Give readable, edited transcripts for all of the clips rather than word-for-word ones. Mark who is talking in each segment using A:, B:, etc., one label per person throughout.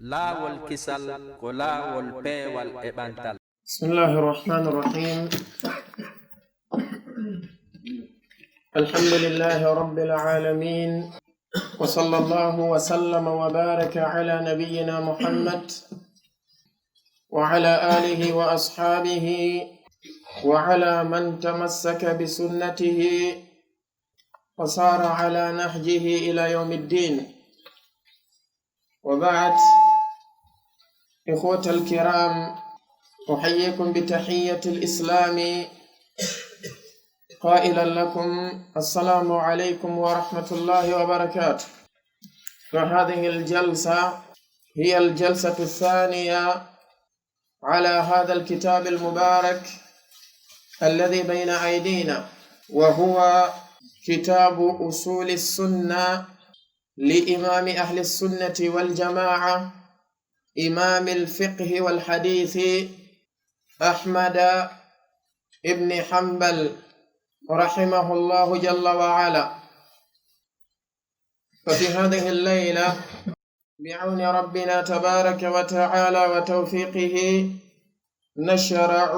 A: laawol kisal ko laawol peewal e ɓantal.
B: Bismillahi rahmani rahim. Alhamdulillahi rabbil alamin. Wa sallallahu wa sallama wa baraka ala nabiyyina Muhammad wa ala alihi wa ashabihi wa ala man tamassaka bi sunnatihi wa sara ala nahjihi ila yawmiddin. Wa ba'd. إخوة الكرام، أحييكم بتحية الإسلام قائلا لكم السلام عليكم ورحمة الله وبركاته. فهذه الجلسة هي الجلسة الثانية على هذا الكتاب المبارك الذي بين أيدينا، وهو كتاب أصول السنة لإمام أهل السنة والجماعة إمام الفقه والحديث أحمد ابن حنبل رحمه الله جل وعلا. ففي هذه الليلة بعون ربنا تبارك وتعالى وتوفيقه نشرع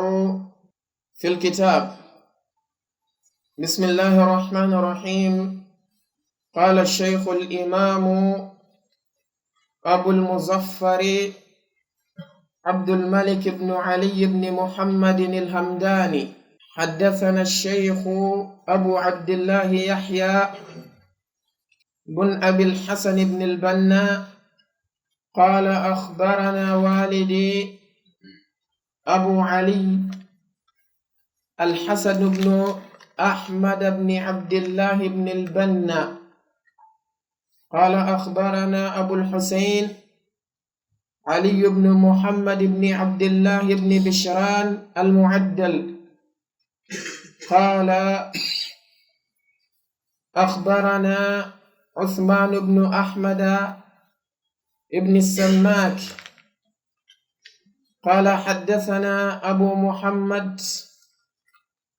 B: في الكتاب. بسم الله الرحمن الرحيم. قال الشيخ الإمام أبو المظفر عبد الملك بن علي بن محمد الهمداني: حدثنا الشيخ أبو عبد الله يحيى بن أبي الحسن بن البنا قال أخبرنا والدي أبو علي الحسن بن أحمد بن عبد الله بن البنا قال أخبرنا أبو الحسين علي بن محمد بن عبد الله بن بشران المعدل قال أخبرنا عثمان بن أحمد بن السماك قال حدثنا أبو محمد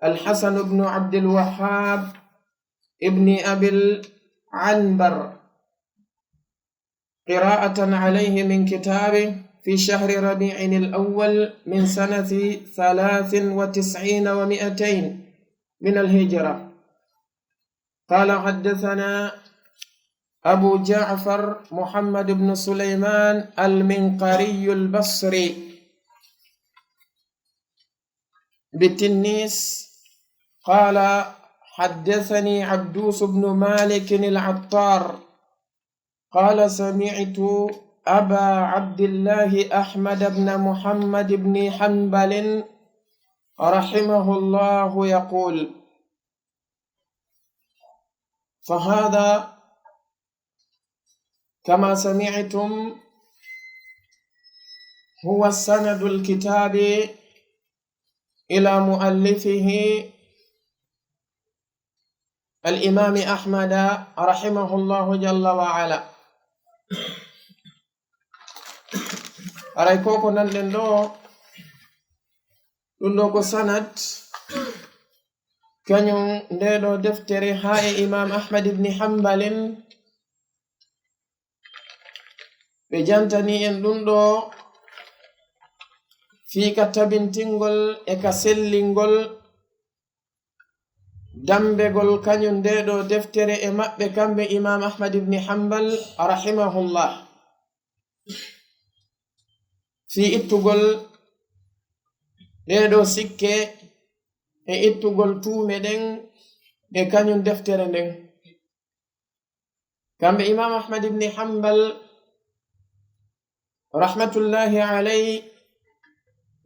B: الحسن بن عبد الوهاب ابن أبي العنبر قراءة عليه من كتابه في شهر ربيع الأول من سنة 93 و200 من الهجرة. قال حدثنا أبو جعفر محمد بن سليمان المنقري البصري بالتنيس قال حدثني عبدوس بن مالك العطار قال سمعت أبا عبد الله أحمد بن محمد بن حنبل رحمه الله يقول. فهذا كما سمعتم هو السند الكتاب إلى مؤلفه الإمام أحمد رحمه الله جل وعلا. aray koko nanɗen ɗo ɗum ɗo ko sanad kañum ndeɗo deftere ha e imam ahmad ibni hambalin ɓe jantani en ɗum ɗo fiika tabintingol e ka sellingol dambegol kañum ndeɗo deftere e maɓɓe kamɓe imam ahmad ibni hambal rahimahullah, fi ittugol ɗeɗo sikke e ittugol tuume ɗen e kañum deftere nden. kamɓe imam ahmad ibni hambal rahmatullahi alayhi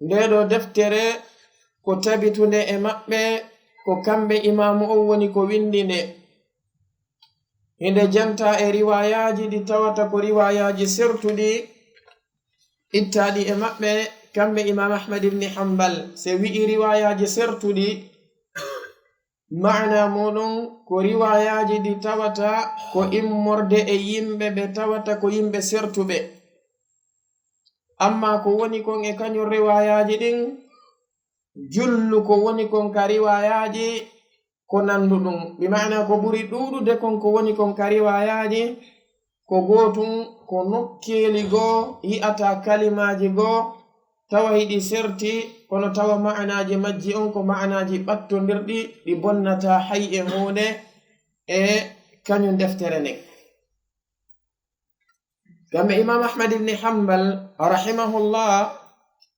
B: ndeɗo deftere ko tabitunde e maɓɓe ko kamɓe imamu on woni ko windi nde. hinde janta e riwayaji ɗi tawata ko riwayaji sertuɗi ittaɗi e maɓɓe kamɓe imam ahmad ibni hambal. se wi'i riwayaji sertuɗi ma'na muɗum ko riwayaji ɗi tawata ko immorde e yimɓe ɓe tawata ko yimɓe sertuɓe, amma ko woni kon e kañum riwayaji ɗin jullu ko woni kon ka riwayaji ko nanduɗum, bi ma'na ko ɓuri ɗuɗude kon ko woni kon ka riwayaji ko gotum ko nokkeli goo yi'ata kalimaji goo tawa hiɗi serti kono tawa ma'anaji majji on ko ma'anaji ɓattodirɗi ɗi bonnata hay e hunde e kañum deftere nden. kamɓe imam ahmad ibni hambal rahimahullah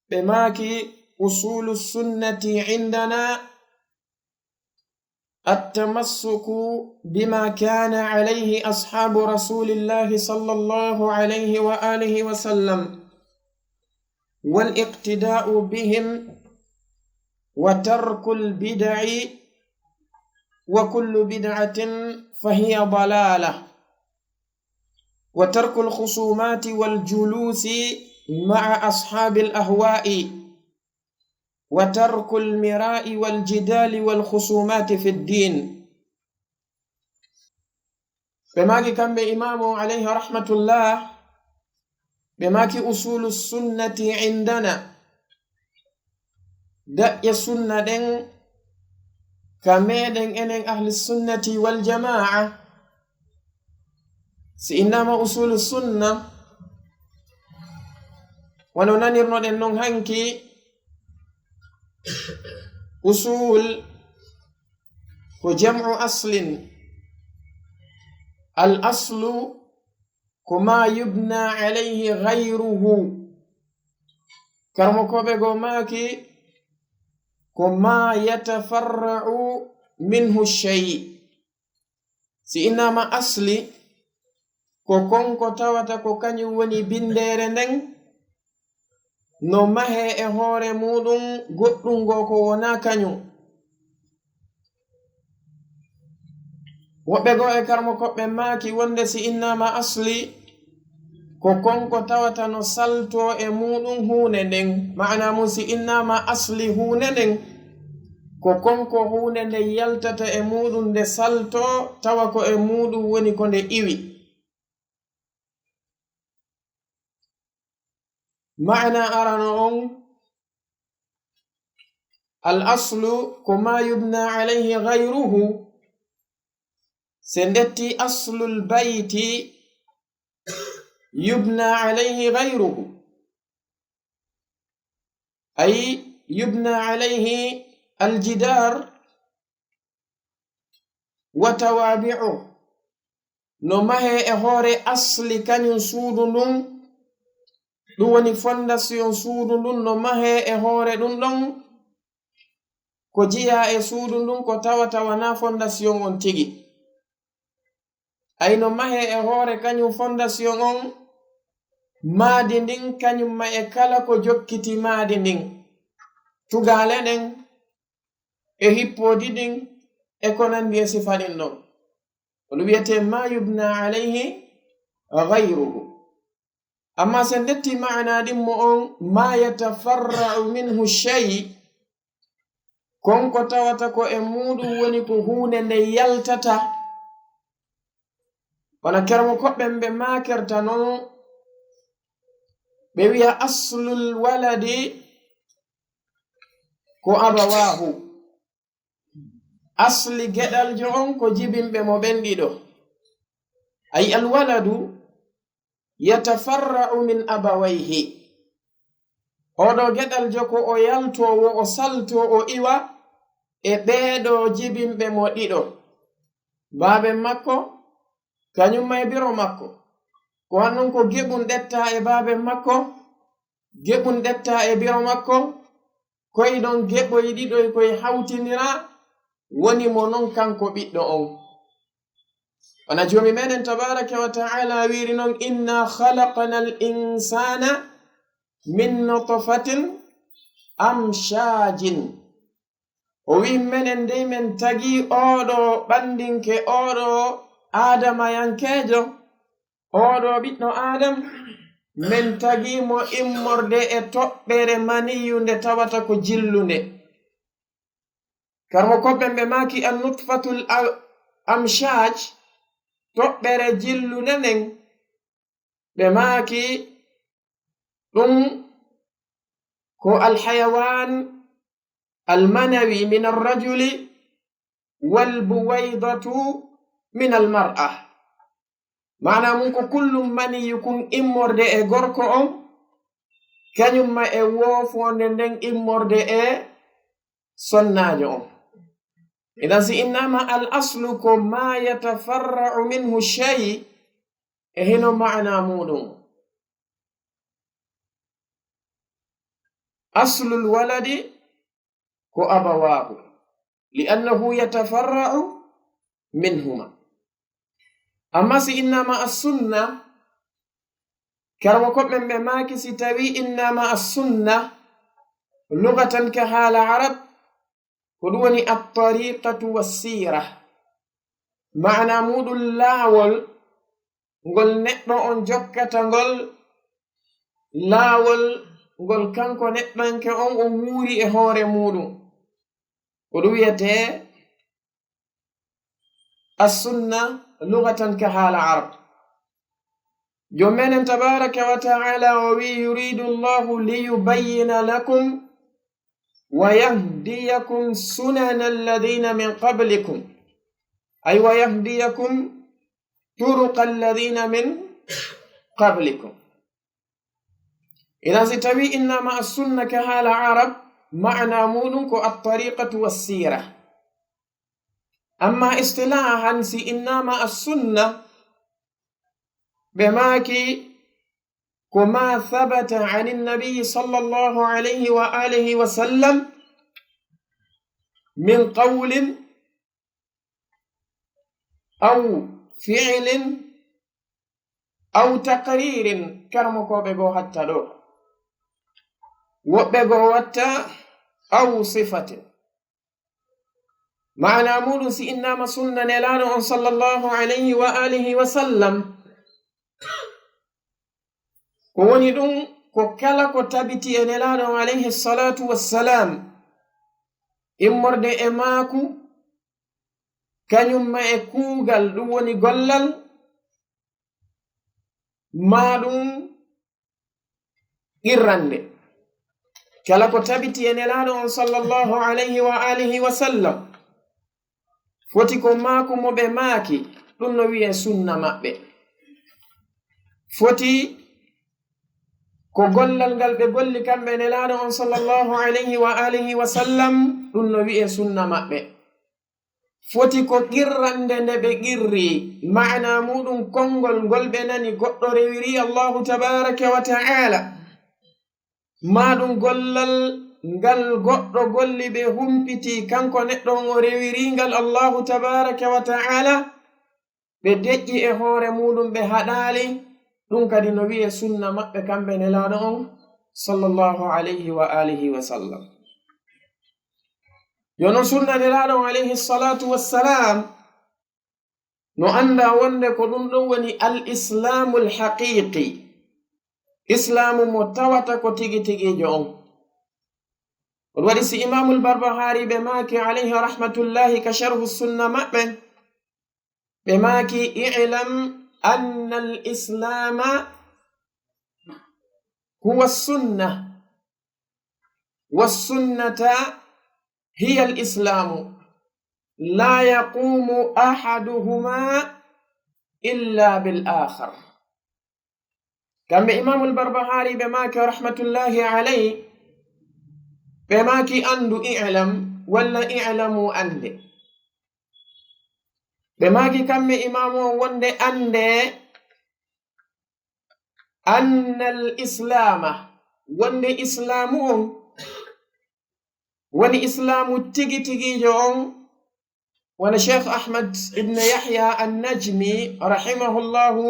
B: ɓe maaki usulu sunnati indana التمسك بما كان عليه أصحاب رسول الله صلى الله عليه وآله وسلم والاقتداء بهم وترك البدع وكل بدعة فهي ضلالة وترك الخصومات والجلوس مع أصحاب الأهواء وترك المراء والجدال والخصومات في الدين. بماكي كم بإمام عليه رحمة الله بماكي أصول السنة عندنا دأي السنة دين كميدن إنن أهل السنة والجماعة سإنما أصول السنة وننير ندن هنكي أصول وجمع أصل الأصل كما يبنى عليه غيره كرمكوبة ماكي كما يتفرع منه الشيء سإنما أصلي كونكو تاوتا كوكاني وني بندرندن no mahe e hoore muɗum goɗɗum go ko wona kañum. woɓɓe go e karmo koɓɓe maaki wonde si innama asli ko konko tawata no salto e muɗum huune nden ma'ana mum si innama asli huune nden ko konko huune nde yaltata e muɗum nde salto tawa ko e muɗum woni ko nde iwi. معنى أرانون الأصل كما يبنى عليه غيره سندتي أصل البيت يبنى عليه غيره أي يبنى عليه الجدار وتوابعه نمه إهوري أصل كان ينسود ɗum woni fondation suudu ndun no mahe e hoore ɗum ɗon ko jiya e suudu ndun ko tawata wana fondation on tigi. ay no mahe e hoore kañum fondation on maadi ndin kañum ma e kala ko jokkiti maadi ndin tugale ɗen e hippodi ɗin e ko nandi e sifa ɗin ɗon ɗum wiyete ma yubna alayhi ghayruhu. amma sen detti ma'ana ɗimmo on ma yatafarra'u minhu shay konko tawata ko e muɗum woni ko huunde nde yaltata wana kermo koɓɓen ɓe makerta non ɓe wi'a aslul waladi ko abawahu asli geɗaljo on ko jibinɓe mo ɓenɗiɗo ay alwaladu yatafarra'u min abawayhi oɗo geɗal joko o yaltowo o salto o iwa e ɓeeɗo jibinɓe mo ɗiɗo baaben makko kañum may biro makko ko hannon ko geɓum ɗetta e baaben makko geɓum ɗetta e biro makko koye ɗon geɓoy ɗiɗoy koye hawtindira woni mo non kanko ɓiɗɗo on. wana joomi meɗen tabaraka wa ta'ala wiiri non inna khalaqna al insana min nutfatin amshajin o wi menen dey men tagi oɗo ɓandinke oɗo adamayankejo oɗo ɓiɗɗo adam men tagimo immorde e toɓɓere maniyu nde tawata ko jillunde. karmo koɓɓen ɓe maki an nutfatul amshaj toɓɓere jillunde nden ɓe maaki ɗum ko alhayawan almanawi min arrajuli walbuwaydatu min almar'a mana mum ko kullum maniyu kun immorde e gorko on kañumma e woofonde nden immorde e sonnajo on. idan si innama al aslu ko ma yatafarra'u minhu shay e hino maana muɗum. aslul waladi ko abawahu li'annahu yatafarra'u minhuma. amma si innama as-sunna karmo koɓɓen ɓe maaki si tawi innama as-sunna lugatan ka haala arab ko ɗum woni at-tariqatu was-sira, maana muɗum laawol ngol neɗɗo on jokkata ngol, laawol ngol kanko neɗɗanke on o wuuri e hoore muɗum, ko ɗum wiyete as-sunna lugatan ka haala arab. jom menen tabaraka wa ta'ala o wi yuridu llahu liyubayyina lakum wa yahdiyakum sunana alladhina min qablikum ay wa yahdiyakum turuqa alladhina min qablikum. idan si tawi innama as-sunna ka haala arab maana muɗum ko at-tariqatu was-sira. amma istilahan si innama as-sunna بماكي كما ثبت عن النبي صلى الله عليه وآله وسلم من قول أو فعل أو تقرير كرمكو بغو حتى دو وبغو حتى أو صفة. معنى مولوسي إنما سنة نلانه صلى الله عليه وآله وسلم ko woni ɗum ko kala ko tabiti e nelaɗo alayhi salatu wassalam immorde e maaku kañumma e kuugal ɗum woni gollal maɗum irrande. kala ko tabiti e nelaɗo on sallallahu alayhi wa alihi wa sallam foti ko maaku mo ɓe maaki ɗum no wi'e sunna maɓɓe, foti ko gollal ngal ɓe golli kamɓe nelaɗo on sallallahu alayhi wa alihi wa sallam ɗum no wi'e sunna maɓɓe, foti ko qirrande nde ɓe qirri maana muɗum konngol ngol ɓe nani goɗɗo rewiri allahu tabaraka wa ta'ala, maɗum gollal ngal goɗɗo golli ɓe humpiti kanko neɗɗo on o rewiringal allahu tabaraka wa ta'ala, ɓe deƴƴi e hoore muɗum ɓe haɗali ɗum kadi no wi'e sunna maɓɓe kamɓe nelaɗo on sallallahu alayhi wa alihi wa sallam. jono sunna nelaɗo on alayhi salatu wassalam no anda wonde ko ɗum ɗon woni al islamu l haqiqi, islamu mo tawata ko tigi tigijo on. on waɗi si imamul barbahari ɓe maaki alayhi rahmatullahi ka sharhu sunna maɓɓe ɓe maaki i'lam أن الإسلام هو السنة والسنة هي الإسلام لا يقوم أحدهما إلا بالآخر. كما إمام البربهاري بماك رحمة الله عليه بماك أندو إعلم ولا إعلموا أندي ɓe maaki kamɓe imamu on wonde ande annal islama wonde islamu on woni islamu tigi tigijo on wona cheikh ahmad ibn yahya an-najmi rahimahullahu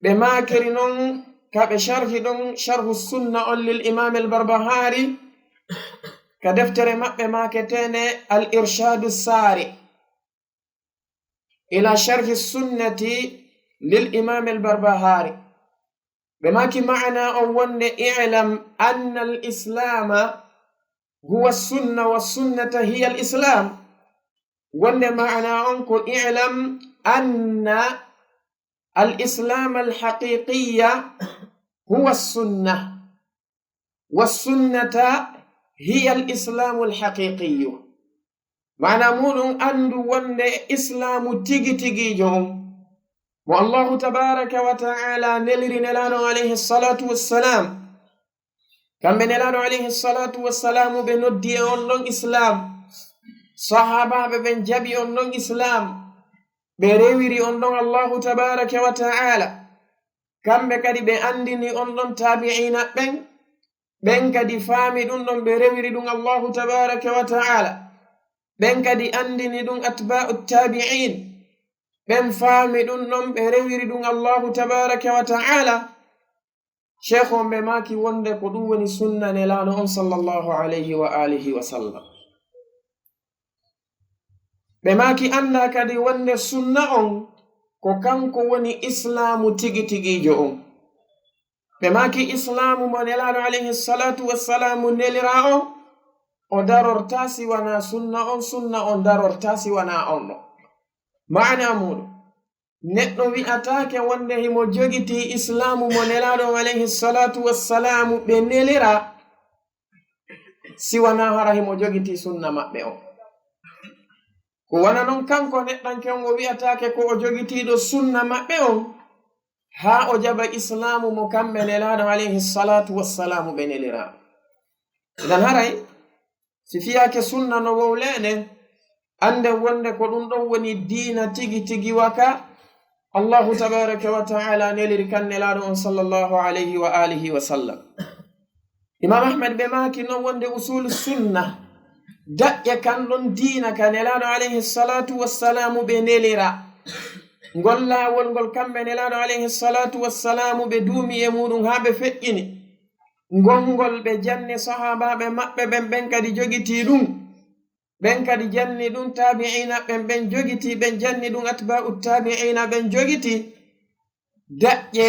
B: ɓe maakiri non kaɓe sharhi ɗon sharhu sunna on lil imam al-barbahari ka deftere maɓɓe maaketene al irshadu sari ila sharhi sunnati lil imam al-barbahari ɓe maaki maana on wonde i'lam anna al islama huwa sunna wa sunnata hiya al islam wonde maana on ko i'lam anna al islam al haqiqiya huwa sunna wa sunnata hiya al islam al haqiqiyu. maana muɗum andu wonde islamu tigi tigijo on mo allahu tabaraka wa ta'ala neliri nelaɗo alayhi salatu wassalam. kamɓe nelaɗo alayhi salatu wassalamu ɓe noddi e on ɗon islam, sahabaɓe ɓen jaɓi on ɗon islam, ɓe rewiri on ɗon allahu tabaraka wa ta'ala. kamɓe kadi ɓe andini on ɗon tabi'ina ɓen kadi faami ɗum ɗon ɓe rewiri ɗum allahu tabaraka wa ta'ala. ɓen kadi andini ɗum atba'u tabi'in, ɓen faami ɗum ɗon ɓe rewiri ɗum allahu tabaraka wa ta'ala. sheikh on ɓe maki wonde ko ɗum woni sunna nelaɗo on sallallahu alayhi wa alihi wa sallam. ɓe maki anda kadi wonde sunna on ko kanko woni islamu tigi tigijo on. ɓe maki islamu mo nelaɗo alayhi salatu wassalamu nelira on o darorta siwana sunna on darorta siwana on ɗo. maana muɗum neɗɗo wi'atake wonde himo jogiti islamu mo nelaɗo alayhi salatu wassalamu ɓe nelira siwana hara himo jogiti sunna maɓɓe on. ko wana non kanko neɗɗanke on o wi'atake ko o jogitiɗo sunna maɓɓe on ha o jaba islamu mo kamɓe nelaɗo alayhi salatu wassalamu ɓe nelira. idan haray si fiyake sunna no wowlene ande wonde ko ɗum ɗon woni diina tigi tigi waka allahu tabaraka wa ta'ala neliri kan nelaɗo on sallallahu alayhi wa alihi wa sallam. imam ahmad ɓe maki non wonde usul sunna daƴƴe kan ɗon diina ka nelaɗo alayhi salatu wassalamu ɓe nelira. ngol lawol ngol kamɓe nelaɗo alayhi salatu wassalamu ɓe duumi e muɗum ha ɓe feƴƴini, ngongol ɓe janni sahabaɓe maɓɓe ɓen kadi jogiti ɗum, ɓen kadi janni ɗum tabi'ina ɓen jogiti, ɓen janni ɗum atba'u tabi'ina ɓen jogiti. daƴƴe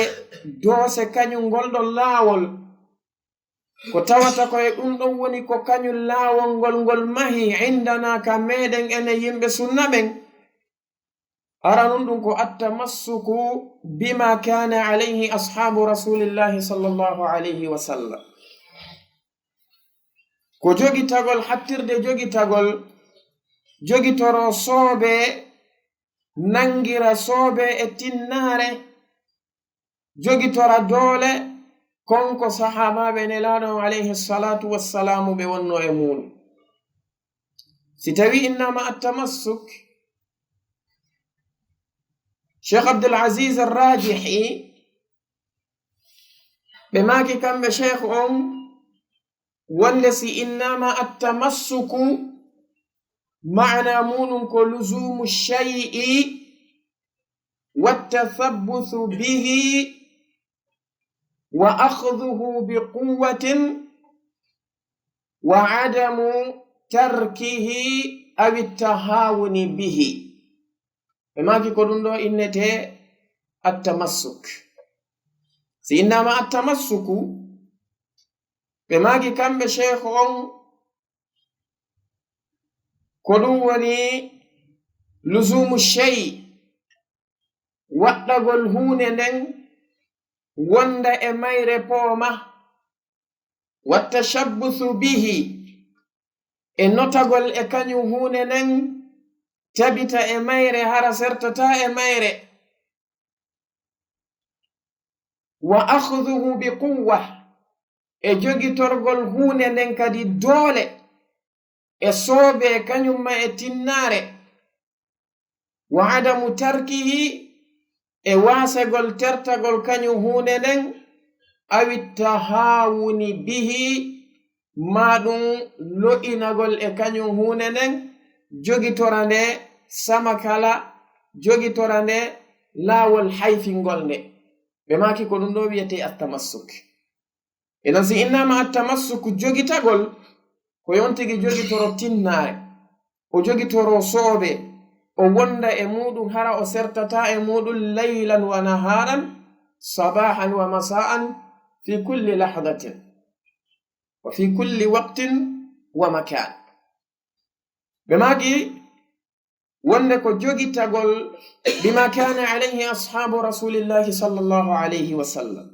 B: doose kañum ngolɗon laawol ko tawata koye ɗum ɗon woni ko kañum laawol ngol mahi indana ka meɗen ene yimɓe sunna ɓen. ara nun ɗum ko attamassuku bima kana alayhi ashabu rasulillahi sallallahu alayhi wa sallam. ko jogitagol hattirde jogitagol jogitoro soobe nangira soobe e tinnare jogitora doole konko sahabaɓe nelaɗo alayhi salatu wassalamu ɓe wonno e muɗum. si tawi innama attamassuk, sheikh abdul aziz arrajihi ɓe maki kamɓe sheikh on wonde si innama attamassuku maana muɗum ko luzumu shay'i wattathabbuthu bihi wa akhdhuhu biquwwatin wa adamu tarkihi aw ittahawuni bihi. ɓe maki ko ɗum ɗo innete attamassuk. si innama attamassuku ɓe maki kamɓe sheikh on ko ɗum woni luzumu shay'i waɗɗagol hunde nden wonda e mayre pooma, wattashabbuthu bihi e notagol e kañum hunde nden tabita e mayre hara sertata e mayre, wa akhdhuhu bi quwwa e jogitorgol hunde nden kadi doole e soobe kañumma e tinnare, wa adamu tarkihi e wasegol tertagol kañum hunde nden awi tahawuni bihi maɗum lo'inagol e kañum hunde nden jogitora nde sama kala, jogitora nde laawol hayfingol nde. ɓe maki ko ɗum ɗo wiyete attamassuk. enan si innama attamassuk jogitagol ko yontigi jogitoro tinnare, o jogitoro soobe, o wonda e muɗum hara o sertata e muɗum laylan wa naharan sabahan wa masa'an fi kulli lahdatin wa fi kulli waqtin wa makan. ɓe maki wonde ko jogitagol bima kana alayhi ashabu rasulillahi sallallahu alayhi wa sallam,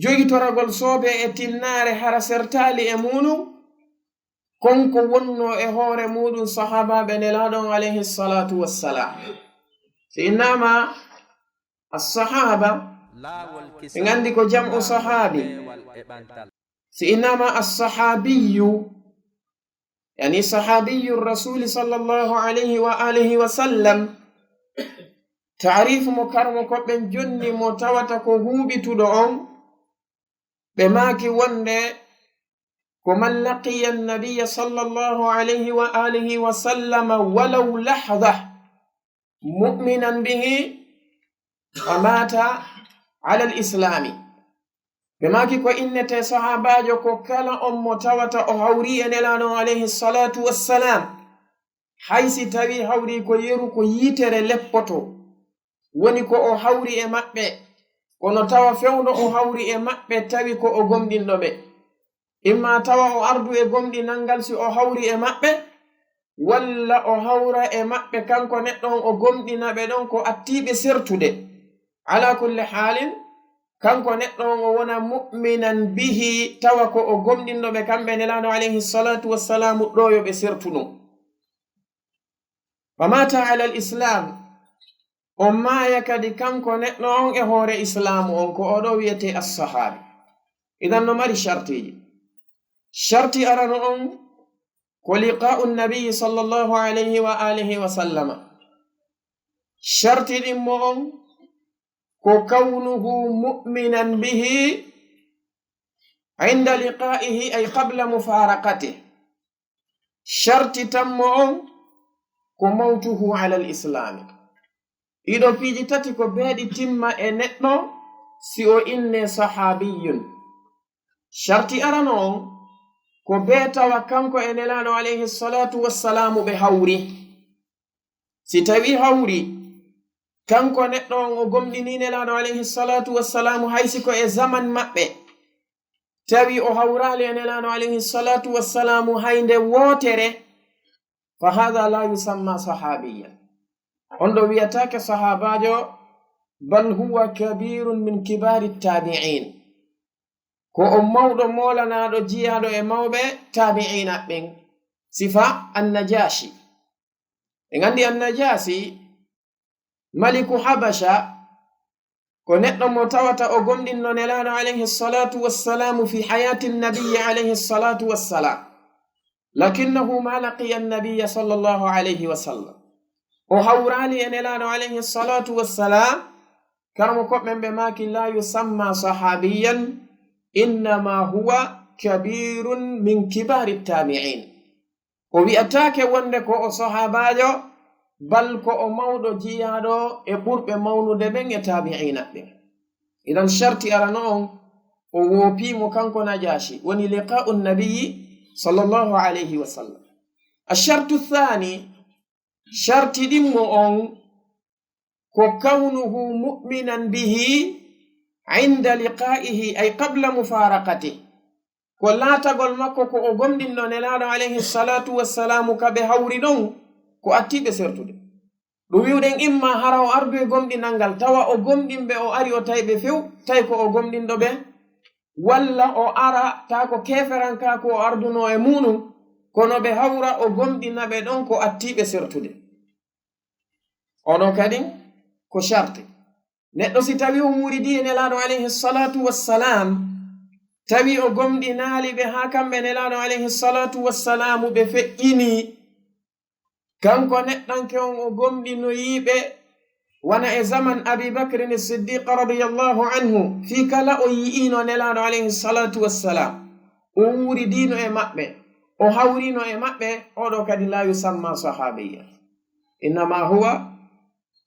B: jogitoragol soobe e tinnare hara sertali e muɗum konko wonno e hoore muɗum sahabaɓe nelaɗon alayhi salatu wassalam. si innama الصحابة عندك جمع صحابي إنما الصحابي يعني صحابي الرسول صلى الله عليه وآله وسلم تعريف مكرمك بن جني متوتك هوبتدعون بماكي ونde ومن لقي النبي صلى الله عليه وآله وسلم ولو لحظة مؤمنا به ومات على الإسلام بماكي كو إنتي صحاباجو كو كلا متوتا أهوري نلانو عليه الصلاة والسلام حيث تبي هوري كو يرو كو يتر لبطو وني كو أهوري مكبه kono tawa fewno o hawri e maɓɓe tawi ko o gomɗinɗoɓe imma tawa o ardu e gomɗi nangal si o hawri e maɓɓe walla o hawra e maɓɓe kanko neɗɗo on o gomɗinaɓe ɗon ko attiɓe sertude ala kulli halin kanko neɗɗo on o wona mu'minan bihi tawa ko o gomɗinɗoɓe kamɓe nelaɗo alayhi salatu wassalamu ɗoyoɓe sertuno famata ala al islam on maaya kadi kanko neɗɗo on e hoore islamu on ko oɗo wiyete assahabi idan no mari shartiji sharti arano on ko liqa'u nabiyi sallallahu alayhi wa alihi wa sallama sharti ɗimmo on ko kawnuhu mu'minan bihi inda liqa'ihi ay qabla mufaraqatih sharti tammo on ko mawtuhu ala al islami iɗo piiji tati ko beeɗi timma e neɗɗo si o inne sahabiyun sharti arano on ko beetawa kanko e nelaɗo alayhi salatu wassalamu ɓe hawri si tawi hawri kanko neɗɗo on o gomɗini nelaɗo alayhi salatu wassalamu haysi ko e zaman maɓɓe tawi o hawrali e nelaɗo alayhi salatu wassalamu haynde wootere fa hada la yusamma sahabiyan on ɗo wiyatake sahabajo bal huwa kabirun min kibari tabi'in ko on mawɗo molanaɗo jiyaɗo e mawɓe tabi'ina ɓen sifa annajashi en andi annajasi maliku habasha ko neɗɗo mo tawata o gomɗinno nelaɗo alayhi salatu wassalamu fi hayati nabiyi alayhi salatu wassalam lakinnahu ma laqiya annabiya sallallahu alayhi wa sallam o hawrali e nelaɗo alayhi salatu wassalam karmo koɓɓen ɓe maki la yusamma sahabiyan innama huwa kabirun min kibari tabi'in o wi'atake wonde ko o sahabajo bal ko o mawɗo jiyaɗo e ɓurɓe mawnude ɓen e tabi'ina ɓen idan sharti arano on o woopimo kanko najashi woni liqa'u nabiyi sallallahu alayhi wa sallam ashartu thani sharti ɗimmo on ko kawnuhu mu'minan bihi inda liqa'ihi ay qabla mufaraqatih ko laatagol makko ko o gomɗinno nelaɗo alayhi salatu wassalamu kaɓe hawri ɗon ko attiɓe sertude ɗum wiwɗen imma hara o ardu e gomɗinal ngal tawa o gomɗinɓe o ari o tawi ɓe few tawi ko o gomɗinɗo ɓe walla o ara ta ko keferanka ko o arduno e muɗum kono ɓe hawra o gomɗinaɓe ɗon ko attiɓe sertude oɗo kadi ko sharti neɗɗo si tawi o wuridi e nelaɗo alayhi salatu wassalam tawi o gomɗinali ɓe ha kamɓe nelaɗo alayhi salatu wassalamu ɓe feƴƴini kanko neɗɗanke on o gomɗinoyiɓe wana e zaman abi bakrin siddiq radiyallahu anhu fi kala o yi'ino nelaɗo alayhi salatu wassalam o wuridino e maɓɓe o hawrino e maɓɓe oɗo kadi la yusamma sahabiya innama huwa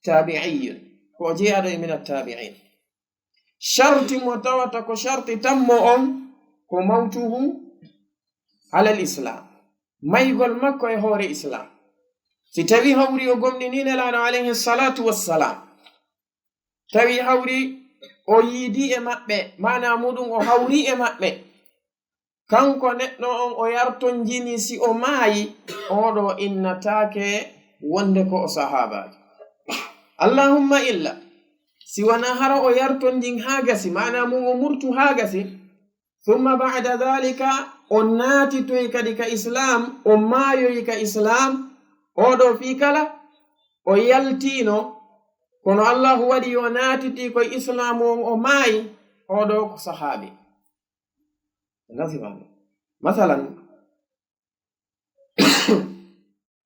B: tabi'iyun ko jeyaɗo e min attabi'in sharti mo tawata ko sharti tammo on ko mawtuhu ala l islam maygol makko e hoore islam si tawi hawri o gomɗini nelaɗo alayhi salatu wassalam tawi hawri o yiidi e maɓɓe mana muɗum o hawri e maɓɓe kanko neɗɗo on o yarton jini si o maayi oɗo innatake wonde ko o sahabajo allahumma illa si wana hara o yarton jin ha gasi mana mum o murtu ha gasi thumma ba'da dhalika o naati toyi kadi ka islam o maayoyi ka islam oɗo fi kala o yaltino kono allahu waɗi yo naatiti koye islamu on o maayi oɗo ko sahaabi nasifami masalan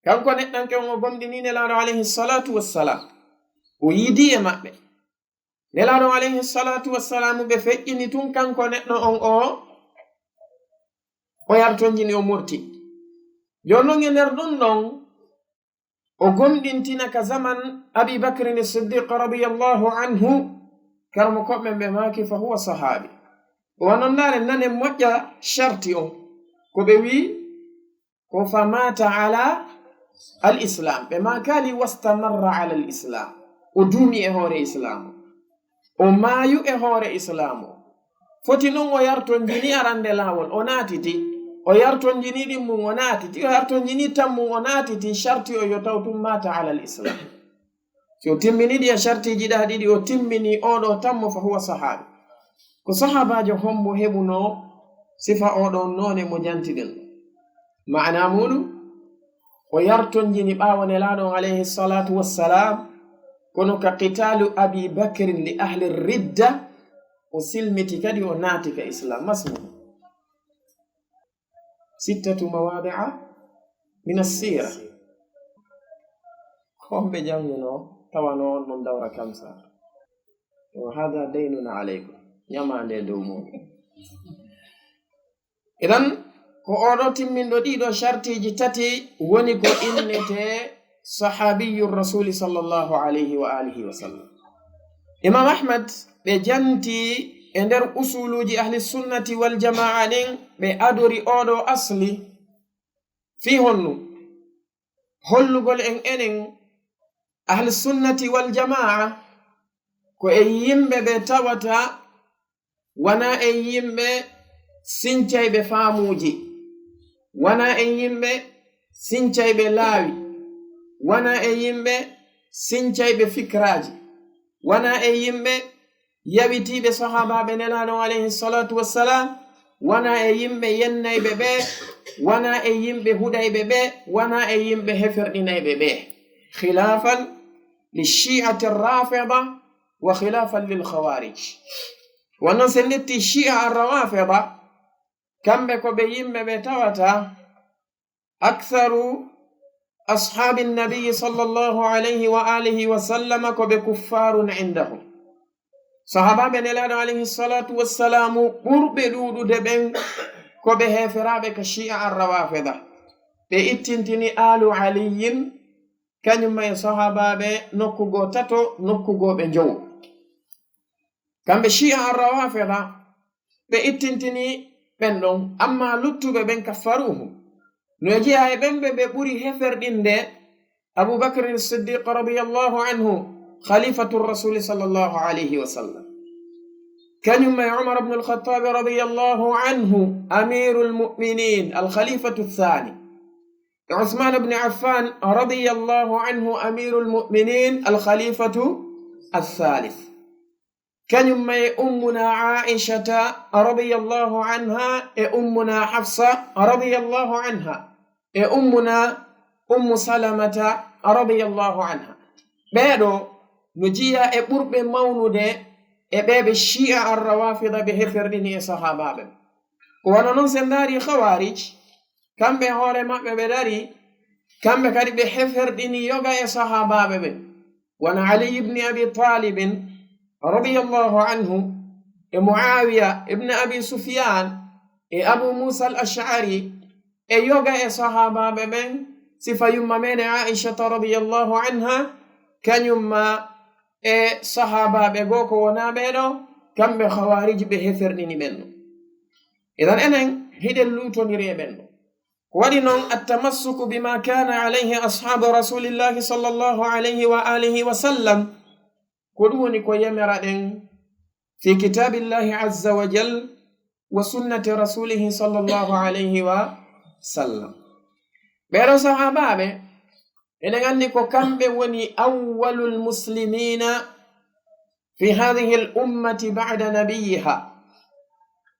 B: kanko neɗɗanke on o gomɗini nelaɗo alayhi salatu wassalam o yiidi e maɓɓe nelaɗo alayhi salatu wassalamu ɓe feƴƴini tun kanko neɗɗo on o yartonjini o murti joni noon e nder ɗum ɗon o gomɗintina ka zaman abi bakrin siddiq radiyallahu anhu karmo koɓɓe ɓe maaki fa huwa sahabi o wanondare nane moƴƴa sharti on ko ɓe wi ko famata ala al islam ɓe makali wastamarra ala al islam o duumi e hoore islamu o maayu e hoore islamu foti noon o yarton jini arande lawol o naatiti o yarton jini ɗin mum o naatiti o yarton jini tan mum o naatiti sharti o yo taw tum mata ala al islam si o timminiɗi e shartiji ɗa ɗiɗi o timmini oɗo tammo fa huwa sahabi ko sahabajo hombo heɓuno sifa oɗon none mo jantiɗen ma'ana muɗum o yarton jini ɓawo nelaɗon alayhi salatu wassalam kono ka qitalu abi bakrin li ahli ridda o silmiti kadi o naati ka islam masmu sittatu mawadi'a min assira komɓe janguno tawano on ɗum dawra kamsa o hada daynuna alaykum ñamande dow muɗum idan ko oɗo timminɗo ɗiɗo shartiji tati woni ko innete sahabiyu rasuli sallallahu alayhi wa alihi wa sallam imam ahmad ɓe janti e nder usuluji ahli sunnati wal jama'a ɗin ɓe adori oɗo asli fi honnu hollugol en enen ahli sunnati wal jama'a ko e yimɓe ɓe tawata wana e yimɓe sincayɓe faamuji wana e yimɓe sincayɓe laawi wana e yimɓe sincayɓe fikraji wana e yimɓe yawitiɓe sahabaɓe nelaɗon alayhi salatu wassalam wana e yimɓe yennayɓe ɓe wana e yimɓe huɗayɓe ɓe wana e yimɓe heferɗinayɓe ɓe khilafan lishi'ati rafida wa khilafan lil khawarij wannan sen netti shi'a arrawafida kamɓe ko ɓe yimɓe ɓe tawata aktharu ashabi nabiyi sallallahu alayhi wa alihi wa sallama ko ɓe kuffarun indahum sahabaɓe nelaɗo alayhi salatu wassalamu ɓurɓe ɗuɗude ɓen ko ɓe heferaɓe ka shi'a arrawafida ɓe ittintini alu aliyin kañum e sahabaɓe nokkugo tato nokkugoɓe jowo kamɓe shi'a arrawafida ɓe ittintini ɓen ɗon amma luttuɓe ɓen kaffaruhum no jeeya e ɓenɓe ɓe ɓuri heferɗinde abubakrin siddiq radiyallahu anhu khalifatu rasuli sallallahu alayhi wa sallam kañum e umar ibn al-khattabi radiyallahu anhu amiru lmuminin alkhalifatu athani usman ibn affan radiyallahu anhu amiru lmuminin alkhalifatu althalith kañum e ummuna aishata radiyallahu anha e ummuna hafsa radiyallahu anha e ummuna ummu salamata radiyallahu anha ɓeɗo no jiya e ɓurɓe mawnude e ɓeɓe shi'a arrawafida ɓe heferɗini e sahabaɓe ko wana noon sen daari khawarij kamɓe hoore maɓɓe ɓe dari kamɓe kadi ɓe heferɗini yoga e sahabaɓe ɓe wana ali ibni abi talibin radiyallahu anhu e muawiya ibn abi sufyan e abu musa al ash'ari e yoga e sahabaɓe ɓen sifa yumma mene aishata radiyallahu anha kañumma e sahabaɓe goo ko wona ɓeɗo kamɓe khawariji ɓe heferɗini ɓenɗo idan enen hiɗen lutoniri e ɓenɗo ko waɗi noon attamassuku bima kana alayhi ashabu rasulillahi sallallahu alayhi wa alihi wa sallam ko ɗum woni ko yemera ɗen fi kitabillahi azza wa jal wa sunnati rasulihi sallallahu alayhi wa sallam ɓeɗo sahabaɓe enen andi ko kamɓe woni awwalul muslimina fi hadhihi al ummati ba'da nabiyiha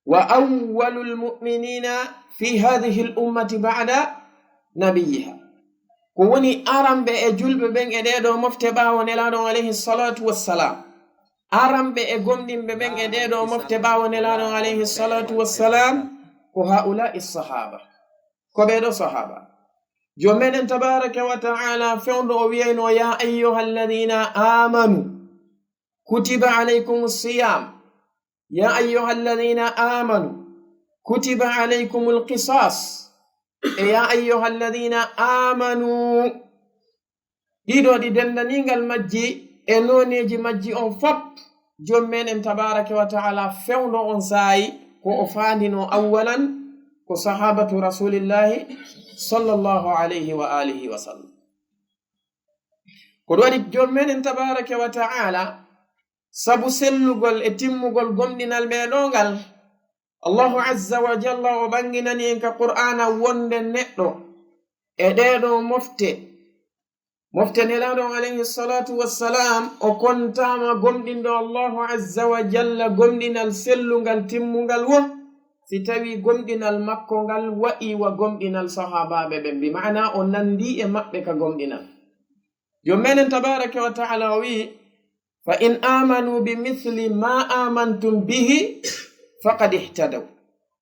B: wa awwalul mu'minina fi hadhihi al ummati ba'da nabiyiha ko woni aramɓe e julɓe ɓen e ɗeɗo mofte ɓaawo nelaɗon alayhi salatu wassalam, aramɓe e gomɗinɓe ɓen e ɗeɗo mofte ɓaawo nelaɗon alayhi salatu wassalam ko haula'i sahaba, ko ɓeɗo sahaba. jom meɗen tabaraka wa ta'ala fewndo o wiyayno ya ayyuha alladina amanu kutiba alaykum siyam, ya ayyuha alladina amanu kutiba alaykum alqisas, e ya ayyuha alladina amanu ɗiɗo ɗi dendanigal majji e noneji majji on fop jom meɗen tabaraka wa ta'ala fewndo on saayi ko o fandino awwalan ko sahabatu rasulillahi sallallahu alayhi wa alihi wa sallam. ko ɗo waɗi jom meɗen tabaraka wa ta'ala sabu sellugol e timmugol gomɗinal meɗongal, Allahu azza wa jalla o ɓanginani en ka qur'ana wonde neɗɗo e ɗeɗo mofte nelaɗon alayhi salatu wassalam o kontama gomɗinɗo Allahu azza wa jalla gomɗinal sellungal timmugal wo, si tawi gomɗinal makko ngal wa'i wa gomɗinal sahabaɓe ɓen, bi ma'ana o nandi e maɓɓe ka gomɗinal. jom meɗen tabaraka wa ta'ala o wi fa in amanu bi mithli ma amantum bihi faqad ihtadaw.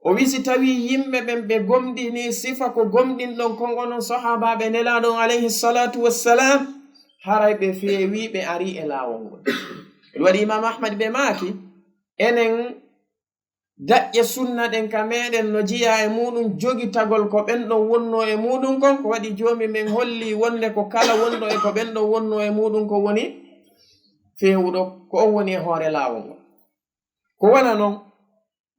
B: o wi si tawi yimɓe ɓen ɓe gomɗini sifa ko gomɗinɗon kon onon sahabaɓe nelaɗon alayhi salatu wassalam, haray ɓe feewi ɓe ari e laawol ngol. ɗum waɗi imam ahmad ɓe maaki enen daƴƴe sunna ɗen ka meɗen no jiya e muɗum jogi tagol ko ɓenɗon wonno e muɗum kon, ko waɗi jomi men holli wonde ko kala wonɗo e ko ɓenɗon wonno e muɗum ko woni fewuɗo, ko on woni e hoore laawol ngol. ko wana noon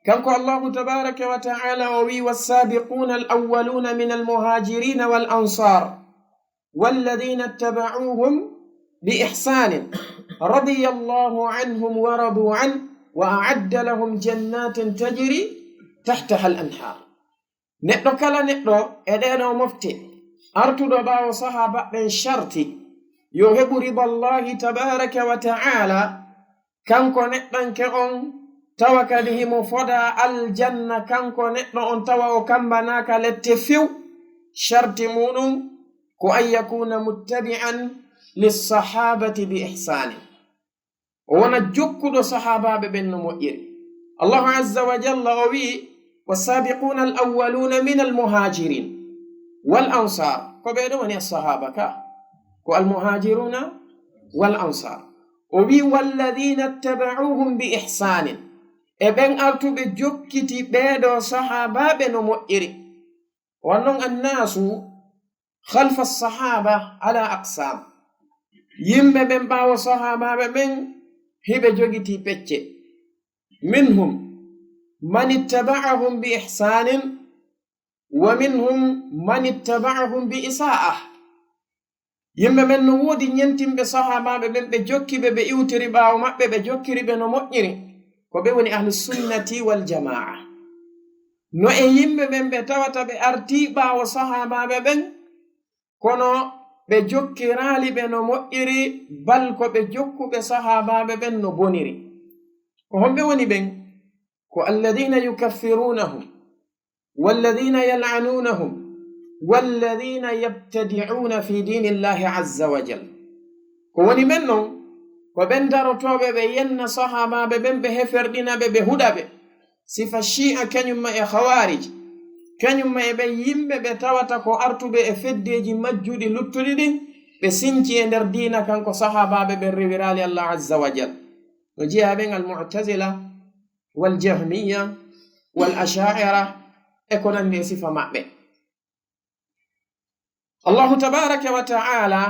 B: kanko Allahu tabaraka wa ta'ala o wi wassabiquna alawwaluna min almuhajirina wal ansar walladina ittaba'uhum bi ihsanin radiyallahu anhum wa radu an wa a'adda lahum jannatin tajri tahtaha al anhar. neɗɗo kala neɗɗo e ɗeɗo mofte artuɗo ɓaawo sahaba ɓen sharti yo heɓu ridallahi tabaraka wa ta'ala, kanko neɗɗanke on tawa kadi himo foda aljanna, kanko neɗɗo on tawa o kambanaka lette few. sharti muɗum ko an yakuna muttabi'an lissahabati bi ihsani, o wona jokkuɗo sahabaɓe ɓen no moƴƴiri. Allahu azza wa jalla o wi wassabiquna alawwaluna min almuhajirin wal ansar, ko ɓeɗo woni assahaba ka, ko almuhajiruna wal ansar. o wi walladina ittaba'uhum bi ihsanin, e ɓen artuɓe jokkiti ɓeeɗo sahabaɓe no moƴƴiri. wannon annasu khalfa sahaba ala aqsam, yimɓe ɓen ɓaawo sahabaɓe ɓen hiɓe jogiti pecce. minhum man ittaba'ahum bi ihsanin wa minhum man ittaba'ahum bi isa'ah. yimɓe ɓen no woodi ñentimɓe sahabaɓe ɓen ɓe jokkiɓe ɓe iwtiri ɓaawo maɓɓe, ɓe jokkiriɓe no moƴƴiri, ko ɓe woni ahlusunnati wal jama'a. no e yimɓe ɓen ɓe tawata ɓe arti ɓaawo sahabaɓe ɓen kono ɓe jokkiraali ɓe no moƴƴiri, bal ko ɓe jokkuɓe sahabaɓe ɓen no boniri. ko homɓe woni ɓen? ko alladina yukaffirunahum walladina yal'anunahum walladina yabtadi'una fi dini llahi azza wa jal. ko woni ɓen non ko ɓen darotoɓe ɓe yenna sahabaɓe ɓen, ɓe heferɗinaɓe, ɓe huɗaɓe. sifa shi'a kañumma e khawarij, kañumma e ɓen yimɓe ɓe tawata ko artuɓe e feddeji majjuɗi luttuɗi ɗin, ɓe sinci e nder diina kanko sahabaɓe ɓen rewirali Allah azza wa jal. no jiya ɓen almu'tazila wal jahmiya wal asha'ira e ko nandi e sifa maɓɓe. Allahu tabaraka wa ta'ala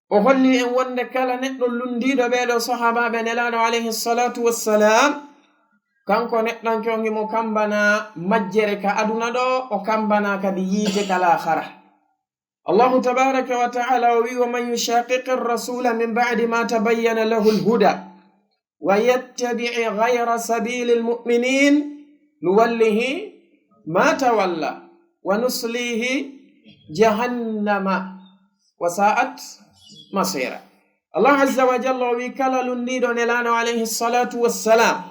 B: o holli en wonde kala neɗɗo lundiɗo ɓeɗo sahabaɓe nelaɗo alayhi salatu wassalam, kanko neɗɗanke on himo kambana majjere ka aduna ɗo, o kambana kadi yiite kalakhara. Allahu tabaraka wa ta'ala o wi wa man yushaqiqi rasula min ba'di ma tabayyana lahu alhuda wa yattabi'i ghayra sabili almu'minin nuwallihi ma tawalla wa nuslihi jahannama wa sa'at masira. Allah azza wa jalla wi kala lundiɗo nelaɗo alayhi salatu wassalam,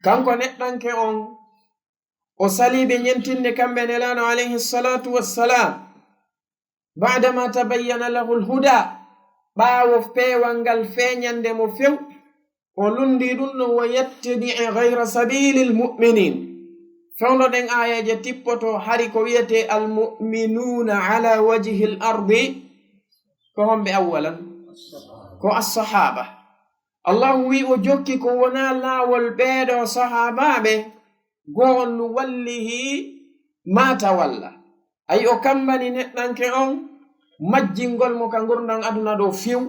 B: kanko neɗɗanke on o saliɓe ñentinde kamɓe nelaɗo alayhi salatu wassalam, بعدما تبين له الهدى ɓaawo peewal ngal feeñande mo few o lundi ɗum no wo yettabi'i gayra sabili lmuminin fewno ɗen ayaje tippoto hari ko wiyete almuminuna ala wajhi l ardi ko homɓe awalan ko assahaba allahu wi o jokki ko wona laawol ɓeeɗo sahabaɓe goon wallihi ma tawalla ayi o kambani neɗɗanke on majjingol mo ka gurdam aduna ɗo few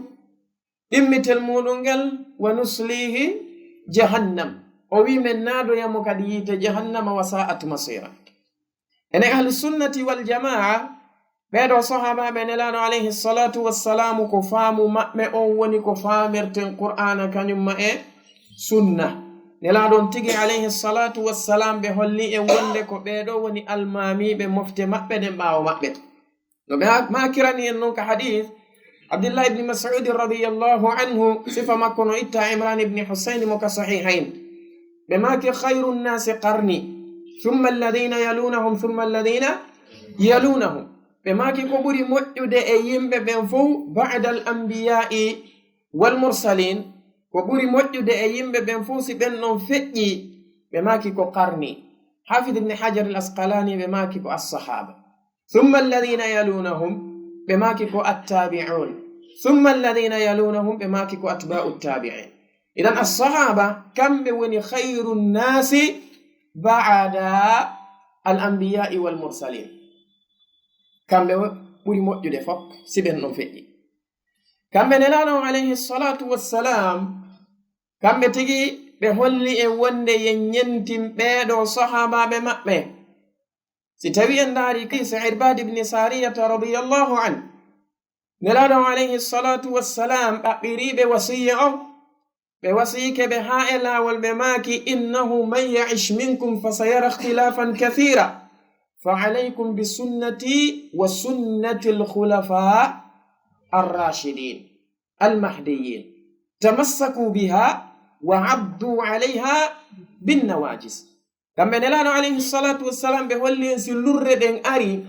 B: ɗimmitel muɗum ngel wa nuslihi jahannam o wi men naadoyamo kadi yiite jahannama wa sa'at masira ene ahli sunnati wal jamaa ɓeɗo sahabaɓe nelaɗo alayhi salatu wassalamu ko faamu maɓɓe on woni ko faamirten qur'ana kañumma e sunna nelaɗon tigi alayhi salatu wassalam ɓe holli en wonde ko ɓeɗo woni almamiɓe mofte maɓɓe ɗen ɓaawo maɓɓe no ɓe makirani en noon ka hadith abdullah ibni mas'ud radiyallahu anhu sifa makko no itta imran ibni husayn mo ka sahihain ɓe maki khayru nnasi qarni thumma alladhina yalunahum thumma alladhina yalunahum ɓe maki ko ɓuri moƴƴude e yimɓe ɓen fof ba'da al anbiya'i wal mursalin ko ɓuri moƴƴude e yimɓe ɓen fof si ɓen ɗon feƴƴi ɓe maki ko qarni hafid ibni hajar al asqalani ɓe maki ko assahaba thumma alladhina yalunahum ɓe maki ko attabi'un thumma alladhina yalunahum ɓe maki ko atba'u tabi'in idan assahaba kamɓe woni khayru nnasi ba'da al anbiya'i wal mursalin kamɓe ɓuri moƴƴude fof si ɓen ɗon feƴƴi kamɓe nelaɗo alayhi salatu wassalam kamɓe tigi ɓe holli e wonde yen yentin ɓeeɗo sahabaɓe maɓɓe si tawi en ndaari kisa irbad ibni sariyata radiyallahu an nelaɗo alayhi salatu wassalam ɓaɓɓiriɓe wasiya on ɓe wasiyike ɓe haa e laawol ɓe maaki innahu man ya'ish minkum fa sayara ikhtilafan kathira fa alaykum bi sunnati wa sunnati alkhulafa arrashidin almahdiyin tamassaku biha wa abdu alayha binnawajis kamɓe nelaɗo alayhi salatu wassalam ɓe holli en si lurre ɗen ari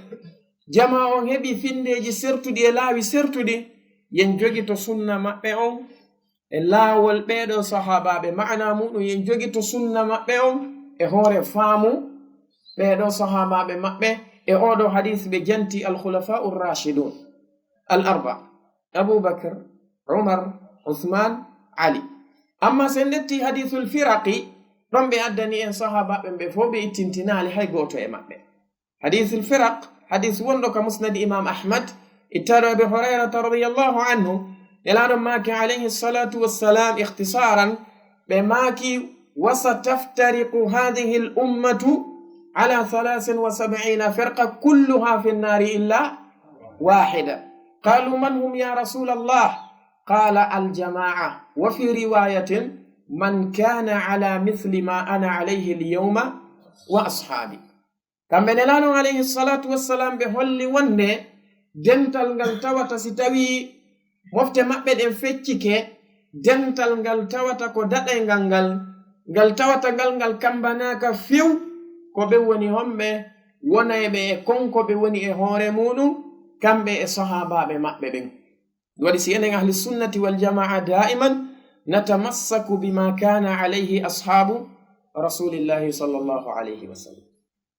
B: jama on heɓi findeji sertuɗi e laawi sertuɗi yen jogi to sunna maɓɓe on e laawol ɓeeɗo sahabaɓe ma'ana muɗum yen jogi to sunna maɓɓe on e hoore faamu ɓeeɗo sahabaɓe maɓɓe e oɗo hadith ɓe janti alkhulafa'u rashidun al arba abubakar umar uthman ali amma sen detti hadithul firaqi ɗon ɓe addani en sahabaɓe ɓe fof ɓe ittintinali hay goto e maɓɓe hadithul firaq hadith wonɗo ka musnad imam ahmad ittaɗo abi hurairata radiyallahu anhu nelaɗo maaki alayhi salatu wassalam ikhtisaran ɓe maaki wasataftariqu hadihi l ummatu ala 73 firqa kulluha fi nnari illa wahida qalu man hum ya rasul allah qala aljama'a wa fi riwayatin man kana ala mithli ma ana alayhi alyawma wa ashabi kamɓe nelaɗo alayhi salatu wassalam ɓe holli wonde dental ngal tawata si tawi mofte maɓɓe ɗen feccike dental ngal tawata ko daɗaygal ngal tawata ngal kambanaka few ko ɓe woni homɓe wonayɓe e konko ɓe woni e hoore muɗum kamɓe e sahabaɓe maɓɓe ɓen waɗi si enen ahli sunnati wal jamaa da'iman natamassaku bima kana alayhi ashabu rasulillahi sallallahu alayhi wa sallam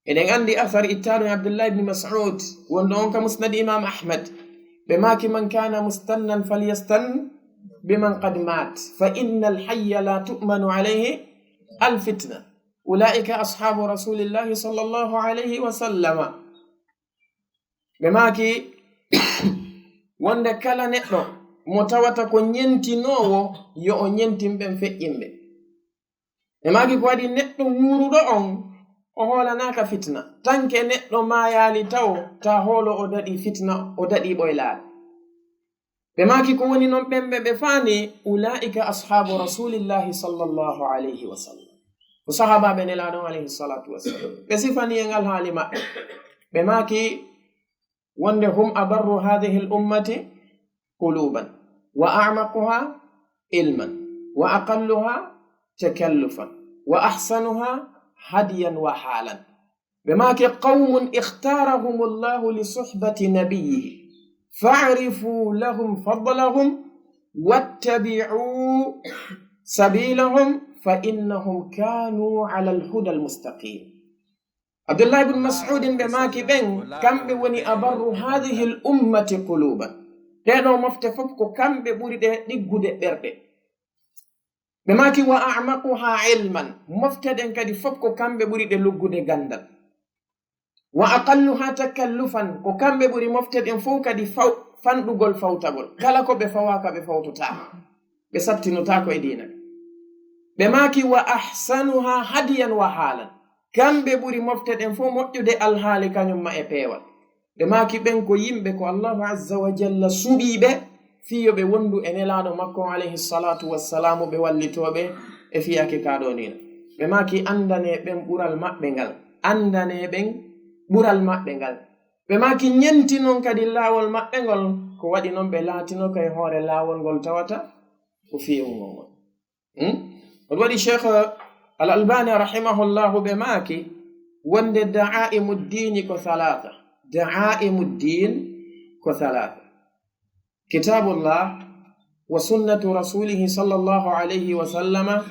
B: eɗen andi athar ittaɗo e abdullah ibni mas'ud wonɗo on ka musnad imam ahmad ɓe maaki man kana mustannan falyastan biman qad mat fa inna alhayya la tu'manu alayhi alfitna ulaika ashabu rasulillahi sallallahu alayhi wa sallama ɓe maaki wonde kala neɗɗo mo tawata ko ñentinowo yo o ñentin ɓen feƴƴinɓe ɓe maaki ko waɗi neɗɗo wuruɗo on o hoolanaka fitna tanke neɗɗo mayali taw ta hoolo o daɗi fitna o daɗi ɓoylaade ɓe maaki ko woni noon ɓemɓe ɓe faani ulaika ashabu rasulillahi sallallahu alayhi wa sallam ko sahabaɓe nelaɗon alayhi salatu wassalam ɓe sifani en alhaali maɓɓe ɓe maaki wonde hum abarru hadihi l ummati quluban wa a'maquha ilman wa aqalluha takallufan wa ahsanuha hadiyan wa halan ɓe maaki qawmun ikhtarahum llahu li suhbati nabiyihi fa'rifu lahum fadlahum wattabi'u sabilahum fa innahum kanu ala alhuda almustaqim. Abdullah ibn Mas'udin ɓe maaki ɓen kamɓe woni abarru hadihi l ummati quluban. ɗeɗo mofte fof ko kamɓe ɓuri ɗe ɗiggude ɓerɗe. ɓe maaki wa a'maquha ilman, mofte ɗen kadi fof ko kamɓe ɓuri ɗe luggude gandal. wa aqalluha takallufan, ko kamɓe ɓuri mofte ɗen fof kadi fanɗugol fawtagol. kala ko ɓe fawaka ɓe fawtotako, ɓe sattinotako e dina. ɓe maaki wa ahsanuha hadiyan wa haalan, kamɓe ɓuri mofte ɗen fof moƴƴude alhaali kañumma e peewal. ɓe maaki ɓen ko yimɓe ko allahu azza wa jalla suɓiiɓe fiyo ɓe wondu e nelaɗo makko alayhi salatu wassalamu, ɓe wallitoɓe e fiyake kaɗo nina. ɓe maaki andane ɓen ɓural maɓɓe ngal, andane ɓen ɓural maɓɓe ngal. ɓe maaki ñenti noon kadi laawol maɓɓe ngol, ko waɗi noon ɓe laatino kay hoore laawol ngol tawata ko fiyungol ngol. on waɗi cheikh al albani rahimahullahu ɓe maaki wonde da'aimu ddini ko halata. da'aimu ddin ko halata: kitabullah wa sunnatu rasulihi sallallahu alayhi wa sallama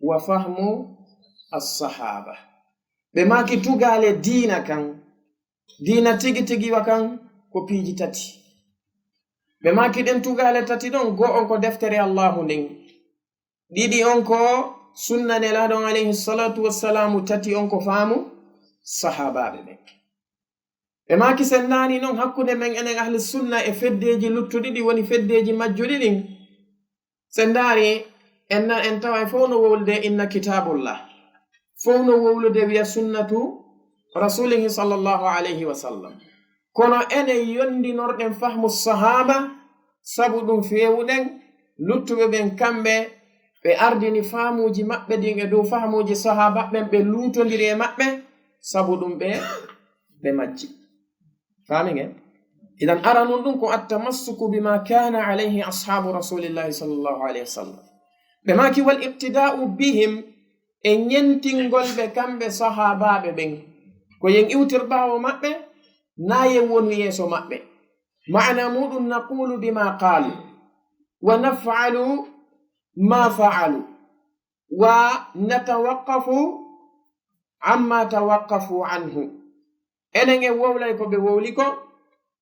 B: wa fahmu as-sahaba. ɓe maaki tugale diina kan, diina tigi tigiwa kan ko piiji tati. ɓe maaki ɗen tugale tati ɗon: go on ko deftere allahu nden, ɗiɗi on ko sunna nelaɗon alayhi salatu wassalamu, tati on ko faamu sahabaɓe ɓen. ɓe maaki sen naani noon hakkunde men enen ahli sunna e feddeji luttuɗi ɗi woni feddeji majjuɗi ɗin. sen ndaari en tawa e fof no wowlude inna kitabullah, fof no wowlude wiya sunnatu rasulihi sallallahu alayhi wa sallam. kono enen yondinorɗen fahmu sahaba, sabu ɗum fewuɗen luttuɓe ɓen kamɓe ɓe ardini faamuji maɓɓe ɗin e dow faamuji sahaba ɓen, ɓe luutodiri e maɓɓe, sabu ɗum ɓe majji. faamingen? idan ara nun ɗum ko attamassuku bima kana alayhi ashabu rasulillahi sallallahu alayhi wa sallam. ɓe maaki wal iqtida'u bihim, e ñentingol ɓe kamɓe sahabaɓe ɓen, ko yen iwtirɓawo maɓɓe na yen wonu yeeso maɓɓe. ma'ana muɗum naqulu bima qaalu wa naf'alu ma fa'alu wa natawaqqafu amma tawaqqafu anhu. enen en wowlay ko ɓe wowli ko,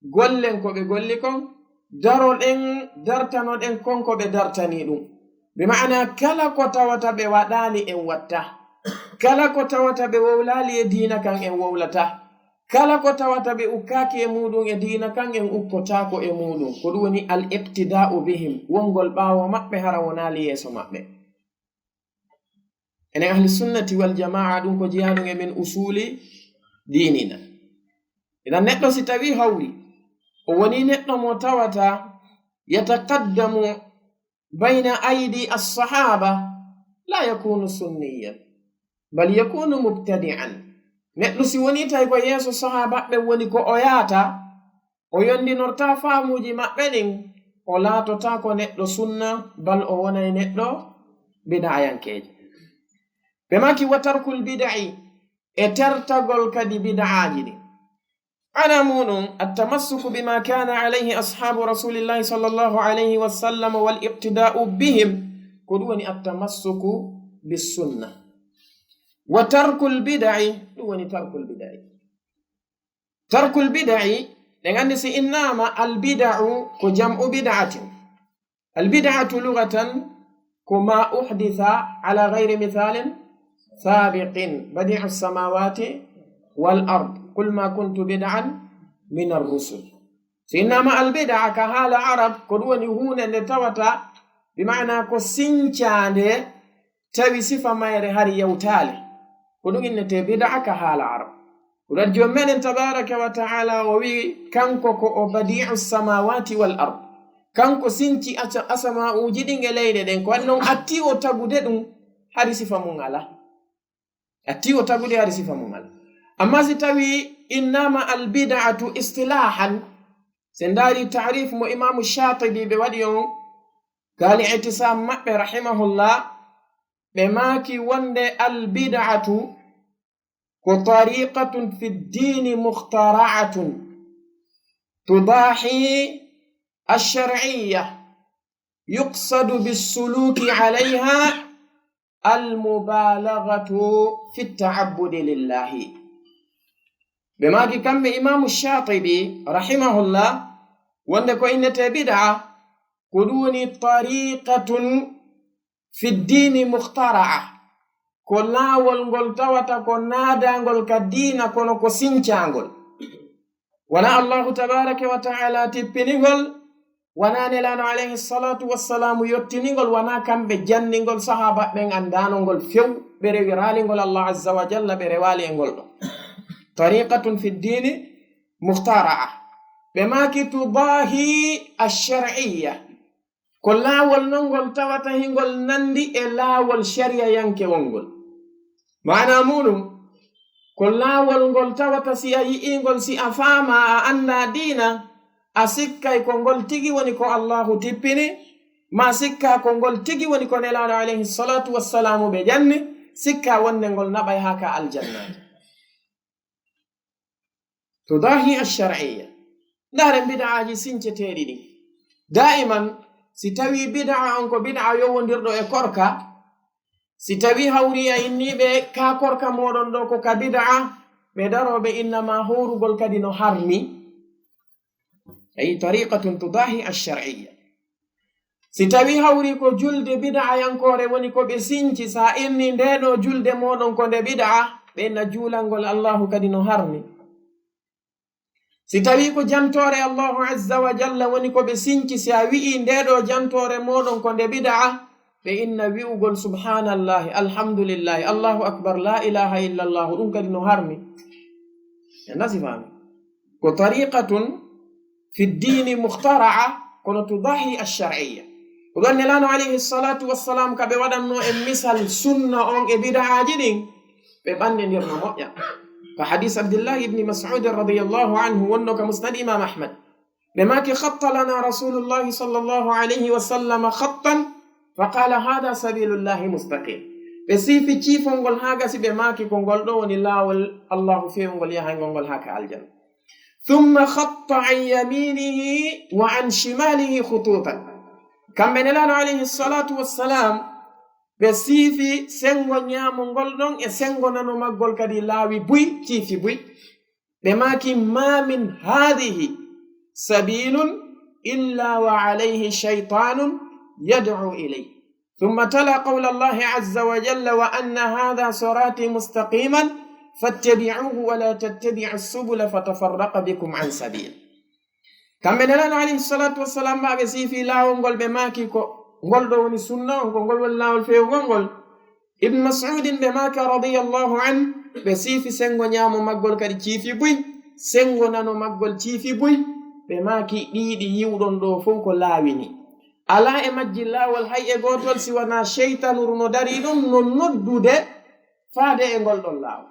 B: gollen ko ɓe golli kon, daroɗen dartanoɗen konko ɓe dartani ɗum. bi ma'ana kala ko tawata ɓe waɗali en watta, kala ko tawata ɓe wowlali e diina kan en wowlata, kala ko tawata ɓe ukkaki e muɗum e diina kan en ukkotako e muɗum. ko ɗum woni al iqtida'u bihim, wongol ɓaawo maɓɓe hara wonali yeeso maɓɓe. enen ahli sunnati wal jama'a ɗum ko jiyaɗum e min usuli dinina. idan neɗɗo si tawi hawri o woni neɗɗo mo tawata yataqaddamu bayna aydi as-sahaba, la yakunu sunniyan bal yakunu mubtadi'an. neɗɗo si woni tawi ko yeeso sahabaɓe woni ko o yaata, o yondinorta faamuji maɓɓe ɗin, o laatota ko neɗɗo sunna, bal o wonay neɗɗo bida'ayankeje. ɓe maki wa tarkul bid'i, e tertagol kadi bid'aji ɗin. ana muɗum attamassuku bima kana alayhi ashabu rasulillahi sallallahu alayhi wa sallam wal iqtida'u bihim, ko ɗum woni attamassuku bisunna. wa tarkul bid'i, ɗum woni tarkul bid'i. tarkul bid'i ɗen andi si innama albid'u ko jam'u bid'atin. albid'atu lugatan ko ma uhditha ala ghayri mithalin sabiqin badi'u samawati wal ard qul ma kuntu bid'an min ar-rusul. so innama albid'a ka haala arab ko ɗum woni hunde nde tawata bi ma'ana ko sincande tawi sifa mayre hari yawtale, ko ɗum innete bid'a ka haala arab. ɗum jom meɗen tabaraka wa ta'ala o wi kanko ko o badi'u samawati wal ard, kanko sinci asama'uji ɗin e leyɗe ɗen, ko waɗi noon atti o tagude ɗum hari sifa mum ala, atti o tagude hari sifa mum ala. amma si tawi innama albid'atu istilahan, sen ndaari ta'rif mo imamu shatibi ɓe waɗi on gaali itisam maɓɓe rahimahullah, ɓe maaki wonde albid'atu ko tariqatun fi ddini mukhtara'atun تضاحي الشرعية يقصد بالسلوك عليها المبالغة في التعبد لله. بما كم إمام الشاطبي رحمه الله وندكو إن بدعة كدوني طريقة في الدين مخترعة كلا والغول توتا كنادا غول كدينا كونو كسينچانغول ونا الله تبارك وتعالى تبنيغول ونا نلانو عليه الصلاة والسلام يتنيغول ونا كم بجننغول صحابة من أندانغول فيو بريواليغول الله عز وجل بريواليغول طريقة في الدين مخترعة بما تضاهي الشرعية كلا والنغول توتا هنغول نندي إلا والشريعة ينكيونغول معنى مونو كلا والغول توتا سي إنغول سي أفاما أن دينا أسكا يكونغول تيجي ونكو الله تبيني ما سكا كونغول تيجي ونكو نلان عليه الصلاة والسلام بجنة سكا ونغول نباي هكا الجنة. تضاهي الشرعية دار بدعة جسنة تيريني دائما ستوي بدعة أنكو بدعة يوون ديردو إكوركا ستوي هوريا إني بكا كوركا مورون دوكو كبدعة بدارو بإنما هورو قول كدينو حرمي أي طريقة تضاهي الشرعية. ستوي هوريكو جلد بدعة ينكوري ونكو بسنجي سا إني ندينو جلد مورون كو بدعة بإن جولان قول الله كدينو حرمي. ستوي كو جانتوري الله عز وجل ونكو بسنجي سا وي ندينو جانتوري مورون كو بدعة فإن ويقول سبحان الله الحمد لله الله أكبر لا إله إلا الله أنك نهارمي الناس فاهمين وطريقة في الدين مخترعة كن تضاهي الشرعية وقال لنا عليه الصلاة والسلام كبودا نو مثال سنة أن إبدا عاجلين ببان يرنا مؤيا فحديث عبد الله بن مسعود رضي الله عنه وأنه كمسند إمام أحمد بما خط لنا رسول الله صلى الله عليه وسلم خطا فقال هذا سبيل الله مستقيم بسيفي تشيفونغول هاغا سي بماكي كونغول دو وني لاول الله فيونغول يا هانغول هاكا الجنه ثم خط عن يمينه وعن شماله خطوطا كم بنلان عليه الصلاه والسلام بسيفي سنغو نيامونغول دون e sengo nano maggol kadi laawi buy تشيفي buy بماكي ما من هذه سبيل الا وعليه شيطان يدعو إليه ثم تلا قول الله عز وجل وأن هذا صراطي مستقيما فاتبعوه ولا تتبعوا السبل فتفرق بكم عن سبيل كم من لنا عليه الصلاة والسلام ما بسيفي لا ونقول بماكي نقول دوني سنة ونقول والله والفيه ونقول ابن مسعود بماك رضي الله عنه بسيفي سنغو نيامو مقول كاري تيفي بوي سنغو نانو مقول تيفي بوي بماكي دي يودون دو فوق لاويني ala e majji laawol hay e gootol si wona cheytanuru no dari ɗum no noddude faade e ngol ɗon laawol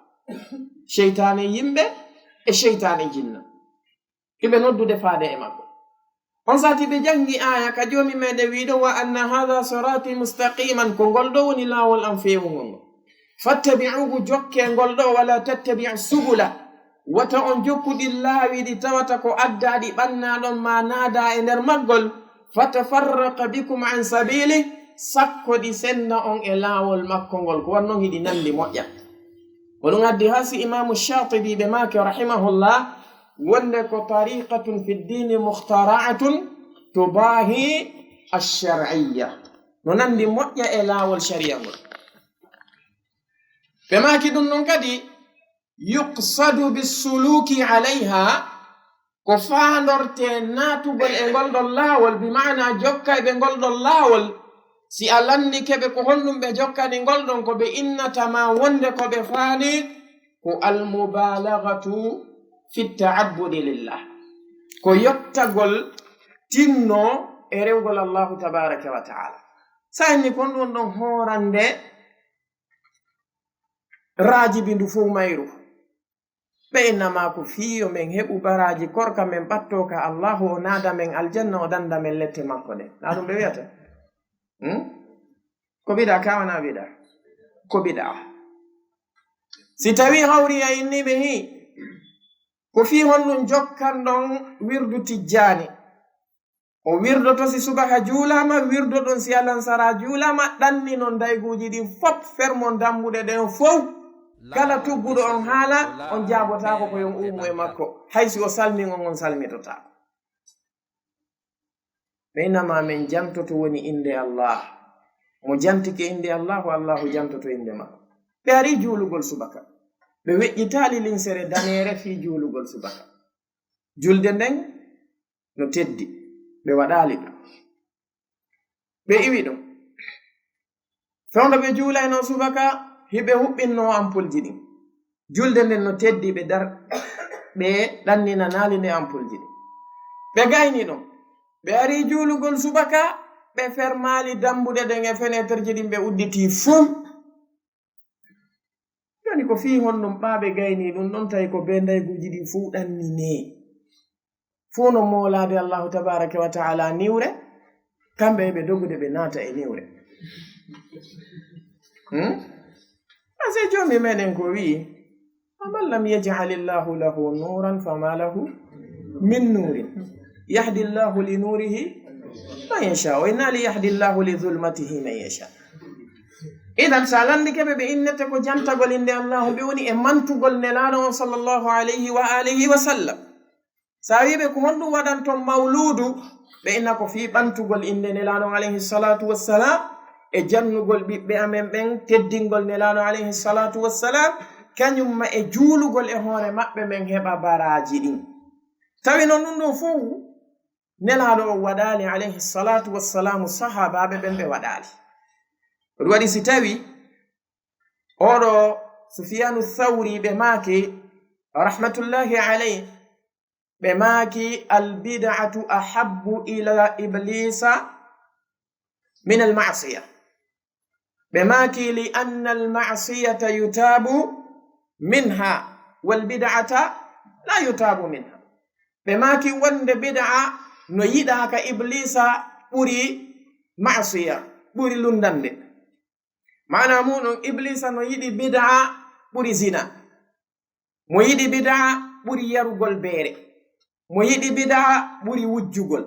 B: cheytane yimɓe e cheytane jinna hiɓe noddude faade e makko on sati ɓe jangi aya ka joomi meɗe wiɗo wa anna hada sirati mustaqiman ko ngol ɗo woni laawol am feewugol ngol fattabi'uhu jokke ngol ɗo wala tattabi'u subula wata on jokkuɗi laawi ɗi tawata ko addaɗi ɓannaɗon ma naada e nder maggol fatafarraqa bikum an sabili sakko di senna on e laawol makkongol ko wannon hiɗi nandi moƴƴa oɗum addi hasi imamu shatibi ɓe make rahimahullah wonde ko tariqatun fi ddini mukhtara'atun tubahi alshar'iyya no nandi moƴƴa e laawol sharia ngol ɓe maki ɗum non kadi yuqsadu bisuluki alayha ko faandorte naatugol e ngol ɗon laawol bimana jokka ɓe ngol ɗon laawol si a landi keɓe ko honɗum ɓe jokkani ngol ɗon ko ɓe innatama wonde ko ɓe faani ko almubalagatu fi ta'abbudi lillah ko yottagol tinno e rewgol allahu tabaraka wa taala sayni kon ɗon ɗon horande raajibi ndu fuu mayru ɓe innama ko fiyo men heɓu baraji korka men ɓatto ka allahu o naada men aljanna o danda men lette makko ɗe na ɗum ɓe wiyata ko biɗa kawana biɗa ko biɗa si tawi hawri a inni ɓe hi ko fii honɗum jokkan ɗon wirdu tijjani o wirdoto si subaka juulama wirdo ɗon si alansara juulama ɗanni non dayguji ɗin fof fermon dambuɗe ɗen fof kala tugguɗo on haala on jaabotako ko yon umu e makko haysi o salmi on salmitotako ɓeynama min jantoto woni inde Allah mo jantike inde Allahu Allahu jantoto inde makko ɓe ari juulugol subaka ɓe weƴƴitali linsere danere fi juulugol subaka julde nden no teddi ɓe waɗali ɗum ɓe iwi ɗum fewndo ɓe juulayno subaka hiɓe huɓɓinno ampulji ɗin julde nden no teddi ɓe ɓe ɗannina naali nde ampulji ɗin ɓe gayni ɗum ɓe ari juulugol subaka ɓe fermali dambuɗe ɗen e fenetre ji ɗin ɓe udditi fuu joni ko fii honɗum ɓaaɓe gayni ɗum ɗon tawi ko be ndayguji ɗin fuu ɗannine fuu no moolade Allahu tabaraka wa taala niwre kamɓe ɓe dogude ɓe naata e niwre ase jomi meɗen ko wi'i faman lam yaj'alillahu lahu nuran fama lahu min nurin yahdi llahu li nurihi man yasha wa inna li yahdi llahu li zulmatihi man yasha idan sa landike ɓe innete ko jantagol inde Allahu ɓe woni e mantugol nelaɗo on sallllahu alayhi wa alihi wa sallam sa wiɓe ko honɗum waɗanton mawludu ɓe inna ko fi ɓantugol inde nelaɗo alayhi salatu wassalam e jannugol ɓiɓɓe amen ɓen teddingol nelaɗo alayhi salatu wassalam kañumma e juulugol e hoore maɓɓe men heɓa baraji ɗin tawi noon ɗum ɗo fuu nelaɗo o waɗali alayhi salatu wassalamu sahabaɓe ɓen ɓe waɗali ɗum waɗi si tawi oɗo Sufyanu Thawri ɓe maaki rahmatullahi alayhi ɓe maaki albid'atu ahabbu ila iblisa min alma'siya ɓe maaki li anna alma'siyata yutabu minha walbid'ata la yutabu minha ɓe maaki wonde bid'a no yiɗa ka iblisa ɓuri ma'siya ɓuri lundande mana muɗum iblisa no yiɗi bid'a ɓuri zina mo yiɗi bid'a ɓuri yarugol beere mo yiɗi bid'a ɓuri wujjugol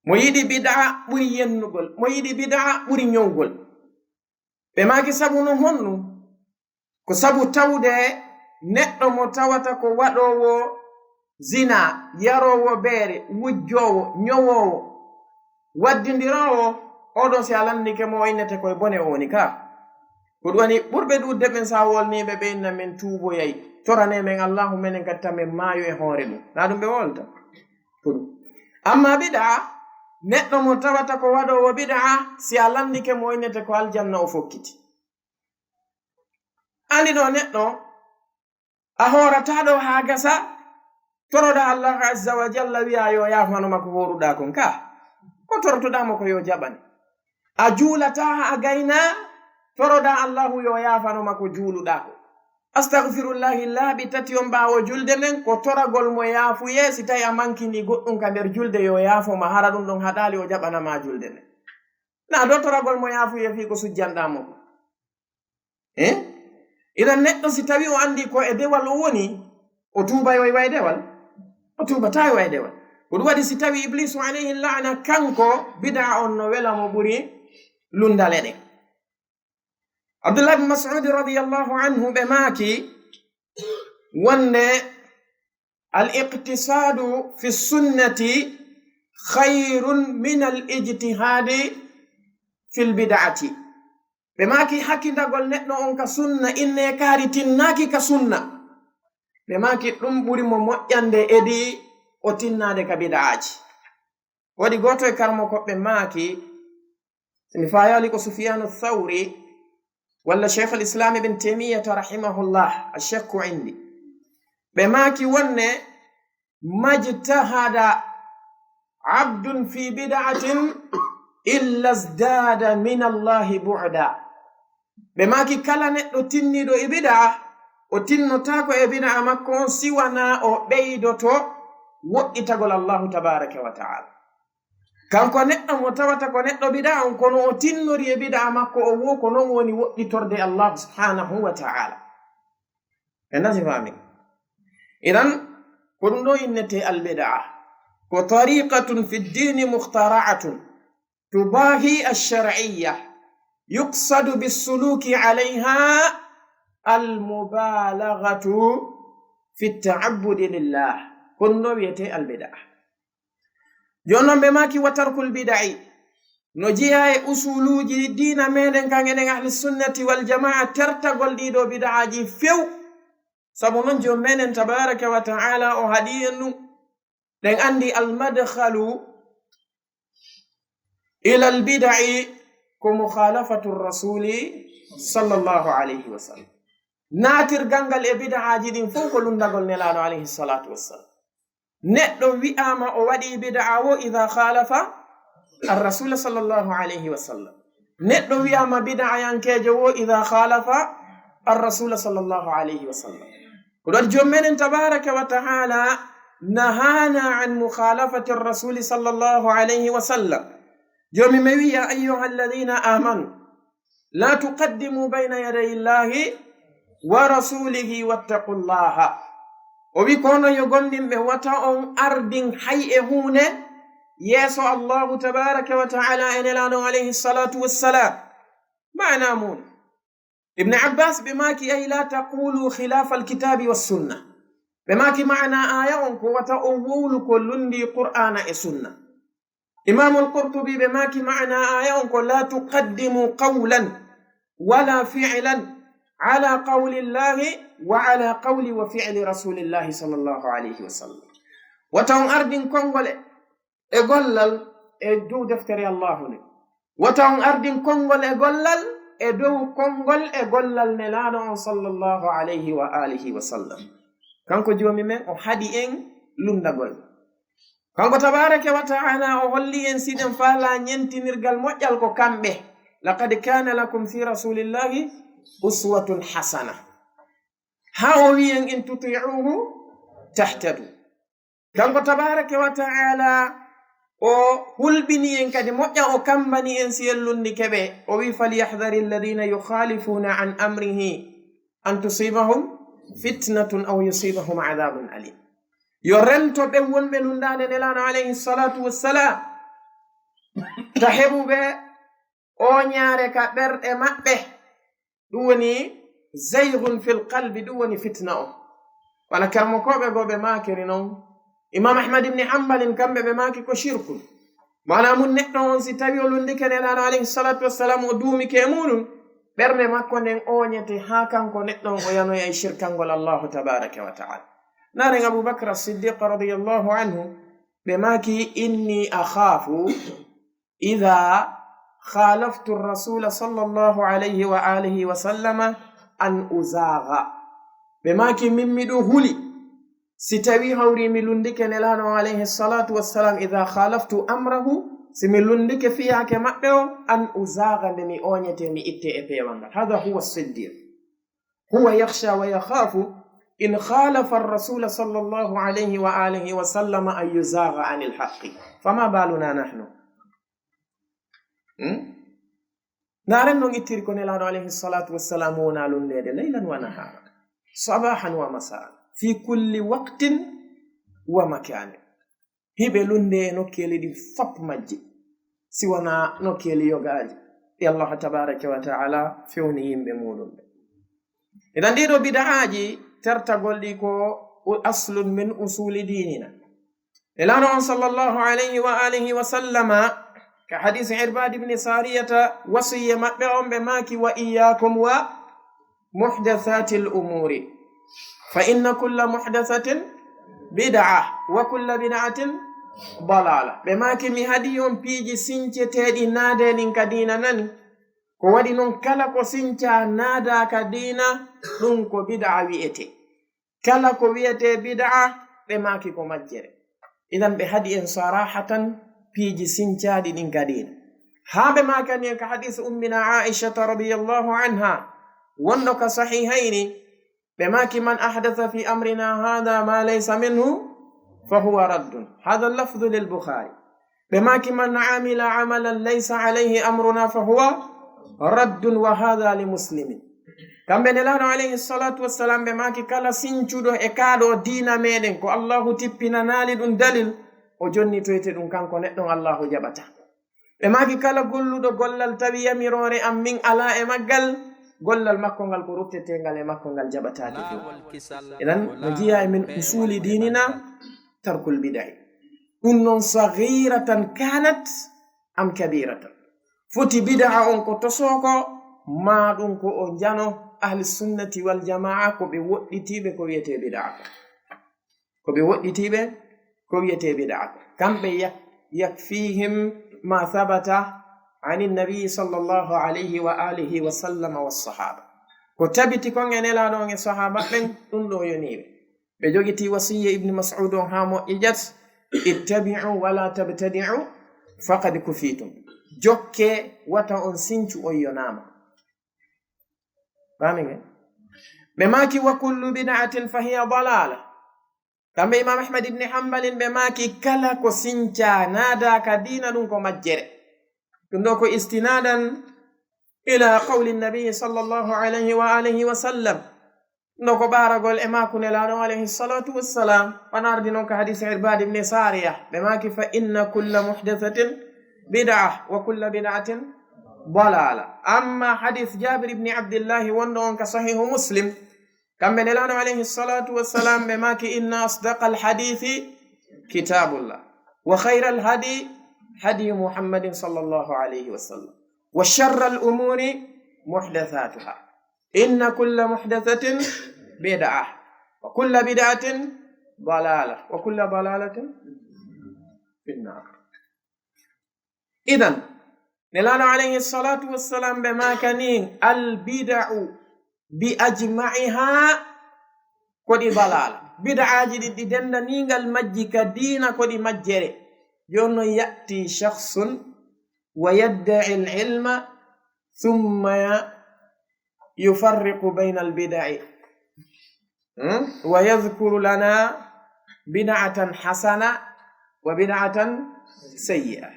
B: mo yiɗi bid'a ɓuri yennugol mo yiɗi bid'a ɓuri nyowgol ɓe maaki sabu no honɗum ko sabu tawde neɗɗo mo tawata ko waɗowo zina yarowo beere wujjowo nyowowo waddindirowo oɗo si alandike mo innete koye bone o woni ka ko ɗum wani ɓurɓe ɗudde ɓen sa wolniɓe ɓe inna men tuuboyayi torane men Allahu menen gatta men maayo e hoore ɗum na ɗum ɓe wolta ko ɗum amma bid'a neɗɗo mo tawata ko waɗowo bid'a si alandike mo innete ko aljanna o fokkiti andi ɗo neɗɗo a horataɗo ha gasa toroɗa Allah azza wa jalla wiya yo yafmanoma ko horuɗa kon ka ko torotoɗamo ko yo jaɓan a juulata a gayna toroɗa Allahu yo yafanoma ko juuluɗa ko astagfirullahi laaɓi tati on ɓaawo julde nden ko toragol mo yaafuye si tawi a mankini goɗɗum ka nder julde yo yaafoma hara ɗum ɗon haɗali o jaɓanama julde nden na do toragol mo yaafuye fi ko sujjanɗamo ko idan neɗɗo si tawi o andi ko e dewal o woni o tuubayo e way dewal o tuubatayo way dewal ko ɗum waɗi si tawi iblisu alayhi la'na kanko bid'a on no wela mo ɓuri lundale ɗe Abdullah ibn Mas'ud radiyallahu anhu ɓe maaki wonde al-iqtisadu fi sunnati khayrun min al-ijtihadi fi l-bid'ati ɓe maaki hakkindagol neɗɗo on ka sunna inne kaari tinnaki ka sunna ɓe maaki ɗum ɓuri mo moƴƴande edi o tinnade ka bid'aji waɗi goto e karmo koɓɓe maaki mi fayali ko Sufyanu Thawri walla Sheikh al-Islam ibn Taymiyyah rahimahullah ashakku indi ɓe maaki wonne majtahada abdun fi bid'atin illa zdada min Allahi bu'da ɓe maaki kala neɗɗo tinniɗo e bid'a o tinnotako e bid'a makko on siwana o ɓeydoto woɗɗitagol Allahu tabaraka wa ta'ala kanko neɗɗo mo tawata ko neɗɗo bid'a on kono o tinnori e bid'a makko o wo ko non woni woɗɗitorde Allah subhanahu wa ta'ala en nasi fami إذن كنو إنتي البدعة وطريقة في الدين مخترعة تباهي الشرعية يقصد بالسلوك عليها المبالغة في التعبد لله كنو يتي البدعة جونو بماكي وترك البدع نجيها أصولوجي دين ميدن كان أهل السنة والجماعة ترتقل ديدو بدعاجي فيو سبونن جو ميدن تبارك وتعالى وهدين لن عندي المدخل إلى البدع كمخالفة الرسول صلى الله عليه وسلم ناتر غانغال بدعاجي دين فوق لندغل نلانو عليه الصلاة والسلام نحن ويأما أودي بدعاو إذا خالف الرسول صلى الله عليه وسلم نحن ويأما بدعا ينكجو إذا خالف الرسول صلى الله عليه وسلم ورجو من تبارك وتعالى نهانا عن مخالفة الرسول صلى الله عليه وسلم يوم موي يا أيها الذين آمنوا لا تقدموا بين يدي الله ورسوله واتقوا الله وبيكون يقولون بواتاهم أرض حي هنا يسوع الله تبارك وتعالى إن لانو عليه الصلاة والسلام معنى مون ابن عباس بماكي أي لا تقولوا خلاف الكتاب والسنة بماكي معنى آية وتأول كل دي قرآن السنة إمام القرطبي بماكي معنى آية لا تقدموا قولا ولا فعلا على قول الله وعلى قول وفعل رسول الله صلى الله عليه وسلم وتون أرض كونغول إغلل إدو دفتر الله لي وتون أرض كونغول إغلل إدو كونغول إغلل نلانو صلى الله عليه وآله وسلم كانكو جومي من أحدي إن لندغول كانكو تبارك وتعالى أولي إن سيدن فالا نينتي نرغل موجال كو كامبه لقد كان لكم في رسول الله أسوة حسنة هاوي إن تطيعوه تهتدوا كانكو تبارك وتعالى o hulbini en kadi moƴƴa o kambani en si yellundi keɓe o wi falyahdari alladina yukhalifuna an amrihi an tusibahum fitnatun aw yusibahum adabun alim yo rento ɓe wonɓe lundade nelano alayhi salatu wassalam ta heɓuɓe o ñaare ka ɓerɗe maɓɓe ɗum woni zaygun fil qalbi ɗum woni fitna o wala karmokoɓe go ɓe makiri noon imam ahmad ibn hanbalin kamɓe ɓe maki ko shirkun mana mun neɗɗo on si tawi o lundike nelano alayhi salatu wassalam o duumike e muɗum ɓernde makko nden oñete ha kanko neɗɗo on o yanoya e shirkangol allahu tabaraka wa taala naren aboubacre as-siddiq radiallahu anhu ɓe maki inni akhafu ida khalaftu rasula sallallahu alayhi wa alihi wa sallama an uzaga ɓe maki min miɗo huli si tawi hawri mi lundike nelano alayhi salatu wassalam ida khalaftu amrahu si mi lundike fiyake maɓɓe o an uzaga nde mi oñete mi itte e pewal ngal hada huwa siddiq huwa yakhsha wa yakhafu in khalafa arrasula sallallahu alayhi wa alihi wa sallama an yuzaga an ilhaqi fama baluna nahnu naren noon ittiri ko nelano alayhi salatu wassalam wona lundede laylan wa nahara sabahan wa masaan fi kulli waqtin wa makane hiɓe lunde e nokkeli ɗi fop majji si wona nokkeli yogaji e allah tabaraka wa taala fewni yimɓe muɗum ɓe eɗan ɗiɗo bida'aji tertagol ɗi ko aslun min usuli dinina elano on sallallahu alayhi wa alihi wa sallama ka hadisi irbad ibn sariyata wasiye maɓɓe on ɓe maki wa iyakum wa muhdathati l umuri فإن كل محدثة بدعة وكل بدعة ضلالة بما كمي هديهم بيجي سنچة تيدي نادي نكدينا نن كوادي نون كالكو سنچة نادا كدينا نونكو بدعة ويئتي كالكو ويئتي بدعة بما كيكو مجري إذن بهدي صراحة بيجي سنچة دي نكدينا ها بما كان ينك حديث أمنا عائشة رضي الله عنها ونك صحيحين بماك من أحدث في أمرنا هذا ما ليس منه فهو رد هذا اللفظ للبخاري بماك من عمل عملا ليس عليه أمرنا فهو رد وهذا لمسلم kamɓe nelaɗo alayhi salatu wassalam ɓe maki kala sincuɗo e kaaɗo diina meɗen ko allahu tippinanali ɗum dalil o jonnitoyte ɗum kanko neɗɗon allahu jaɓata. ɓe maki kala golluɗo gollal tawi yamirore am min ala e maggal gollal makko ngal ko ruftetengal e makko ngal jaɓatake few. idan no jiya e min usuli dinina tarkul bidai ɗum noon sahiratan kanat am kabiratan foti bidaa on ko tosoko ma ɗum ko o jano ahli sunnati wal jamaa ko ɓe woɗɗitiɓe ko wiyete bidaa ko ɓe woɗɗitiɓe ko wiyete bidaa kamɓe yakfihim ma thabata ani nabii sallllahu alayhi wa alihi wa sallama wassahaba ko tabiti kon e nelaɗon e sahaba ɓen ɗum ɗo yoniɓe ɓe jogiti wasiya ibni mas'ud on ha moƴƴijat ittabi'u wala tabtadi'u faqad kufitum jokke wata on sincu on yonama famige ɓe maki wa kullu bid'atin fa hiya dalala kamɓe imam ahmad ibni hambalin ɓe maki kala ko sinca nadaka dina ɗum ko majjere ɗum ɗo ko istinadan ila qawli nabiyi sallllahu alayhi wa alihi wa sallam ɗum ɗo ko ɓaragol e makunelaɗo alayhi salatu wassalam wanardi noon ko hadis irbad ibni sariya ɓe maki fa inna kulla muhdathatin bid'a wa kulla bid'atin dalala. amma hadis jabir ibni abdillahi wonɗo on ka sahihu muslim kamɓe nelaɗo alayhi salatu wassalam ɓe maki inna asdaqa alhadithi kitabullah wa khayra alhadi hadi muhammadin sallllahu alayhi wa sallam wa sharra al'umuri muhdathatuha inna kulla muhdathatin bid'a wa kulla bid'atin dalala wa kulla dalalatin finnar. idan nelaɗo alayhi salatu wassalam ɓe makanin albida'u bi ajma'iha koɗi dalala bid'aji ɗiɗɗi dendanigal majji ka dina koɗi majjere jonno ya'ti shakhsun wa yadda'i al-ilma thumma yufarriqu bayna al-bid'i wa yadhkuru lana bid'atan hasana wa bid'atan sayyi'a.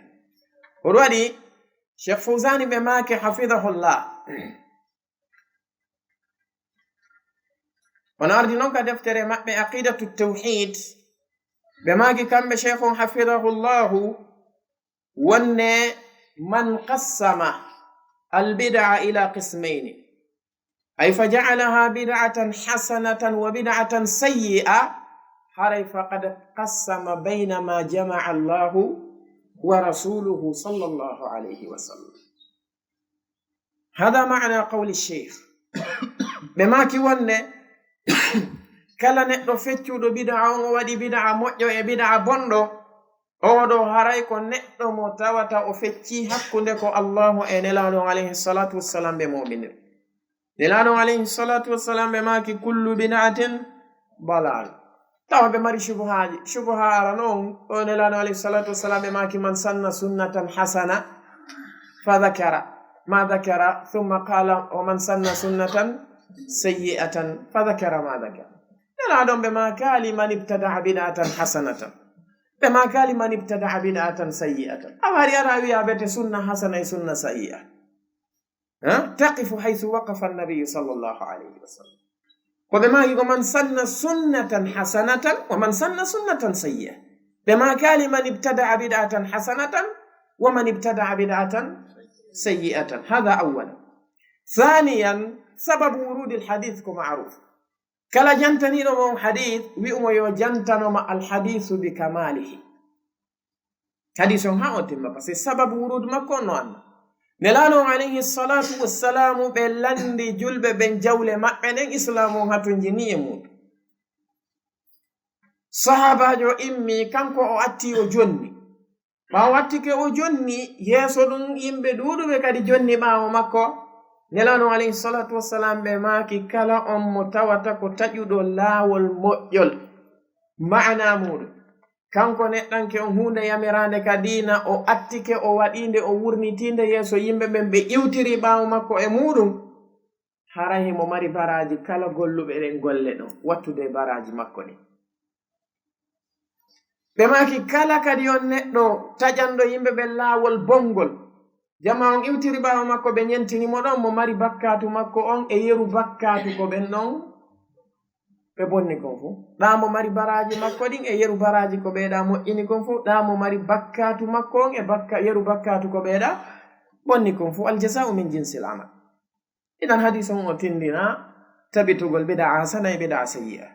B: oɗo waɗi cheikh fawzani ɓe make hafidahullah ono ardi noon ka deftere maɓɓe aqidatu tawhid ɓe maki kamɓe cheikh on hafidahullahu wonne man qassama albid'a ila qismayni ay fa ja'alaha bid'atan hasanatan wa bid'atan sayyi'a haray faqad qassama bayna ma jama'a allahu wa rasuluhu sallallahu alayhi wa sallam. hada ma'na qawli cheikh ɓe maki wonne kala neɗɗo feccuɗo bid'a on o waɗi bid'a moƴƴo e bid'a bonɗo oɗo haray ko neɗɗo mo tawata o fecci hakkunde ko allahu e nelaɗo alayhi salatu wassalam ɓe moɓinir. nelaɗo alayhi salatu wassalam ɓe maki kullu bid'atin dalal tawa ɓe mari shubuha ara noon o nelaɗo alayhi salatu wassalam ɓe maki man sanna sunnatan hasana fa dhakara ma dhakara thumma qala wa man sanna sunnatan sayyi'atan fa dhakara ma dhakara. nelaɗon ɓe makali man ibtada'a bid'atan hasanatan ɓe makali man ibtada'a bid'atan sayyi'atan awari ara wiya bete sunna hasana e sunna sayyi'a taqifu haythu waqafa an-nabiy sallallahu alayhi wa sallam ko ɓe maki ko man sanna sunnatan hasanatan wa man sanna sunnatan sayyi'a ɓe makali man ibtada'a bid'atan hasanatan wa man ibtada'a bid'atan sayyi'atan. hada awwalan. thaniyan sababu wurudi alhadith ko ma'ruf kala jantaniɗo mon hadith wi'umo yo jantanoma alhadithu bi kamalihi hadith on ha o timma par ce que sababu wurud makko on no anna nelaɗo alayhi salatu wassalamu ɓe landi julɓe ɓen jawle maɓɓe nden islamu on hatojini e muɗum sahabajo immi kanko o atti o jonni ɓawo wattike o jonni yeeso ɗum yimɓe ɗuɗuɓe kadi jonni ɓawo makko nelaɗo alayhi salatu wassalam ɓe maki kala on mo tawata ko taƴuɗo laawol moƴƴol ma'ana muɗum kanko neɗɗanke on hunde yamirande ka dina o attike o waɗinde o wurnitinde yeeso yimɓe ɓen ɓe iwtiri ɓawo makko e muɗum harahi mo mari baraji kala golluɓe ɗen golle ɗon wattude baraji makko ɗi. ɓe maki kala kadi on neɗɗo taƴanɗo yimɓe ɓen laawol bongol jama on iwtiri ɓaawo makko ɓe ñentinimo ɗon mo mari bakkatu makko on e yeru bakkatu ko ɓen ɗon ɓe bonni kon fuu ɗa mo mari baraji makko ɗin e yeru baraji ko ɓeeɗa moƴƴini kon fuu ɗa mo mari bakkatu makko on e yeru bakkatu ko ɓeeɗa bonni kon fuu aljasa'u min jinsil amal. idan hadis on o tindina tabitugol bida hasana e bida sayyi'a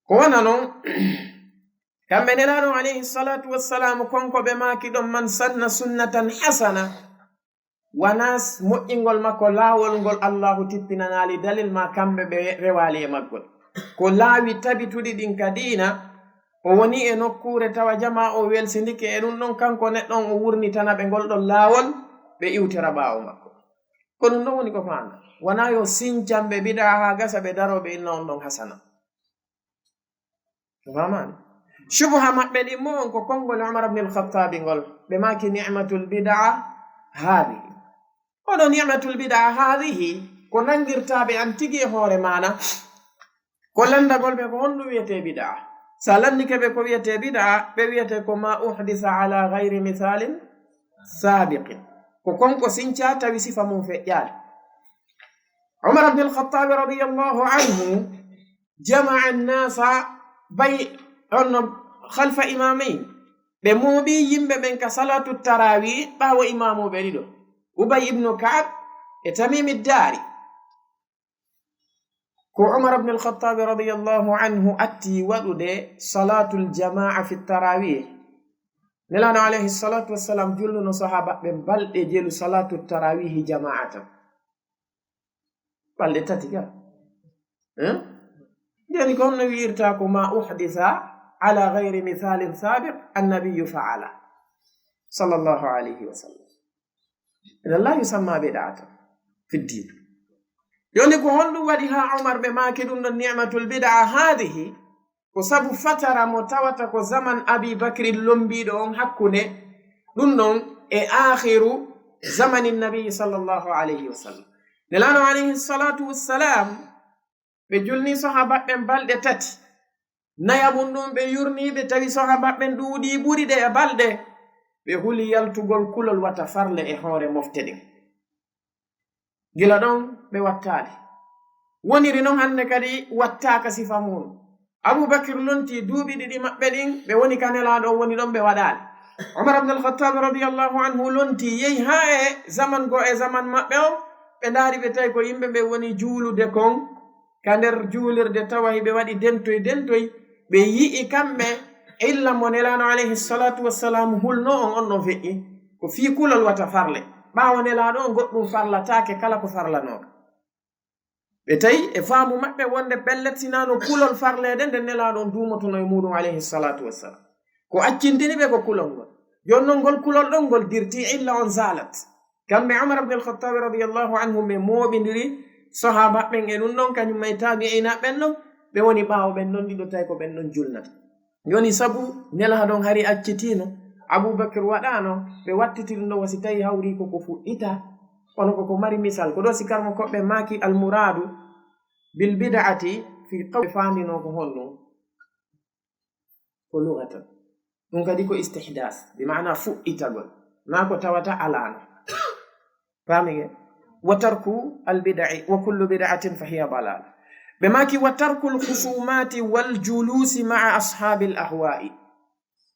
B: ko wana non kamɓe nelaɗo alayhi salatu wassalam konko ɓe maaki ɗon man sanna sunnatan hasana wana moƴƴingol makko laawol ngol allahu tippinanaali dalil ma kamɓe ɓe rewali e maggol ko laawi tabituɗi ɗin ka diina o woni e nokkure tawa jama o welsindike e ɗum ɗon kanko neɗɗon o wurnitana ɓe ngol ɗon laawol ɓe iwtira ɓaawo makko ko ɗum ɗon woni ko faanda wana yo sincanɓe biɗa ha gasa ɓe daroɓe inna on ɗon hasana famani shubha maɓɓe ɗin mo on ko konngol umar ibn al-khattabi ngol ɓe maki ni'matul bid'a hadihi oɗo ni'matul bid'a hadihi ko nangirtaɓe an tigi e hoore mana ko landagol ɓe ko honɗum wiyete bid'a sa landike ɓe ko wiyete bid'a ɓe wiyete ko ma uhdisa ala gayri misalin sabiqin ko konko sinca tawi sifa mum feƴƴaade umar ibn al-khattabi radiyallahu anhu jama'a an-nasa bay on khalfa imamain ɓe mooɓi yimɓe ɓen ka salatu tarawi ɓaawo imamuɓe ɗiɗo ubay ibnu ka'ab e tamimi dari ko umar ibn al-khattabi radiyallahu anhu atti waɗude salatul jama'a fi tarawih nelaɗo alayhi salatu wassalam julluno sahaba ɓe balɗe jelu salatu tarawihi jama'atan balɗe tati ga jeni ko honno wiirta ko ma uhdisa ala gayri mithalin sabiq annabiyu fa'ala sallallahu alayhi wa sallam idan la yusamma bid'atan fi ddin yoni ko honɗum waɗi ha umar ɓe maaki ɗum ɗon ni'matul bid'a hadihi ko sabu fatara mo tawata ko zaman abi bakri lombiɗo on hakkunde ɗum ɗon e akhiru zamani nabiyi sallallahu alayhi wa sallam nelaɗo alayhi salatu wassalam ɓe julni sahabaɓɓen balɗe tati nayamum ɗum ɓe yurniɓe tawi sahabaɓɓen ɗuuɗi ɓuriɗe e balɗe ɓe huli yaltugol kulol wata farle e hoore mofte ɗin gila ɗon ɓe wattaali woniri noon hannde kadi wattaka sifa mum aboubacre lonti duuɓi ɗiɗi maɓɓe ɗin ɓe woni ka nelaɗo woni ɗon ɓe waɗaali umar ibn al-khattabi radiyallahu anhu lonti yehi ha e zaman go e zaman maɓɓe o ɓe ndaari ɓe tawi ko yimɓe ɓe woni juulude kon ka nder juulirde tawa ɓe waɗi dentoy ɓe yi'i kamɓe illa mo nelaɗo alayhi salatu wassalam hulno on ɗon feƴƴi ko fii kulol wata farle ɓaawo nelaɗo on goɗɗum farlatake kala ko farlanoka ɓe tawi e faamu maɓɓe wonde pellet sinano kulol farlede nde nelaɗo on dumotono e muɗum alayhi salatu wassalam ko accintini ɓe ko kulol ngol jon noon ngol kulol ɗon ngol dirti illa on zalat kamɓe umar ibn al-khattabi radiyallahu anhu ɓe mooɓidiri sahabaɓen e ɗum ɗon kañum may tabi'ina ɓen ɗon ɓe woni ɓaawo ɓen ɗon ɗiɗo tawi ko ɓen ɗon julnata joni sabu nelaɗon hari accitino aboubacre waɗano ɓe wattiti ɗum ɗo wasi tawi hawri koko fuɗɗita ono koko mari misal ko ɗo sikarmo koɓɓe maaki almouradu bil bid'ati fi qawl faandino ko honɗum ko lugatan ɗum kadi ko istihdas bi mana fuɗɗitagol na ko tawata alano famige wa tarku albid'i wa kullu bid'atin fa hiya dalal ɓe maki wa tarku alkhusumati waljulusi maa ashabi alahwa'i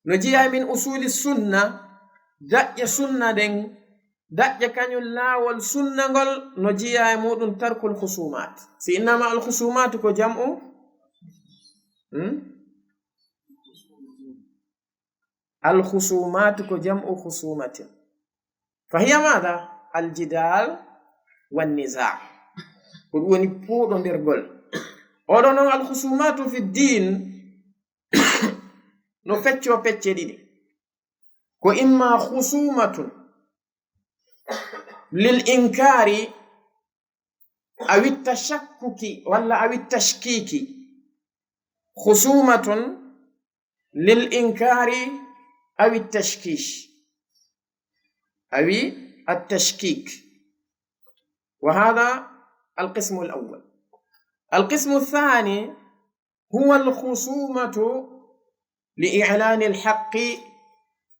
B: no jiya min usuli sunna daƴƴe sunna den daƴƴe kañum laawol sunna ngol no jiya e muɗum tarku alkhusumat si innama alkhusumat ko jam'u alkhusumat ko jam'u khusumatin fa hiya mada aljidal wanniza ko ɗum woni puuɗo nder gol oɗo noon alkhusumatu fi ddin no fecco pecce ɗiɗi ko imma khusumatun lil inkari awi tashakkuki walla awi tashkiki khusumatun lil inkari awi tashkish awi التشكيك وهذا القسم الأول. القسم الثاني هو الخصومة لإعلان الحق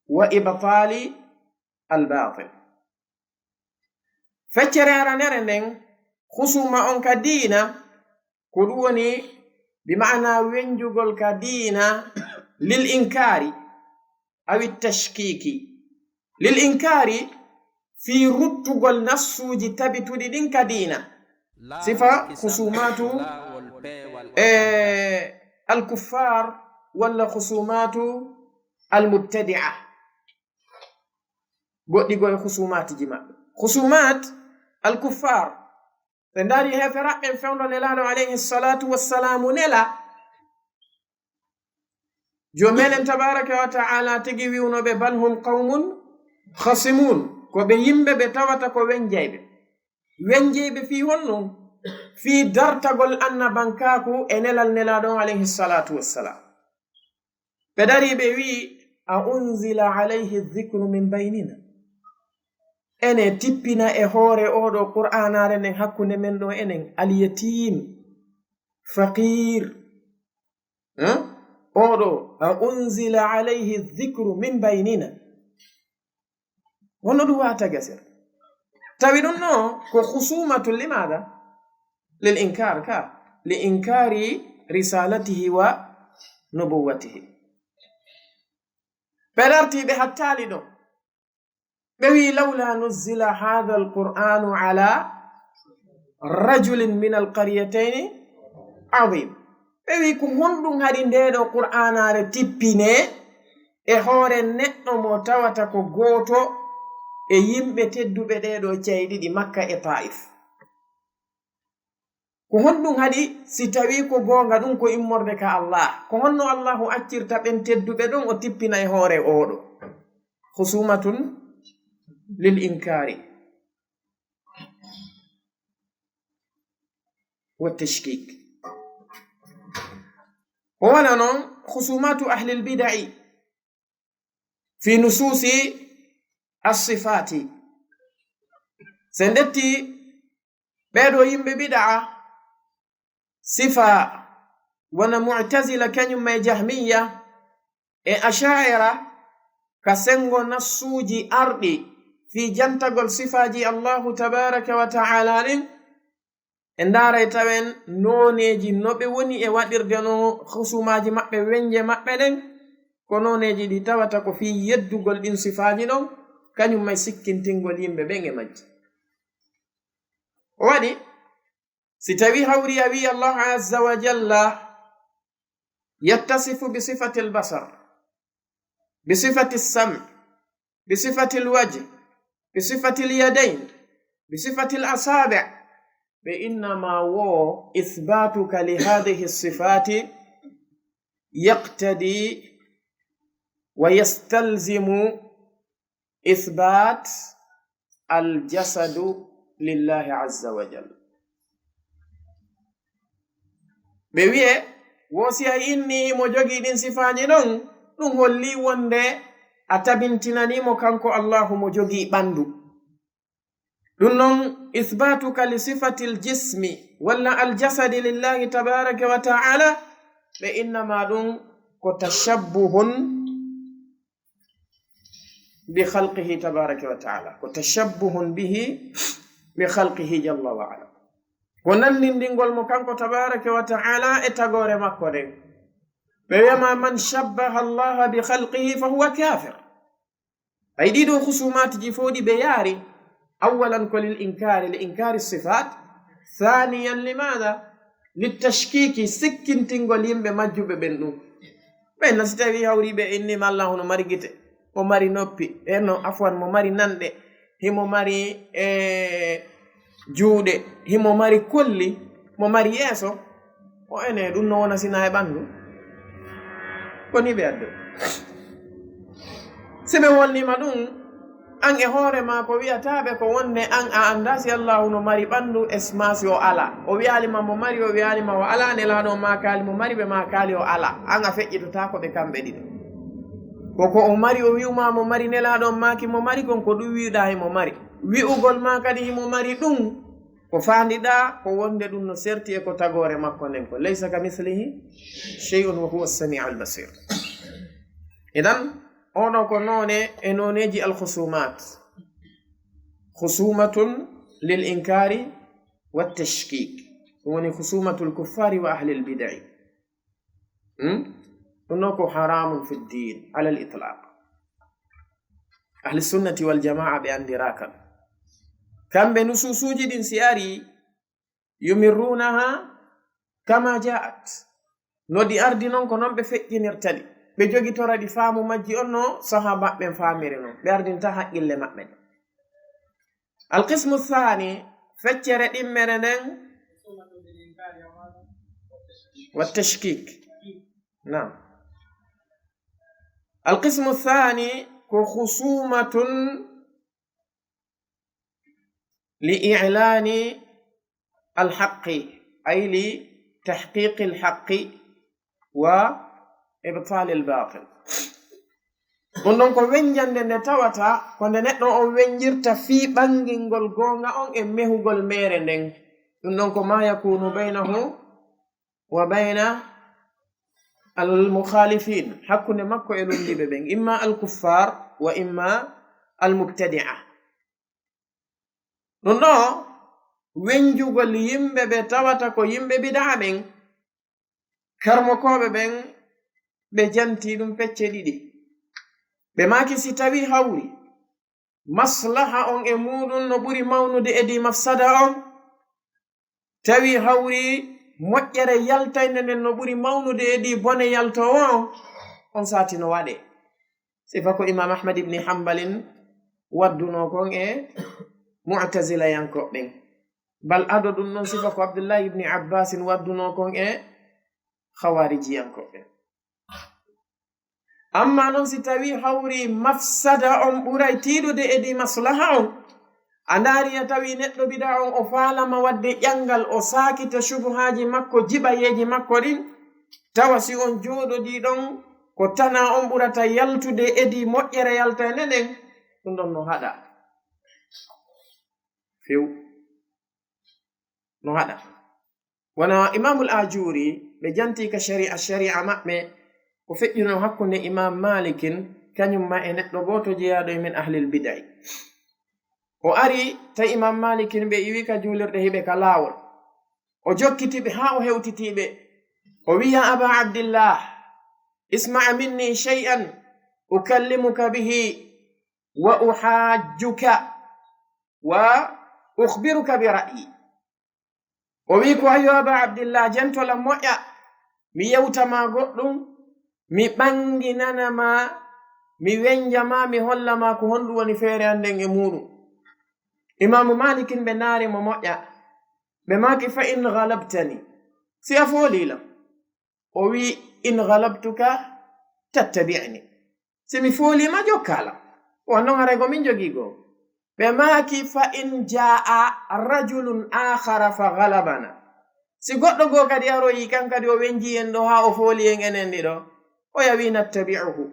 B: wa ibtali albatil. feccere aranere nden husuma on ka diina ko ɗum woni bima'ana wenjugol ka diina lil inkari awi tashkiki. lil inkari fi ruttugol nassuji tabituɗi ɗin ka diina. sifa husumatu alkuffar walla husumatu almubtadi'a goɗɗi goye husumatiji maɓɓe. husumat alkuffar ɓe ndaari heferaɓɓen fewndo nelaɗo alayhi salatu wassalamu nela jomenen tabaraka wa ta'ala tigi wiwnoɓe bal hum qawmun khasimun, ko ɓe yimɓe ɓe tawata ko wenjeyɓe fi honnon fi dartagol annabankaku e nelal nelaɗon alayhi salatu wassalam. ɓe dari ɓe wi a unzila alayhi dhikru min baynina, ene tippina e hoore oɗo qur'anare nden hakkunde men ɗo enen alyatim faqir. oɗo a unzila alayhi dhikru min baynina, wonno ɗum wata gaser tawi ɗum no ko husumatu limada lil inkar ka li inkari risalatihi wa nubuwatihi. ɓe dartiɓe hattali ɗo ɓe wi lawla nuzila hadha alqur'anu ala rajulin min alqaryataini azim. ɓe wi ko honɗum haɗi ndeɗo qur'anare tippine e hoore neɗɗo mo tawata ko gooto e yimɓe tedduɓe ɗeɗo ceyɗiɗi makka e taif. ko honɗum haɗi si tawi ko goonga ɗum ko immorde ka allah, ko honno allahu accirta ɓen tedduɓe ɗon o tippina e hoore oɗo. husumatun lil inkari wa tashkik. o wona noon husumatu ahli lbida'i fi nususi assifati. se ndetti ɓeɗo yimɓe bida'a sifa wona mu'tazila kañum may jahmiya e asha'ira ka sengo nassuji arɗi fi jantagol sifaji allahu tabaraka wa ta'ala ɗin e ndaray tawen noneji no ɓe woni e waɗirde no husumaji maɓɓe wenje maɓɓe ɗen ko noneji ɗi tawata ko fi yeddugol ɗin sifaji ɗon kañum may sikkintingol yimɓe ɓen e majji. o waɗi si tawi hawri a wi allahu azza wa jalla yattasifu bi sifati albasar, bi sifati sam, bi sifati alwajh, bi sifati alyadayn, bi sifati alasabi', ɓe innama wo ithbatuka li hadihi sifati yaqtadi wa yastalzimu ithbat aljasadu lillahi azza wa jalla. ɓe wi'e wo si a inni mo jogi ɗin sifaji ɗon ɗum holli wonde a tabintinanimo kanko allahu mo jogi ɓandu. ɗum noon ithbatuka li sifati aljismi walla aljasadi lillahi tabaraka wa ta'ala ɓe innama ɗum ko tashabbuhun bi khalqihi tabaraka wa ta'ala, ko tashabbuhun bihi bi khalqihi jalla wa ala, ko nandindingol mo kanko tabaraka wa ta'ala e tagore makko ɗen. ɓe wiyama man shabbaha allaha bi khalqihi fa huwa kafir. ay ɗiɗo husumatiji foɗi ɓe yaari awalan ko lil inkari sifat, thaniyan limada litashkiki sikkintingol yimɓe majjuɓe ɓen ɗum. ɓen no si tawi hawriɓe innima allahu no mari gite, mo mari noppi, eno afwan mo mari nanɗe, himo mari juuɗe, himo mari kolli, mo mari yeeso, o ene ɗum no wona sina e ɓandu koni ɓe addo. si ɓe wonnima ɗum an e hoore ma ko wiyataɓe ko wonde an a anda si allahu no mari ɓandu esmasi o ala, o wiyalima mo mari, o wiyalima o ala, nelaɗo makali mo mari, ɓe makali o ala, an a feƴƴitotako ɓe kamɓe ɗiɗo. koko o mari o wi'uma mo mari, nelaɗo maki mo mari, kon ko ɗum wiɗa himo mari, wi'ugol ma kadi himo mari ɗum ko fandiɗa ko wonde ɗum no serti e ko tagore makko nden ko laysa ka mislihi shay'un wa huwa as-sami'u al-basir. idan oɗo ko none e noneji alkhusumat. khusumatun lil inkari wattashkik, ɗum woni khusumatul kuffari wa ahli lbidai. ɗum ɗo ko haramun fi ddin ala l itlaq. ahli sunnati waljamaa ɓe andirakan kamɓe nususuji ɗin si ari yumirrunaha kama ja'at, no ɗi ardi noon ko noon ɓe feƴƴinirtaɗi, ɓe jogitoraɗi faamu majji on no sahabaɓen famiri noon, ɓe ardinta haqqille maɓɓe. alqismu thani, feccere ɗimmere nden wattashkik. nam alqismu thani ko khusumatun li i'lani alhaqqi ay li tahqiqi alhaqqi wa ibtali albatil. ɗum ɗon ko wenjande nde tawata ko nde neɗɗo on wenjirta fii ɓangilngol goonga on e mehugol mere nden. ɗum ɗon ko ma yakunu baynahu wa bayna almukhalifin, hakkunde makko e lundiɓe ɓen, imma alkuffar wa imma almubtadi'a. ɗum ɗo wenjugol yimɓe ɓe tawata ko yimɓe bida'a ɓen, karmokoɓe ɓen ɓe janti ɗum pecce ɗiɗi. ɓe maki si tawi hawri maslaha on e muɗum no ɓuri mawnude edi mafsada on, tawi hawri moƴƴere yaltayde nden no ɓuri mawnude edi bone yaltowo on sati no waɗe. sifa ko imam ahmad ibni hambalin wadduno kon e mu'tazila yankoɓɓen, bal ado ɗum noon sifa ko abdullahi ibni abbasin wadduno kon e khawariji yankoɓɓen. amma noon si tawi hawri mafsada on ɓuray tiiɗude edi maslaha on, a ndaari a tawi neɗɗo bida on o faalama wadde ƴangal, o saakita shubuhaji makko, jiɓayeji makko ɗin, tawa si on jooɗodi ɗon ko tana on ɓurata yaltude edi moƴƴere yaltande nden, ɗum ɗon no haɗa few, no haɗa. wona imamul ajuri ɓe janti ka sharia maɓɓe ko feƴƴino hakkunde imam malikin kañum ma e neɗɗo goto jeyaɗo e min ahlil bidai. o ari tawi imam malikin ɓe iwi ka julirde hiɓe ka laawol, o jokkitiɓe ha o hewtitiɓe, o wiya aba abdillah isma' minni shay'an ukallimuka bihi wa uhajjuka wa ukhbiruka bi ra'yi. o wi ko ayo aba abdillah, jentolam moƴƴa, mi yewtama goɗɗum, mi ɓanginanama, mi wenjama, mi hollama ko honɗum woni feere anden e muɗum. imamu malikin ɓe naari mo moƴƴa, ɓe maki fa in ghalabtani, si a foolilam. o wi in ghalabtuka tattabi'ni, si mi foolima jokkalam, wonnon haray ko min jogii goo. ɓe maki fa in ja'a rajulun akhara fa ghalabana, si goɗɗo goo kadi aroyi kan kadi o wenji en ɗo ha o fooli en enen ɗiɗo, o yawi nattabi'uhu,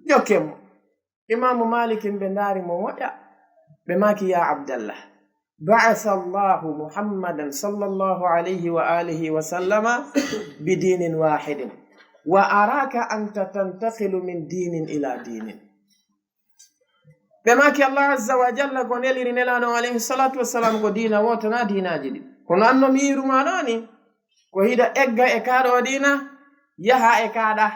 B: jokkemo. imamu malikin ɓe ndaari mo moƴƴa, ɓe maki ya abdallah ba'atha allahu muhammadan sallallahu alayhi wa alihi wa sallama bidinin wahidin wa araka anta tantaqilu min dinin ila dinin. ɓe maki allah azza wa jalla ko neliri nelaɗo alayhi salatu wassalam ko dina woto na dinaji ɗi, kono anno miiruma ɗo ni ko hida egga e kaɗo dina yaha e kaɗa.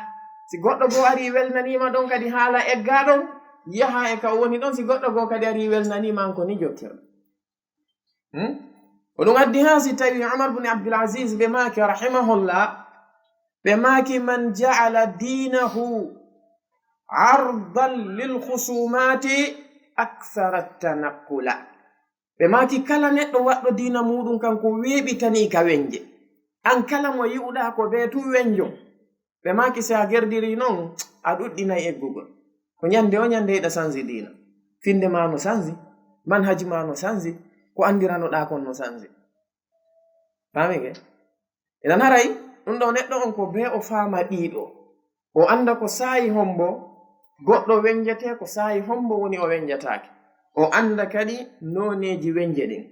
B: si goɗɗo goo ari welnanima ɗon kadi haala egga ɗon, yaha e ka woni ɗon. si goɗɗo goo kadi ari welnanima an ko ni jokkirɗo. ko ɗum addi ha si tawi umar bne abdulaziz ɓe maki rahimahullah, ɓe maki man ja'ala dinahu ardan lilkhusumati akthara tanaqula. ɓe maki kala neɗɗo waɗɗo dina muɗum kanko weeɓitani ka wenje, an kala mo yi'uɗa ko be tu wenjo. ɓe maki si a gerdiri noon a ɗuɗɗinay eggugol, ko nyande o nyande yiɗa sanzi dina, finde ma no sanzi, manhaji ma no sanzi, ko andiranoɗa kon no sanzi. famike idan haray ɗum ɗo neɗɗo on ko be o faama ɗiɗo, o anda ko saayi hombo goɗɗo wenjete, ko saayi hombo woni o wenjatake, o anda kadi noneji wenje ɗin.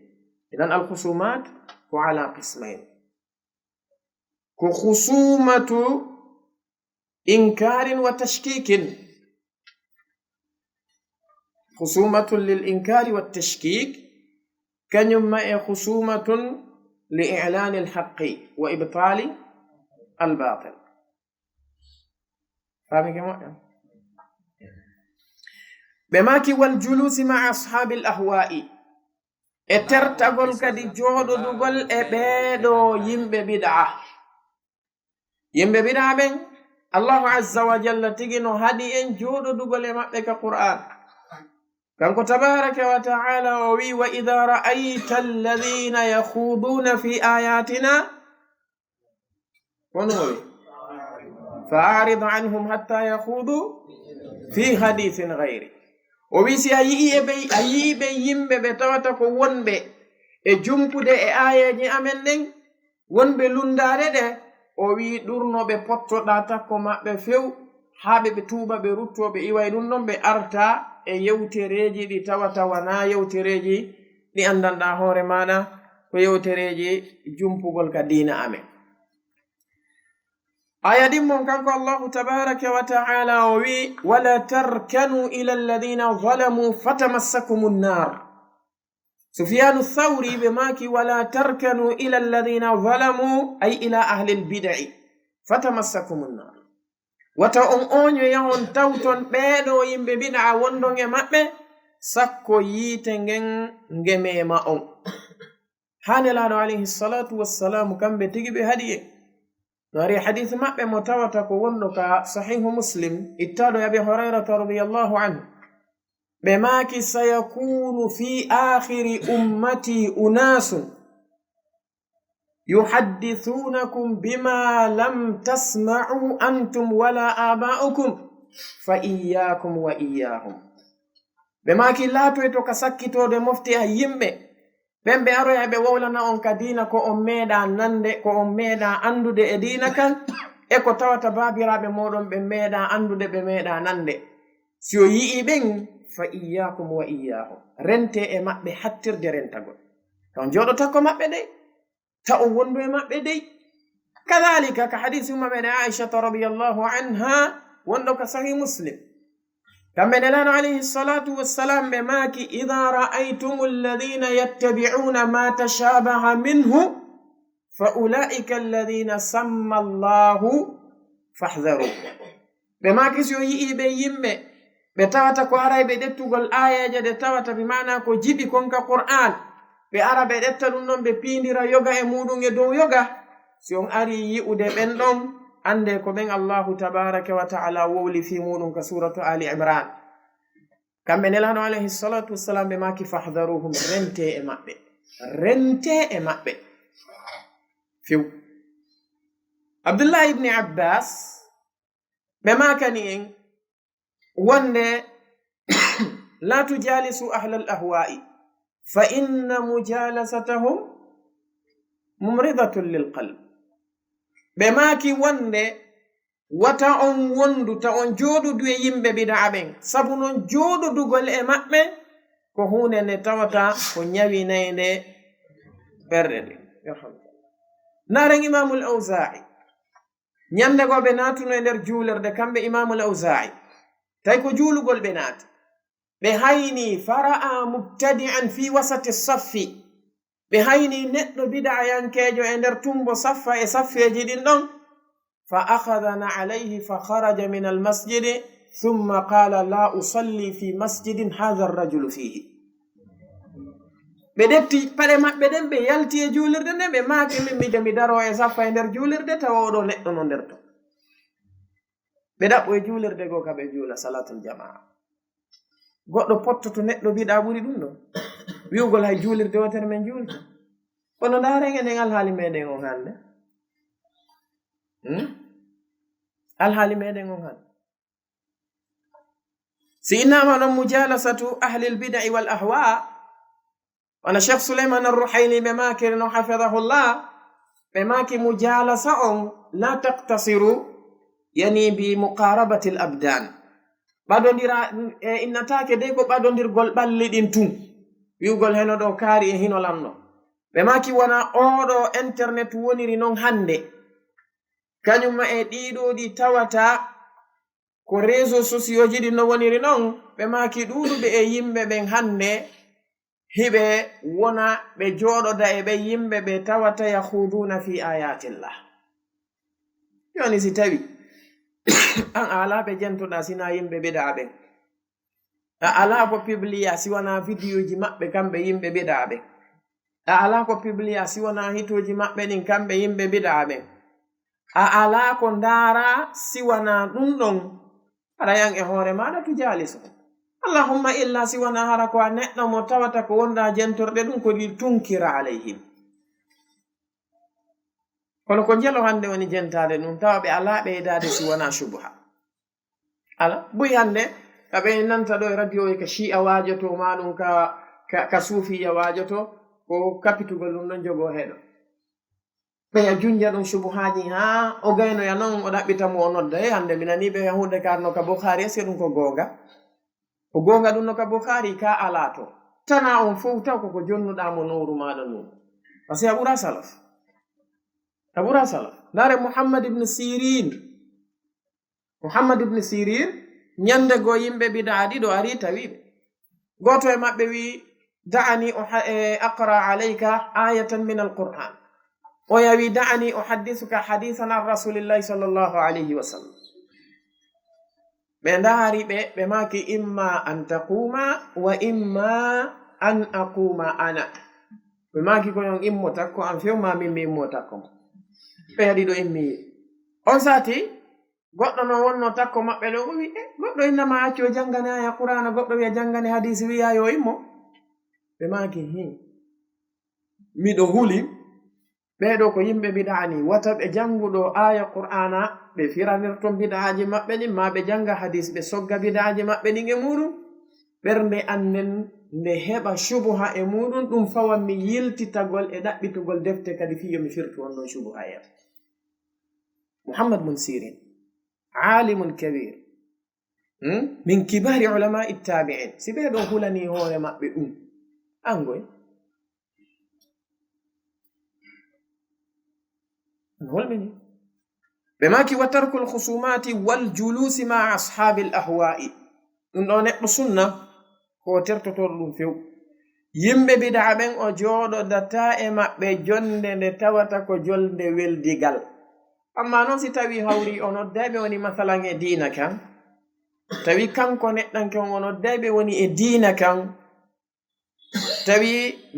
B: idan alkhusumat ko ala qismain, ko khusumatu inkarin wa tashkikin, خصومة للإنكار والتشكيك كنما خصومة لإعلان الحق وإبطال الباطل. فاهمين كما بماكي والجلوس مع أصحاب الأهواء ترتغل كدي جودو دوغل بيدو يمبي بدعة بن الله عز وجل تيغنو هادي ان جودو دوغل مابbe ka Qur'an kanko tabaraka wa ta'ala wa idha ra'aita alladhina yakhuduna fi ayatina fa'arid anhum hatta yakhudu fi hadithin ghairi. O wi si ayiɓe yimɓe ɓe tawata ko wonɓe e jumpude e ayeji amen ɗen wonɓe lundare ɗe, o wi ɗurnoɓe pottoɗa takko maɓɓe few haɓe ɓe tuuba ɓe ruttoɓe iway ɗum ɗon ɓe arta e yewtereji ɗi tawata wana yewtereji ɗi andanɗa hoore maɗa ko yewtereji jumpugol ka diina amen. aya ɗimmon kanko allahu tabaraka wa ta'ala o wi wala tarkanu ila alladhina zalamu fatamassakumu nnar. Sufyanu Thawri ɓe maki wala tarkanu ila alladhina zalamu ay ila ahli albid'i fatamassakumu nnar. Wata on oño yahon tawton ɓeeɗo yimɓe bid'a wondon e maɓɓe sakko yiite ngen ngemema on. Hanelaɗo alayhi salatu wassalamu kamɓe tigi ɓe haɗi en ناري حديث ما بمتواتك ونك صحيح مسلم اتالو أبي هريرة رضي الله عنه بماك سيكون في آخر أمتي أناس يحدثونكم بما لم تسمعوا أنتم ولا آباؤكم فإياكم وإياهم. بماك لا تويتو كسكتو دي مفتي أيمي ɓemɓe aroya ɓe wowlana on ka diina ko on meeɗa nande ko on meeɗa andude e diina kan e ko tawata baabiraɓe moɗon ɓe meeɗa andude ɓe meeɗa nande. Si o yi'i ɓen fa iyakum wa iyahum, rente e maɓɓe hattirde rentagol. ton joɗo takko maɓɓe dey ta o wondu e maɓɓe dey. kadhalika ka hadisi umma meɗen aishata radiyallahu anha wonɗo ka sahih muslim kamɓe nelano alayhi salatu wassalam ɓe maaki idha ra'aytum alladhina yattabi'una ma tashabaha minhu fa ulaika alladhina samma allahu fahdharu. ɓe maaki si o yi'i ɓe yimɓe ɓe tawata ko ara ɓe ɗettugol ayaje ɗe tawata bi mana ko jiɓi konka Qur'an ɓe ara ɓe ɗetta ɗum ɗon ɓe piindira yoga e muɗum e dow yoga. si on ari yi'ude ɓen ɗon ande ko ben Allahu tabaraka wa ta'ala wowli fi muɗum ka suratu Ali Imran. kamɓe nelano alayhi salatu wassalam ɓe maki fahdharuhum, rente e maɓɓe few. Abdullah ibn Abbas ɓe makani en wonde la tujalisu ahla al ahwa'i fa inna mujalasatahum mumridatun lil qalb. ɓe maaki wonde wata on wonduta on jooɗudu e yimɓe bid'a ɓen, sabu non jooɗudugol e maɓɓe ko hunde nde tawata ko ñawinayde ɓerɗe ɗe. naren imamul Awza'i ñande go ɓe natuno e nder juulerde kamɓe imamul Awza'i tawi ko juulugol ɓe naati ɓe hayni fara'a mubtadi'an fi wasati saffi. ɓe hayni neɗɗo bid'a yankejo e nder tumbo saffa e saffeji ɗin ɗon fa akhadana alayhi fa kharaja min almasjidi thumma qala la usalli fi masjidin hadha arrajulu fihi. ɓe ɗetti paɗe maɓɓe ɗen ɓe yalti e juulirde nden ɓe maaki min mide mi daro e saffa e nder juulirde tawa oɗo neɗɗo no nder to. ɓe ɗaɓɓo e juulirde goo ka ɓe juula salatul jamaa. goɗɗo pottoto neɗɗo bid'a ɓuri ɗum ɗo wi'ugol hay juulirde wotere men juulta. kono ndaren enen alhaali meɗen on hande alhaali meɗen on hande si innama ɗon mujalasatu ahli lbidai wal ahwa. wana cheikh Suleyman arruhayni ɓe makiri noon hafidahullah ɓe maki mujalasa on la taqtasiru yani bi muqarabati l abdan. ɓaɗodira e innatake dey ko ɓaɗodirgol ɓalli ɗin tun wi'ugol heno ɗo kaari e hino lamɗo. ɓe maki wona oɗo internet woniri noon hande kañumma e ɗiɗo ɗi tawata ko réseau sociaux ji ɗi no woniri noon ɓe maaki ɗuuɗuɓe e yimɓe ɓen hannde hiɓe wona ɓe jooɗoda e ɓe yimɓe ɓe tawata yahuduna fi ayatillah. Joni si tawi an ala ɓe jentoɗa sina yimɓe biɗa ɓen, a ala ko pibliya si wona vidéo ji maɓɓe kamɓe yimɓe biɗa ɓen, a ala ko pibliya si wona hitoji maɓɓe ɗin kamɓe yimɓe biɗa ɓen, a ala ko ndaara si wona ɗum ɗon aɗa yan e hoore maɗa to jaliso. Allahumma illa si wona hara ko a neɗɗo mo tawata ko wonda jentorɗe ɗum ko ɗi tunkira alayhim. kono ko jelo hande woni jentade ɗum tawa ɓe ala ɓeydade si wona subha. ala buy hande kaɓe nanta ɗo e radio e ka shi'a wajoto ma ɗum ka suufiya wajoto ko kapitugol ɗum ɗon jogo heɗo ɓeya junja ɗum subuhaji ha o gaynoya noon o ɗaɓɓita mo o nodda e hande mi nani ɓe hunde karno ka Bukhari est ce que ɗum ko gonga ɗum no ka Bukhari ka ala to tana on fof taw koko jonnuɗa mo nowru maɗa ɗum par ce que a ɓura salaf ndare Muhammad ibn Sirin nyande go yimɓe bida ɗiɗo ari tawiɓe goto e maɓɓe wi da'ani aqra alayka ayatan min alquran o yawi da'ani uhaddithuka hadithan an rasulillahi sallallahu alayhi wa sallam. ɓe ndaari ɓe maki imma an taquma wa imma an aquma ana, ɓe maki ko yon immo takko an fewma min mi immo takko ɓe yaɗiɗo immi on sati goɗɗo no wonno takko maɓɓe ɗo wi goɗɗo innama accio jangane aya qur'ana goɗɗo wiya jangane hadisi wiya yo immo. ɓe maki miɗo huli ɓeɗo ko yimɓe bid'ani wata ɓe janguɗo aya qur'ana ɓe firanirton bid'aji maɓɓe ɗin ma ɓe janga hadis ɓe sogga bid'aji maɓɓe ɗin e muɗum ɓernde anden nde heɓa shubuha e muɗum ɗum fawan mi yiltitagol e ɗaɓɓitugol defte kadi fiyo mi firtu on ɗon shubuha e Muhammad ibn Sirin alimun kabir min kibari ulama ittabi'in si ɓeɗo hulani hoore maɓɓe ɗum angoy holmini ɓe maki wa tarkul khusumati wal julusi ma ashabi al ahwa'i ɗum ɗo neɗɗo sunna ko tertotoɗo ɗum few yimɓe bid'a ɓen o jooɗodata e maɓɓe jonde nde tawata ko jolde weldigal. Amma noon si tawi hawri o noddayɓe woni masalan e diina kan tawi kanko neɗɗanke on o noddayɓe woni e diina kan tawi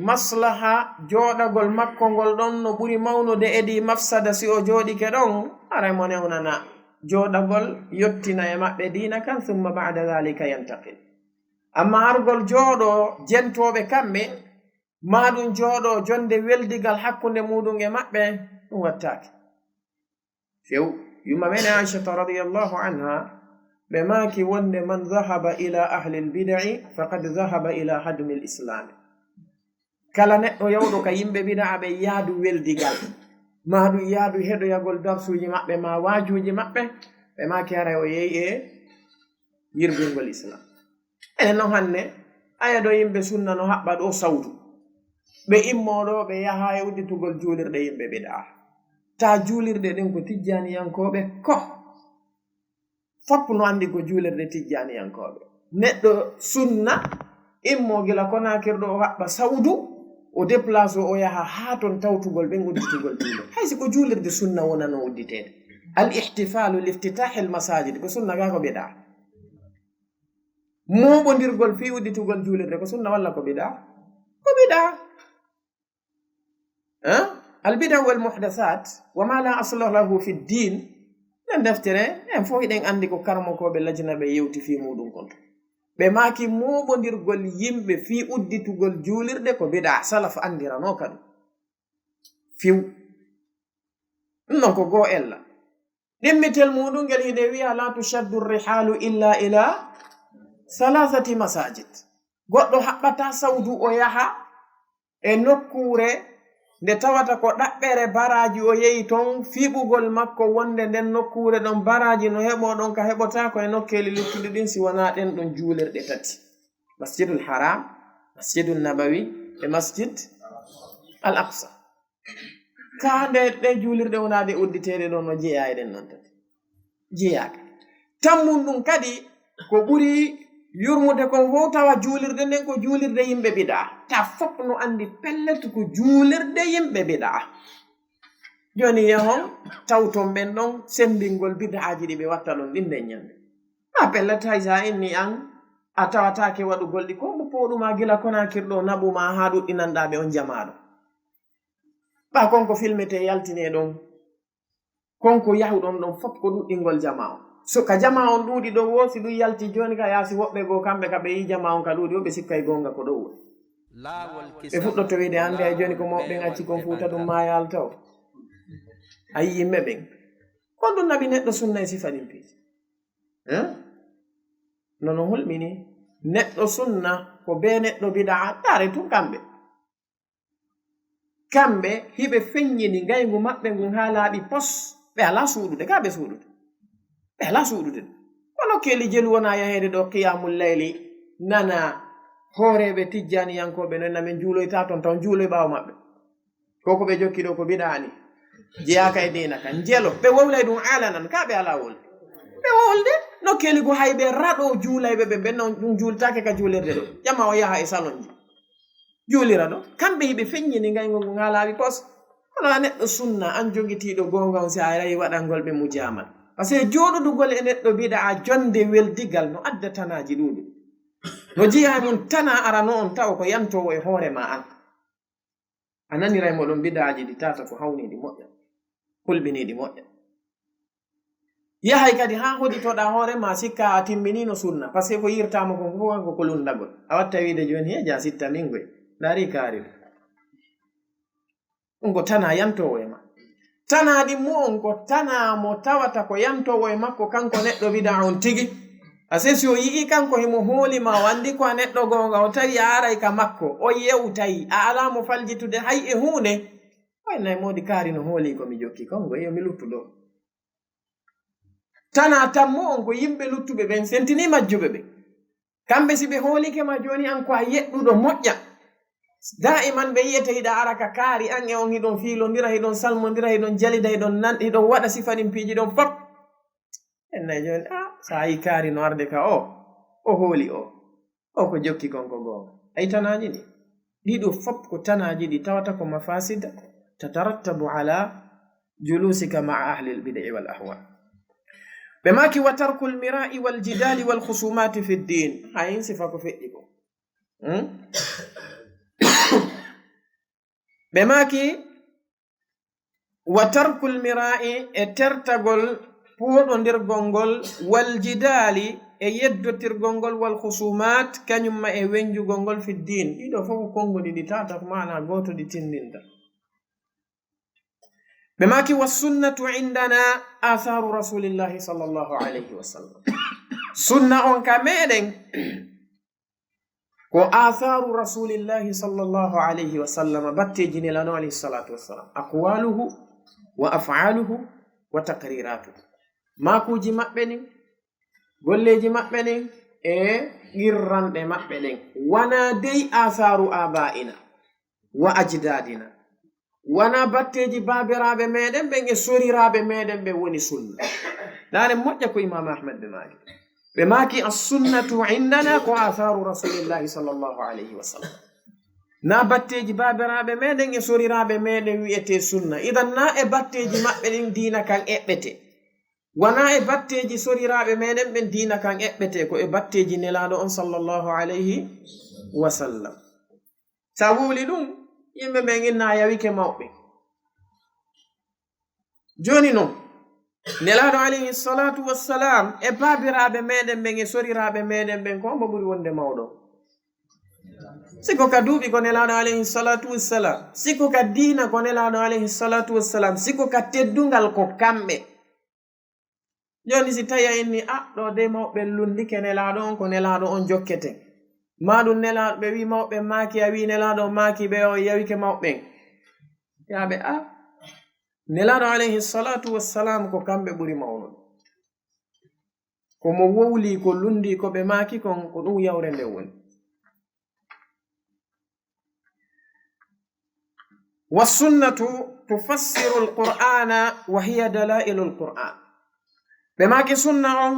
B: maslaha jooɗagol makko ngol ɗon no ɓuri mawnude edi mafsada si o jooɗike ɗon aray mo newnana jooɗagol yottina e maɓɓe diina kan summa ba'da dhalika yantaqil. Amma hargol jooɗo jentoɓe kamɓe maɗum jooɗo jonde weldigal hakkunde muɗum e maɓɓe ɗum wattake few. yumma men Aisha radiyallahu anha ɓe maki wonde man dhahaba ila ahli lbid'i faqad dhahaba ila hadmi lislam. kala neɗɗo yawɗo ka yimɓe bid'a ɓe yaadu weldigal maɗum yaadu heɗoyagol darsuji maɓɓe ma waajuji maɓɓe ɓe maki haray o yehi e yirgolngol islam. enen noon hannde aya ɗo yimɓe sunna no haɓɓa ɗo sawtu ɓe immoɗo ɓe yaha e udditugol juulirɗe yimɓe bid'a ta juulirɗe ɗin ko tijjaniyankoɓe ko foppu no andi ko juulirɗe tijjaniyankoɓe. neɗɗo sunna immo gila konakirɗo o haɓɓa sawdu o déplace o yaha ha ton tawtugol ɓen udditugol juulirɗe haysi ko juulirde sunna wonano udditede. al ihtifalu liftitahi l masajid ko sunna ga ko bid'a. moɓodirgol fi udditugol juulirde ko sunna walla ko bid'a? ko bid'a. albida wal muhdasat wa ma la asla lahu fi ddin nden deftere en fof eɗen andi ko karmokoɓe lajna ɓe yewti fi muɗum kon ɓe maki moɓodirgol yimɓe fi udditugol juulirde ko bid'a. salaf andirano ka ɗum fiw ɗum non ko goo ella ɗimmitel muɗum ngel hiɗe wiya la tushaddu rihalu illa ila salasati masajid. goɗɗo haɓɓata sawdu o yaha e nokkure nde tawata ko ɗaɓɓere baraji o yehi ton fiɓugol makko wonde nden nokkure ɗon baraji no heɓo ɗon ka heɓotako e nokkeli luttuɗi ɗin si wona ɗen ɗon juulirɗe tati: masjidul haram, masjidul nabawi e masjid al aqsa. ka nde ɗe juulirɗe wonade udditeɗe ɗon no jeeya e ɗen non tati jeeyaka. tammun ɗum kadi ko ɓuri yurmude kon fof tawa juulirde nden ko juulirde yimɓe biɗa ta fof no andi pellet ko juulirde yimɓe biɗa joni yehon tawton ɓen ɗon sembingol bid'aji ɗi ɓe watta ɗon ɗin nden ñande a pellet hay sa inni an a tawatake waɗugol ɗi ko mo poɗuma gila konakirɗo naɓuma ha ɗuɗɗinanɗaɓe on jamaɗo ɓa konko filmete yaltine ɗon konko yahuɗon ɗon fof ko ɗuɗɗingol jama on so ka jama on ɗuuɗi ɗo wo si ɗum yalti joni ka yaasi woɓɓe goo kamɓe ka ɓe yi jama on ka ɗuuɗi o ɓe sikkay gonga ko ɗo woni ɓe fuɗɗotto wiide hande hay joni ko mawɓen acci kon fuuta ɗum ma yalta o ayi yimɓe ɓen kon ɗum naɓi neɗɗo sunna e sifa ɗin piiji nono hulɓini neɗɗo sunna ko be neɗɗo bidaa taare tun kamɓe hiɓe feññini ngaygu maɓɓe ngun ha laaɓi pos ɓe ala suuɗude ka ɓe suuɗude ɓe ala suuɗude kono keli jelu wona yaheede ɗo qiyamul layli nana hooreɓe tijjaniyankoɓe nonna min juuloyta ton taw juuloy ɓaawo maɓɓe koko ɓe jokki ɗo ko biɗaani jeyaka e dina kan jelo ɓe wowlay ɗum alanan ka ɓe ala wolde ɓe wowlde no keli ko hayɓe raɗo juulayɓe ɓe ɓenno ɗum juultake ka juulirde ɗo ƴama o yaha e salon ji juulira ɗo kamɓe hiɓe feññini ngaygo ngu ha laaɓi pos hono a neɗɗo sunna an jogitiiɗo gonga on si a rayi waɗangol ɓe mujamal par ce que jooɗudugol e neɗɗo biɗa a jonde weldigal no adda tanaji ɗuɗum no jiya mum tana arano on tawa ko yantowo e hoore ma an a naniray moɗon bidaji ɗi tata ko hawniɗi moƴƴa hulɓiniɗi moƴƴa yahay kadi ha hoɗitoɗa hoore ma sikka a timminino sunna par ce que ko yirtama kon fof kanko ko lundagol a watta wiide joni he ja sitta min goy dari kaari ɗum ko tana yantowo e ma tanaɗi mu on ko tana mo tawata ko yantowo e makko kanko neɗɗo bida on tigi ase si o yii kanko himo hoolima o andi ko a neɗɗo gonga o tawi a aray ka makko o yewtayi a alamo faljitude hay e hunde waynayi modi kaari no hooli komi jokki kongo yomi luttuɗo tana tammu on ko yimɓe luttuɓe ɓen sentini majjuɓe ɓe kamɓe si ɓe hoolikema joni an ko a yeɗɗuɗo moƴƴa da'iman ɓe yiyete hiɗa ara ka kaari an e on hiɗon fiilodira hiɗon salmodira hiɗon jalida hiɗon waɗa sifanin piiji ɗon fop ennayi joni sa yi kaari no arde ka o hooli o ko jokki konko gonga ay tanaji ɗi ɗiɗo fop ko tanaji ɗi tawata ko mafasida tatarattabu ala julusika maa ahli lbidai wal ahwa ɓe maki wa tarku lmirai waljidali walhusumati fi ddin hayin sifa ko feƴƴi ko ɓe maki wa tarku lmirai e tertagol puuɗodirgol ngol waljidali e yeddotirgol ngol walhusumat kañumma e wenjugol ngol fi ddin ɗiɗo fof ko konngoni ɗi tata ko mana goto ɗi tindinta ɓe maki wassunnatu indana atharu rasulillahi sallllahu alayhi wa sallam sunna on ka meɗen ko atharu rasulillahi sallllahu alayhi wa sallam batteji nelano alayhi salatu wassalam aqwaluhu wa af'aluhu wa taqriratuhu makuji maɓɓe nin golleji maɓɓe nin e qirranɗe maɓɓe ɗen wana dey atharu aba'ina wa ajdadina wana batteji babiraɓe meɗen ɓen e soriraɓe meɗen ɓe woni sunna dane moƴƴa ko imam ahmad ɓe maki assunnatu indana ko atharu rasulillahi sallllahu alayhi wa sallam na batteji babiraɓe meɗen e soriraɓe meɗen wiyete sunna idan na e batteji maɓɓe ɗin dina kan eɓɓete wana e batteji soriraɓe meɗen ɓen dina kan eɓɓete ko e batteji nelaɗo on sallllahu alayhi wa sallam sa wuli ɗum yimɓe ɓen inna yawike mawɓe joni noon nelaɗo alayhi salatu wassalam e babiraɓe meɗen ɓen e soriraɓe meɗen ɓen ko mo ɓuri wonde mawɗo siko ka duuɓi ko nelaɗo alayhi salatu wassalam siko ka diina ko nelaɗo alayhi salatu wassalam siko ka teddungal ko kamɓe joni si tawi a inni ɗo de mawɓe lundike nelaɗo on ko nelaɗo on jokkete maɗum nelaɗo ɓe wi mawɓe maaki a wi nelaɗo maaki ɓe o yawike mawɓen yaɓe nelaɗo alayhi salatu wassalam ko kamɓe ɓuri mawnude komo wowli ko lundi ko ɓe maaki kon ko ɗum yawre nde woni wassunnatu tufassiru alqur'ana wa hiya dalailu alqur'an ɓe maki sunna on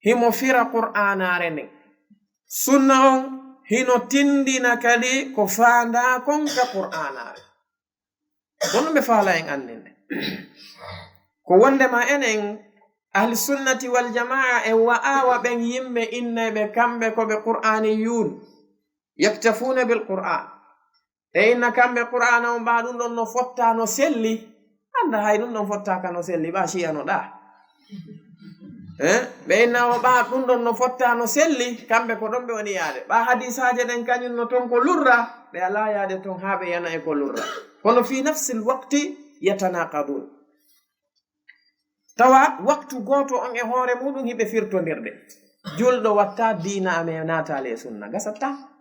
B: himo fira qur'anare nden sunna on hino tindina kadi ko faanda kon ka qur'anare ɗon ɓe faala en andinde ko wondema enen ahli sunnati wal jamaa e wa'awa ɓen yimɓe inneɓe kamɓe koɓe qur'aniyun yaktafuna bil qur'an e inna kamɓe qur'ana on mba ɗum ɗon no fotta no selli anda hay ɗum ɗon fottaka no selli ɓa ciyanoɗa ɓe inna o ɓa ɗum ɗon no fotta no selli kamɓe ko ɗon ɓe woni yaade ɓa hadisaje ɗen kañum no ton ko lurra ɓe ala yaade ton ha ɓe yana e ko lurra kono fi nafsi lwaqti yatanaqadun tawa waktu goto on e hoore muɗum hiɓe firtodirde julɗo watta diina ame natale sunna gasatta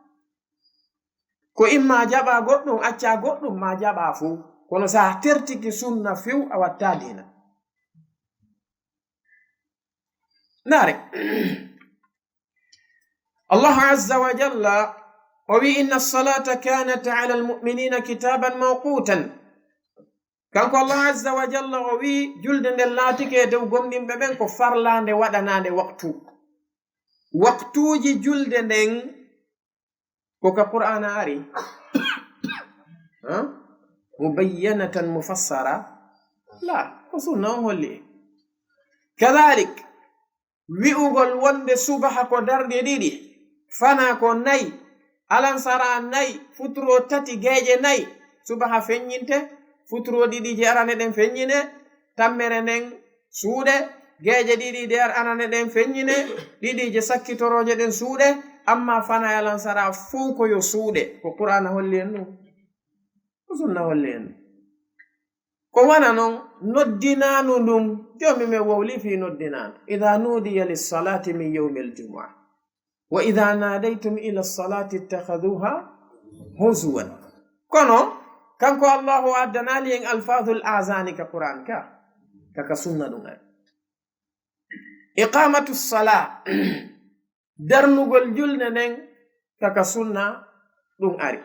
B: ko imma jaɓa goɗɗum acca goɗɗum ma jaɓa fuu kono sa tertiki sunna few a watta diina ndare allahu azza wa jalla o wi inna alsalata kanat ala almuminina kitaban mawqutan kanko allah azza wa jalla o wi julde nden laatike dow gomɗinɓe ɓen ko farlande waɗanande waktuji julde nden ko ka qur'ana ari mubayyanatan mufassara la ko sunna on holli kadalik wi'ugol wonde subaha ko darɗe ɗiɗi fana ko nayi alansara nayi futuro tati geeƴe nayi subaha feññinte futuro ɗiɗi je arane ɗen feññine tammere nden suuɗe geeƴe ɗiɗi de arane ɗen feññine ɗiɗi je sakkitoroje ɗen suuɗe amma fana yalansara fuu ko yo suuɗe ko qur'ana holli en ɗum ko sunna holli en ɗum ko wana noon noddinanu ɗum jomi min wowli fi noddinanu ida nudiya lissalati min yawmi aljumua wa ida nadaytum ila lsalati ittahaduha huzuwan kono kanko allahu addanali en alfadul azani ka qur'an kaka sunna ɗum ari iqamatu ssala darnugol julde nden kaka sunna ɗum ari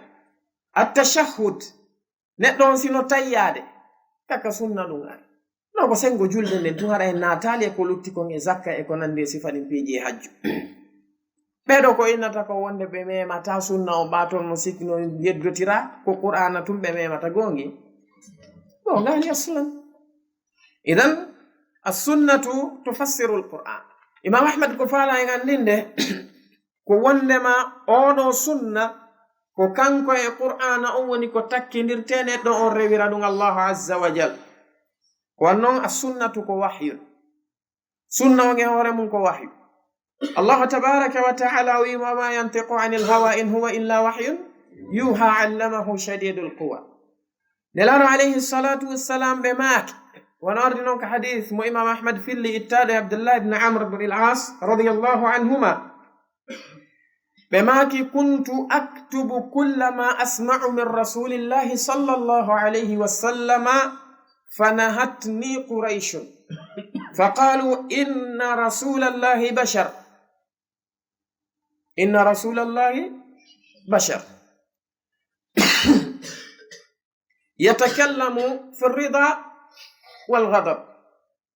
B: attashahhud neɗɗo on sino tayyade kaka sunna ɗum ari no ko sengo julde nden tun haɗa en natali e ko lutti kon e zakka e ko nandi e sifanin piiji e hajju ɓeɗo ko innata ko wonde ɓe memata sunna o ɓaton no sikkino yeddotira ko qur'ana tum ɓe memata gongi gongali aslan idan assunnatu tufassiru lqur'an imam ahmad ko faala en andinde ko wondema oɗo sunna ko kanko e qur'ana on woni ko takkidirte neɗɗo on rewira ɗum allahu azza wa jal wan noon assunnatu ko wahyun sunna on e hoore mum ko wahyu allahu tabaraka wa taala wi wama yantiqu ani lhawa in huwa illa wahyun yuha allamahu shadidu lquwa nelano alayhi salatu wassalam ɓe maaki wono ardi noon ko hadith mo imam ahmad filli ittade abdullah ibne amr bne al-as radiallahu anhuma ɓe maaki kuntu aktubu kulla ma asma'u min rasulillahi sallallahu alayhi wa sallama fanahatni qurayshun faqalu inna rasulallahi bashar yatakallamu fi rida والغضب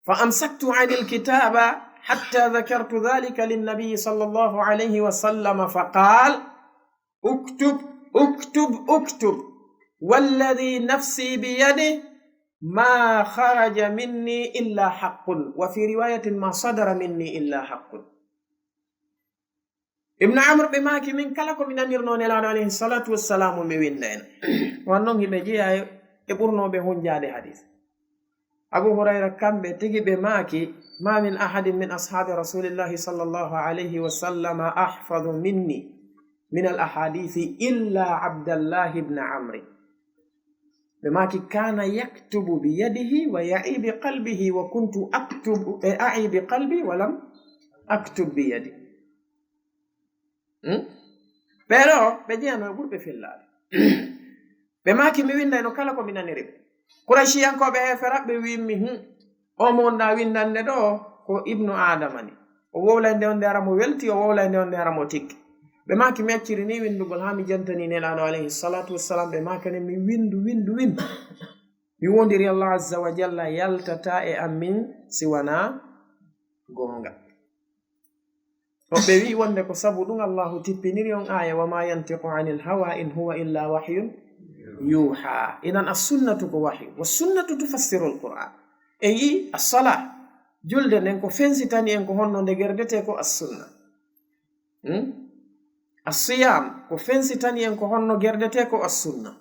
B: فأمسكت عن الكتاب حتى ذكرت ذلك للنبي صلى الله عليه وسلم فقال اكتب اكتب اكتب والذي نفسي بيده ما خرج مني إلا حق وفي رواية ما صدر مني إلا حق ابن عمرو بماكي من كلكم من أنيرنون عليه الصلاة والسلام موينين وأنهم بجي يبرنوا بهن جاد حديث أبو هريرة كم بتجي بماكي ما من أحد من أصحاب رسول الله صلى الله عليه وسلم أحفظ مني من الأحاديث إلا عبد الله بن عمرو بماكي كان يكتب بيده ويعي بقلبه وكنت أعي بقلبي ولم أكتب بيدي pero بجينا نقول في الله بماكي مين إنه كلا كم بينانيرب Qurayshiyankoɓe heferaɓe wimmi o monɗa windande ɗo ko ibnu adama ni o wowlande on ndera mo welti o wowlande on ndera mo tikki ɓe maki mi acciri ni windugol ha mi jantani nelaɗo alayhi salatu wassalam ɓe makane mi windu mi wondiri allah azza wa jalla yaltata e amin siwana gonga ɓe wi wonde ko sabu ɗum allahu tippiniri on aya wama yantiqu anil hawa in huwa illa wahyun yuha. Idan assunnatu ko wahyu, wassunnatu tufassiru alquran. En yi assala julde nden ko fensitani en ko honno nde gerdete ko assunna. Assiyam ko fensitani en ko honno gerdete ko assunna.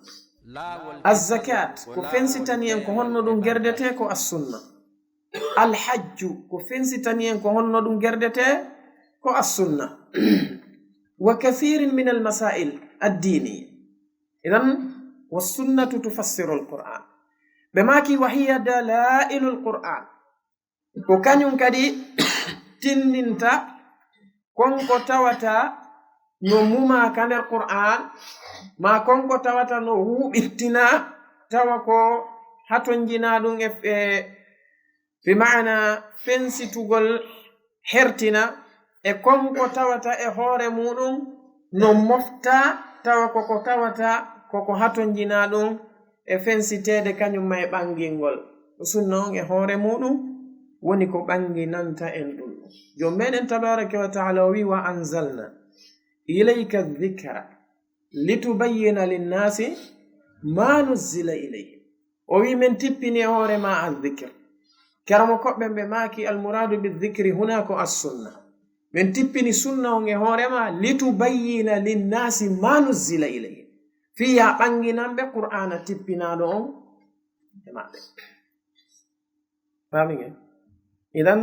B: Azzakat ko fensitani en ko honno ɗum gerdete ko assunna. Alhajju ko fensitani en ko honno ɗum gerdete ko assunna. Wa kathirin min almasail addini. Idan wassunnatu tufassiru alquran. ɓe maki wa hiya dalailu alquran, ko kañum kadi tindinta konko tawata no mumaka nder qur'an, ma konko tawata no huɓittina tawa ko hatonjina ɗum bi ma'ana fensitugol hertina, e konko tawata e hoore muɗum no mofta tawa koko tawata koko hatonjina ɗum e fensitede kañum ma e ɓangingol. Sunna on e hoore muɗum woni ko ɓanginanta en ɗum. Jom meɗen tabaraka wa taala o wi wa anzalna ilayka dhikra litubayyina linnasi ma nuzzila ilayhim. O wi min tippini e hoore ma addhikr. Karamo koɓɓe ɓe maki almuradu bidhikri huna ko assunna. min tippini sunna on e hoorema litubayyina linnasi ma nuzzila ilayhim, fiya ɓanginanɓe qur'ana tippinaɗo on e maɓɓe. Famingen? Idan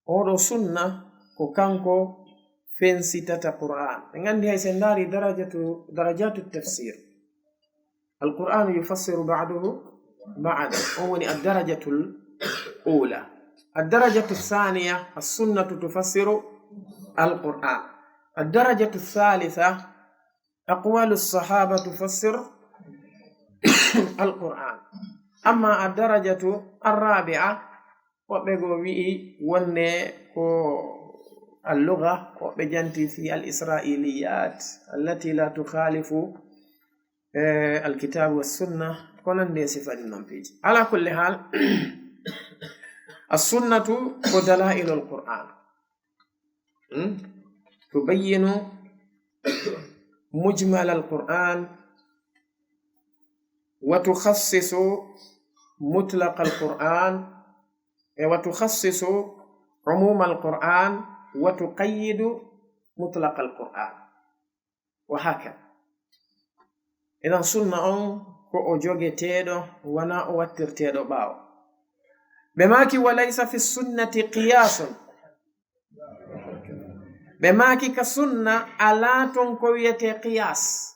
B: oɗo sunna ko kanko fensitata qur'an. ɓe gandi hay sen ndaari darajatu tafsir, alqur'anu yufassiru ba'duhu ba'da, on woni addarajatu l'ula. الدرجة الثانية السنة تفسر القرآن. الدرجة الثالثة أقوال الصحابة تفسر القرآن. أما الدرجة الرابعة وبيقوي ونكو اللغة وبجنتي في الإسرائيليات التي لا تخالف الكتاب والسنة كونن دي صفة النمبيج. على كل حال السنة ودلائل القرآن تبين مجمل القرآن وتخصص مطلق القرآن وتخصص عموم القرآن وتقيد مطلق القرآن وهكذا. إذا سنة كو أجوغي تيدو ونا أوتر تيدو باو بماكي وليس في السنة قياس. بماكي كسنة ألا تنكوية قياس.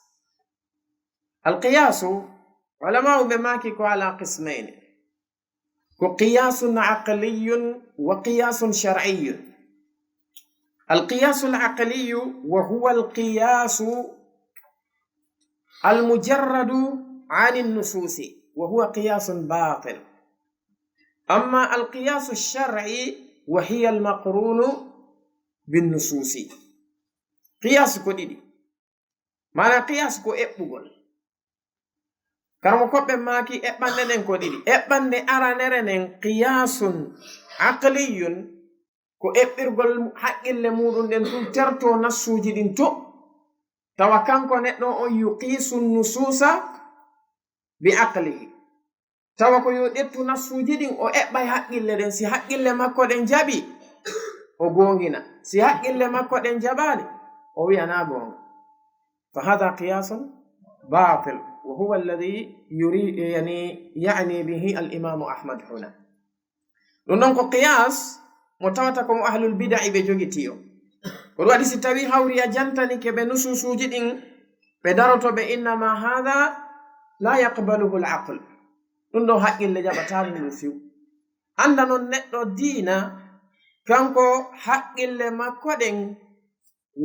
B: القياس علماء بماكي كو على قسمين، كو قياس عقلي وقياس شرعي. القياس العقلي وهو القياس المجرد عن النصوص وهو قياس باطل. أما القياس الشرعي وهي المقرون بالنصوص. قياس كديدي معنى قياس كو إبقل كرمو كوبي ماكي إبقل كديدي إبقل أرانرن قياس عقلي كو إبقل حق اللي مورون دين ترتو نسوجي دين تو توكان كو نتنو يقيس النصوص بعقله. tawa ko yo ɗettu nassuji ɗin o eɓɓay haqqille ɗen. Si haqqille makko ɗen jaɓi o gongina, si haqqille makko ɗen jaɓani o wiyana gonga. fa hada qiyasun batil wa huwa alladhi yani bihi alimamu ahmad huna. ɗum ɗon ko qiyas mo tawata komo ahlul bida'i ɓe jogitiyo. ko ɗum waɗi si tawi hawri a jantani ke ɓe nususuji ɗin ɓe daroto ɓe innama hada la yaqbaluhu alaql, ɗum ɗo haqqille jaɓataani ɗum fiw. Annda noon neɗɗo diina kanko haqqille makko ɗen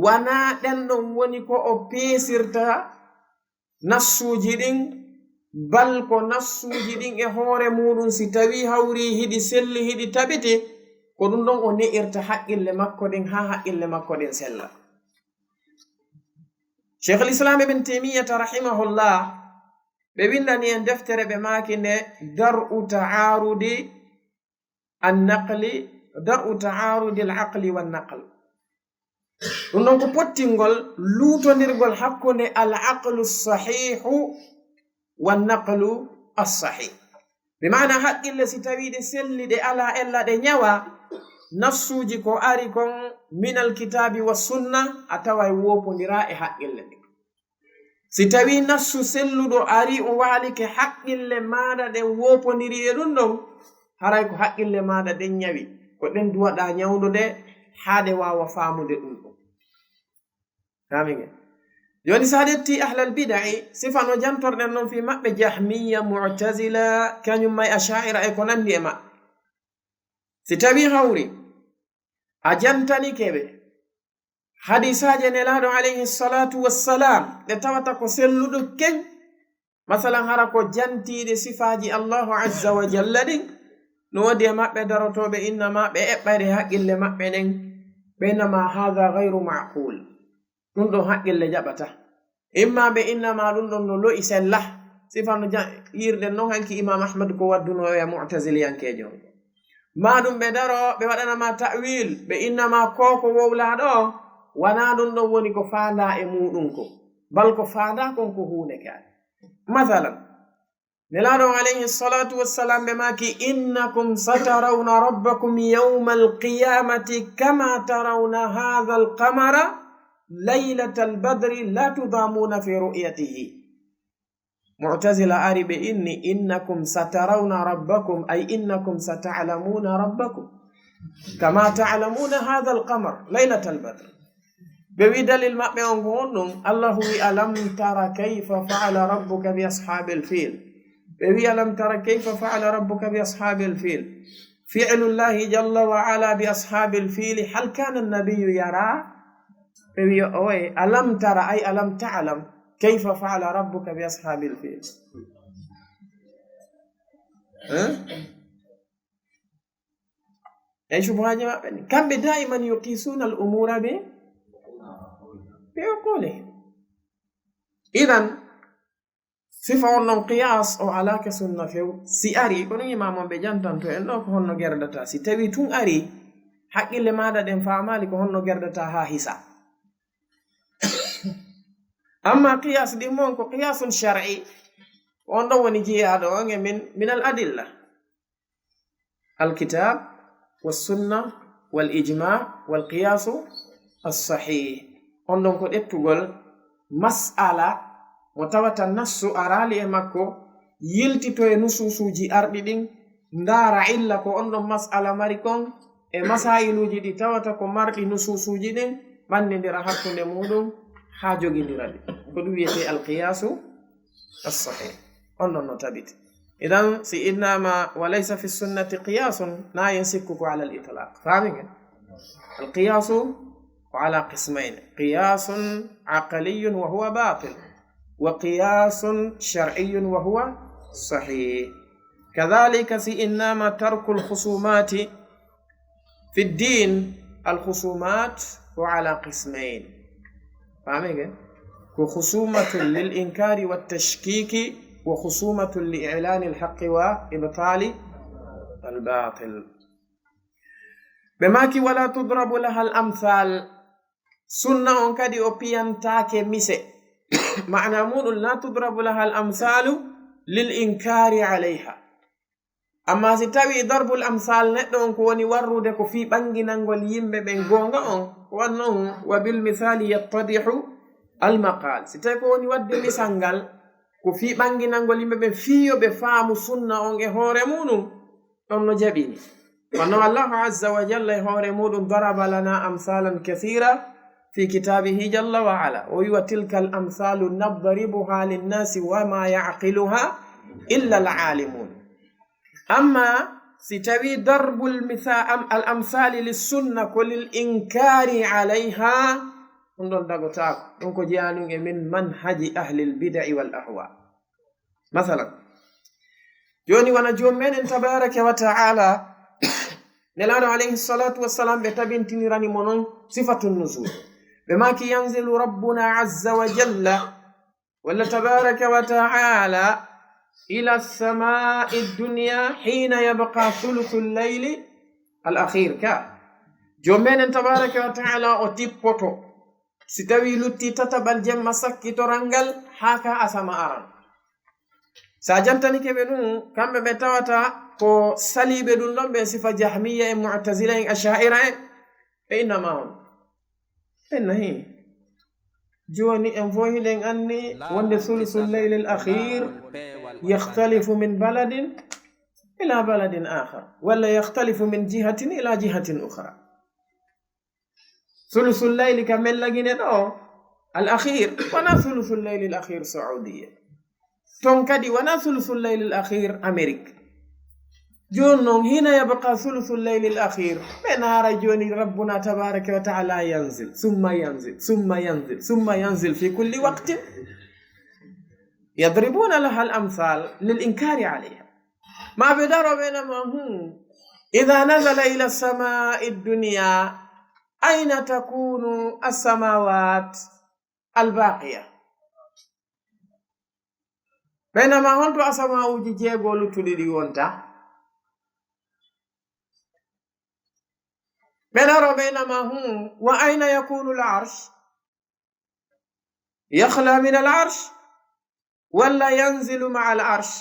B: wana ɗen ɗon woni ko o peesirta nassuuji ɗin, bal ko nassuuji ɗin e hoore muɗum si tawi hawri hiɗi selli hiɗi tabiti ko ɗum ɗon o ne'irta haqqille makko ɗen haa haqqille makko ɗen sella. Cheikh l'Islam ibn Taymiyata rahimahullah ɓe windani en deftere ɓe maaki nde dar'u ta'arudi al-aqli wannaql. ɓe windani en deftere ɓe maaki nde dar'u ta'arudi an-naqli. ɓe windani en deftere ɓe maaki nde dar'u ta'arudi al-aqli wannaql. ɓe windani en deftere ɓe maaki nde dar'u ta'arudi al-aqli wannaql. ɓe windani en deftere ɓe maaki nde dar'u ta'arudi al-aqli wannaql. ɗum ɗon ko pottingol luutondirgol hakkunde al aqlu sahihu wannaqlu assahih ɓe mana haqqille si tawi ɗe selli ɗe ala ella ɗe nyawa nassuji ko ari kon min alkitabi wa sunna a tawa wopodira e haqqille ɗe si tawi nassu selluɗo ari o walike haqqille maɗa ɗen wopodiri e ɗum ɗon haray ko haqqille maɗa ɗen nyawi ko ɗen duwaɗa nyawdude haade wawa famude ɗum ɗon amige joni sa detti ahlal bidai sifa no jantorɗen noon fi maɓɓe jahmiya mu'tazila kañum may asha'ira e ko nandi e maɓɓe si tawi hawri a jantani keɓe hadisaje nelaɗo alayhi salatu wassalam ɗe tawata ko selluɗo ken masalan hara ko jantiɗe sifaji allahu azza wa jalla ɗin no wodi e maɓɓe darotoɓe innama ɓe eɓɓayde haqqille maɓɓe ɗen ɓeynama hadha gayru maqul ɗum ɗon haqqille jaɓata imma ɓe innama ɗum ɗon no lo'i sellah sifano yirɗen noon hanki imam ahmad ko wadduno e mu'taziliyankejo ma ɗum ɓe daro ɓe waɗanama ta'wil ɓe innama koko wowlaɗo wana ɗum ɗon woni ko fanda e muɗum ko bal ko fanda kon ko hunde kaɗe mathalan nelaɗo alayhi salatu wassalam ɓe maki innakum satarawna rabbakum yawma alqiyamati kama tarawna hadha alqamara laylata albadri la tudamuna fi ru'yatihi mu'tazila ari ɓe inni innakum satarawna rabbakum ay innakum sata'lamuna rabbakum kama ta'lamuna hadha alqamar laylata albadr ɓe wi dalil maɓɓe on ko on ɗum allahu wi alam tara kayfa fa'ala rabbuka bi ashabil fil ɓe wi alam tara kayfa fa'ala rabbuka bi ashabil fil fi'lullahi jalla wa ala bi ashabil fil hal kana an-nabiyyu yara ɓe wi oye alam tara ay alam ta'lam kayfa fa'ala rabbuka bi ashabil fil ay shubhaji maɓɓe ni kamɓe daiman yuqisuna al umura be يقوله إذن صفة ونن قياس أو علاقة سنة فيو سي أري كونو إمام بجانتان تو إنو كهونو جردتا سي تبي تون أري حق اللي ماذا دين فعمالي كهونو جردتا ها حسا أما قياس دي مونكو قياس شرعي وندو ونجي هذا من الأدلة الكتاب والسنة والإجماع والقياس الصحيح on ɗon ko ɗettugol mas'ala mo tawata nassu arali e makko yiltito e nususuji arɗi ɗin ndaara illa ko on ɗon mas'ala mari kon e masailuji ɗi tawata ko marɗi nususuji ɗin ɓandidira hakkunde muɗum ha jogindira ɗi ko ɗum wiyete alqiyasu assahih on ɗon no tabiti idan si innama walaysa fi sunnati qiyasun na yen sikkuko ala al itlaq faminge alqiyasu وعلى قسمين قياس عقلي وهو باطل وقياس شرعي وهو صحيح كذلك إنما ترك الخصومات في الدين الخصومات وعلى قسمين فاهمين خصومة للإنكار والتشكيك وخصومة لإعلان الحق وإبطال الباطل بماكي ولا تضرب لها الأمثال سنة كدي أبيان تاكي ميسي معنى مون لا تضرب لها الأمثال للإنكار عليها أما ستاوي ضرب الأمثال نتون كوني ورودك في بانجنا واليم بنغونغا وانه وبالمثال يتضح المقال ستاكوني ود مسانغال كفي بانجنا واليم بفيو بفام سنة هوري مونو أنو جابيني وأن الله عز وجل هوري مودن ضرب لنا أمثالا كثيرة في كتابه جل وعلا وتلك الأمثال نضربها للناس وما يعقلها إلا العالمون أما ستوي ضرب الأمثال للسنة وللإنكار عليها من منهج أهل البدع والأهواء مثلا جوني ونجوم من تبارك وتعالى نلانو عليه الصلاة والسلام بتبنتني راني منون صفة النزول بما كي ينزل ربنا عز وجل ولا تبارك وتعالى إلى السماء الدنيا حين يبقى ثلث الليل الأخير jommenen tabaraka wa taala o tippoto si tawi lutti tataɓal jemma sakkitoral ngal haa ka asama aran sa jantanike ɓe ɗum kamɓe ɓe tawata ko saliɓe ɗum ɗon ɓe sifa jahmiya en mu'tazila en asha'ira en ɓe innama on ennahi joni en fo hiɗen anni wonde sulusul leyli l akhir yakhtalifu min baladin ila baladin akhar walla yakhtalifu min jihatin ila jihatin ukhra sulusul leyli ka mellagine ɗo al akhir wona sulusul leyli l akhir saudia ton kadi wona sulusul leyli l akhir amérique joni noon hina yabqa sulusul leyli l akhir ɓe naara joni rabbuna tabaraka wa taala yanzil summa yanzil summa yanzil summa yanzil fi kulli waqtin yadribuna laha al amthal lil inkari alayha ma ɓe daro ɓenama ida nazala ila samai dunya aina takunu alsamawat albaqiya ɓenama honto asamauji jeego luttuɗi ɗi wonta ɓenaro ɓenama wa aina yakunu l arsh yakhla min al arsh walla yanzilu maa al arsh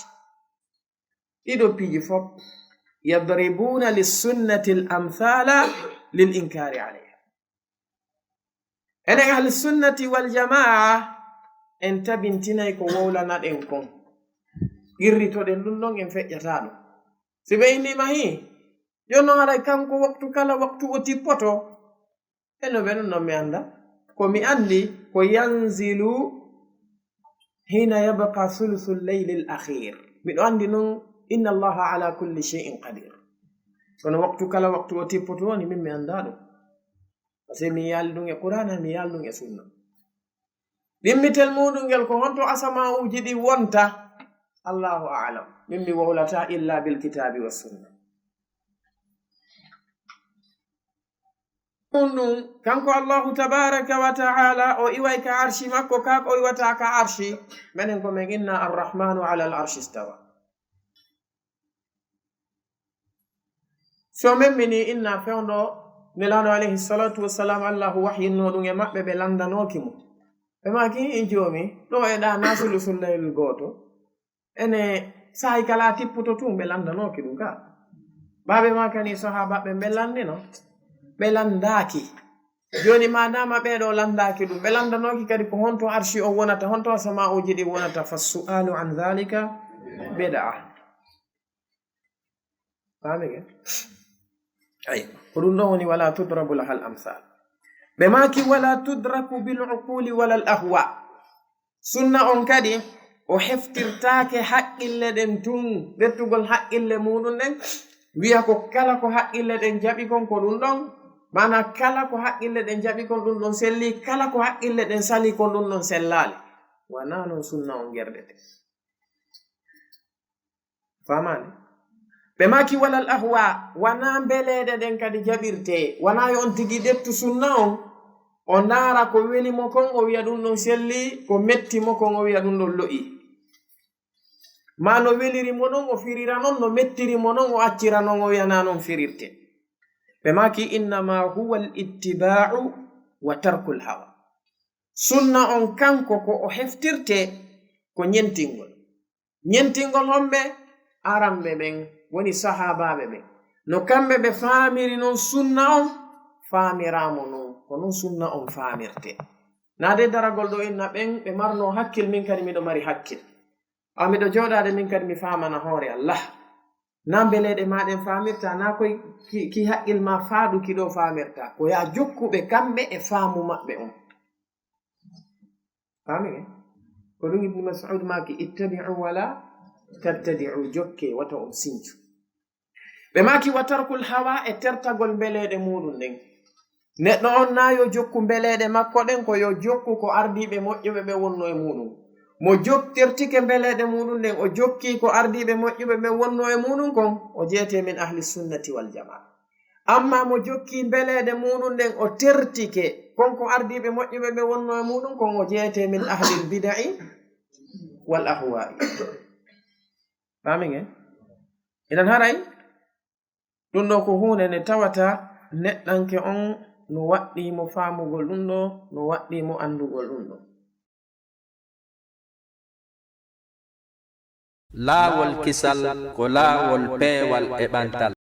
B: ɗiɗo piiji fop yadribuna lissunnati l amthala lil inkari alayha enen ahlisunnati waljamaa en tabintinay ko wowlanaɗen kon irritoɗen ɗum ɗon en feƴƴata ɗum si ɓe innima hi jonno haɗa kanko waktu kala waktu o tippoto eno ɓe ɗum ɗon mi anda ko mi andi ko yanzilu hina yabqa sulusul leyli l akhir miɗo andi noon inna allaha ala kulli shay'in qadir kono waktu kala waktu o tippoto woni min mi anda ɗum parce que mi yaali ɗum e qur'ana mi yaali ɗum e sunna ɗimmitel muɗum ngel ko honto asamauji ɗi wonta allahu alam min mi wowlata illa bilkitabi wa sunna ɗum kanko allahu tabaraka wa taala o iway ka arshi makko kako o iwata ka arshi menen ko men inna arrahmanu ala al arshi stawa so men mini inna fewndo nelaɗo alayhi salatu wassalam allahu wahyinno ɗum e maɓɓe ɓe landanoki mo ɓe maki in joomi ɗo eɗa nasulu sullaylul gooto ene sahay kala tipputo tum ɓe landanoki ɗum ka baɓe makani sahabaɓe ɓe landino ɓe landaki joni madama ɓeɗo landaki ɗum ɓe landanoki kadi ko honto arshi o wonata honto asamauji ɗi wonata fa su'alu an dhalika bid'a famike ay ko ɗum ɗon woni wala tudrabu laha al amsal ɓe maki wala tudraku bil uquli wala al ahwa sunna on kadi o heftirtake haqqille ɗen tun ɓettugol haqqille muɗum ɗen wiya ko kala ko haqqille ɗen jaɓi kon ko ɗum ɗon mana kala ko haqqille ɗen jaɓi kon ɗum ɗon selli kala ko haqqille ɗen sali kon ɗum ɗon sellali wana non sunna on gerdete famani ɓe maki walal ahwa wana mbeleɗe ɗen kadi jaɓirte wana yo on tigi ɗettu sunna on o ndaara ko welimo kon o wiya ɗum ɗon selli ko mettimo kon o wiya ɗum ɗon lo'i ma no welirimo ɗon o firira non no mettirimo non o accira non o wiyana non firirte ɓe maki innama huwa l ittiba'u wa tarku l hawa sunna on kanko ko o heftirte ko ñentingol homɓe aramɓe ɓen woni sahabaɓe ɓen no kamɓe ɓe faamiri noon sunna on faamiramo noon ko noon sunna on faamirte nade daragol ɗo inna ɓen ɓe marno hakkil min kadi miɗo mari hakkil aw miɗo joɗade min kadi mi famana hoore allah na mbeleɗe maɗen famirta na koye ki haqqil ma faaɗuki ɗo famirta ko ya jokkuɓe kamɓe e faamu maɓɓe on famike ko ɗum ibnu mas'ud maki ittabi'u wala tabtadi'u jokke wata on sincu ɓe maki wa tarkul hawa e tertagol mbeleɗe muɗum ɗen neɗɗo on na yo jokku mbeleɗe makko ɗen ko yo jokku ko ardiɓe moƴƴuɓe ɓe wonno e muɗum mo joktirtike mbeleɗe muɗum ɗen o jokki ko ardiɓe moƴƴuɓe ɓe wonno e muɗum kon o jeete min ahli sunnati wal jamaa amma mo jokki mbeleɗe muɗum ɗen o tertike konko ardiɓe moƴƴuɓe ɓe wonno e muɗum kon o jeete min ahlil bida'i wal ahwa'i famin en idan haray ɗum ɗo ko hunde nde tawata neɗɗanke on no waɗɗimo faamugol ɗum ɗo no waɗɗimo andugol ɗum ɗo.
A: laawol kisal ko laawol peewal e ɓantal.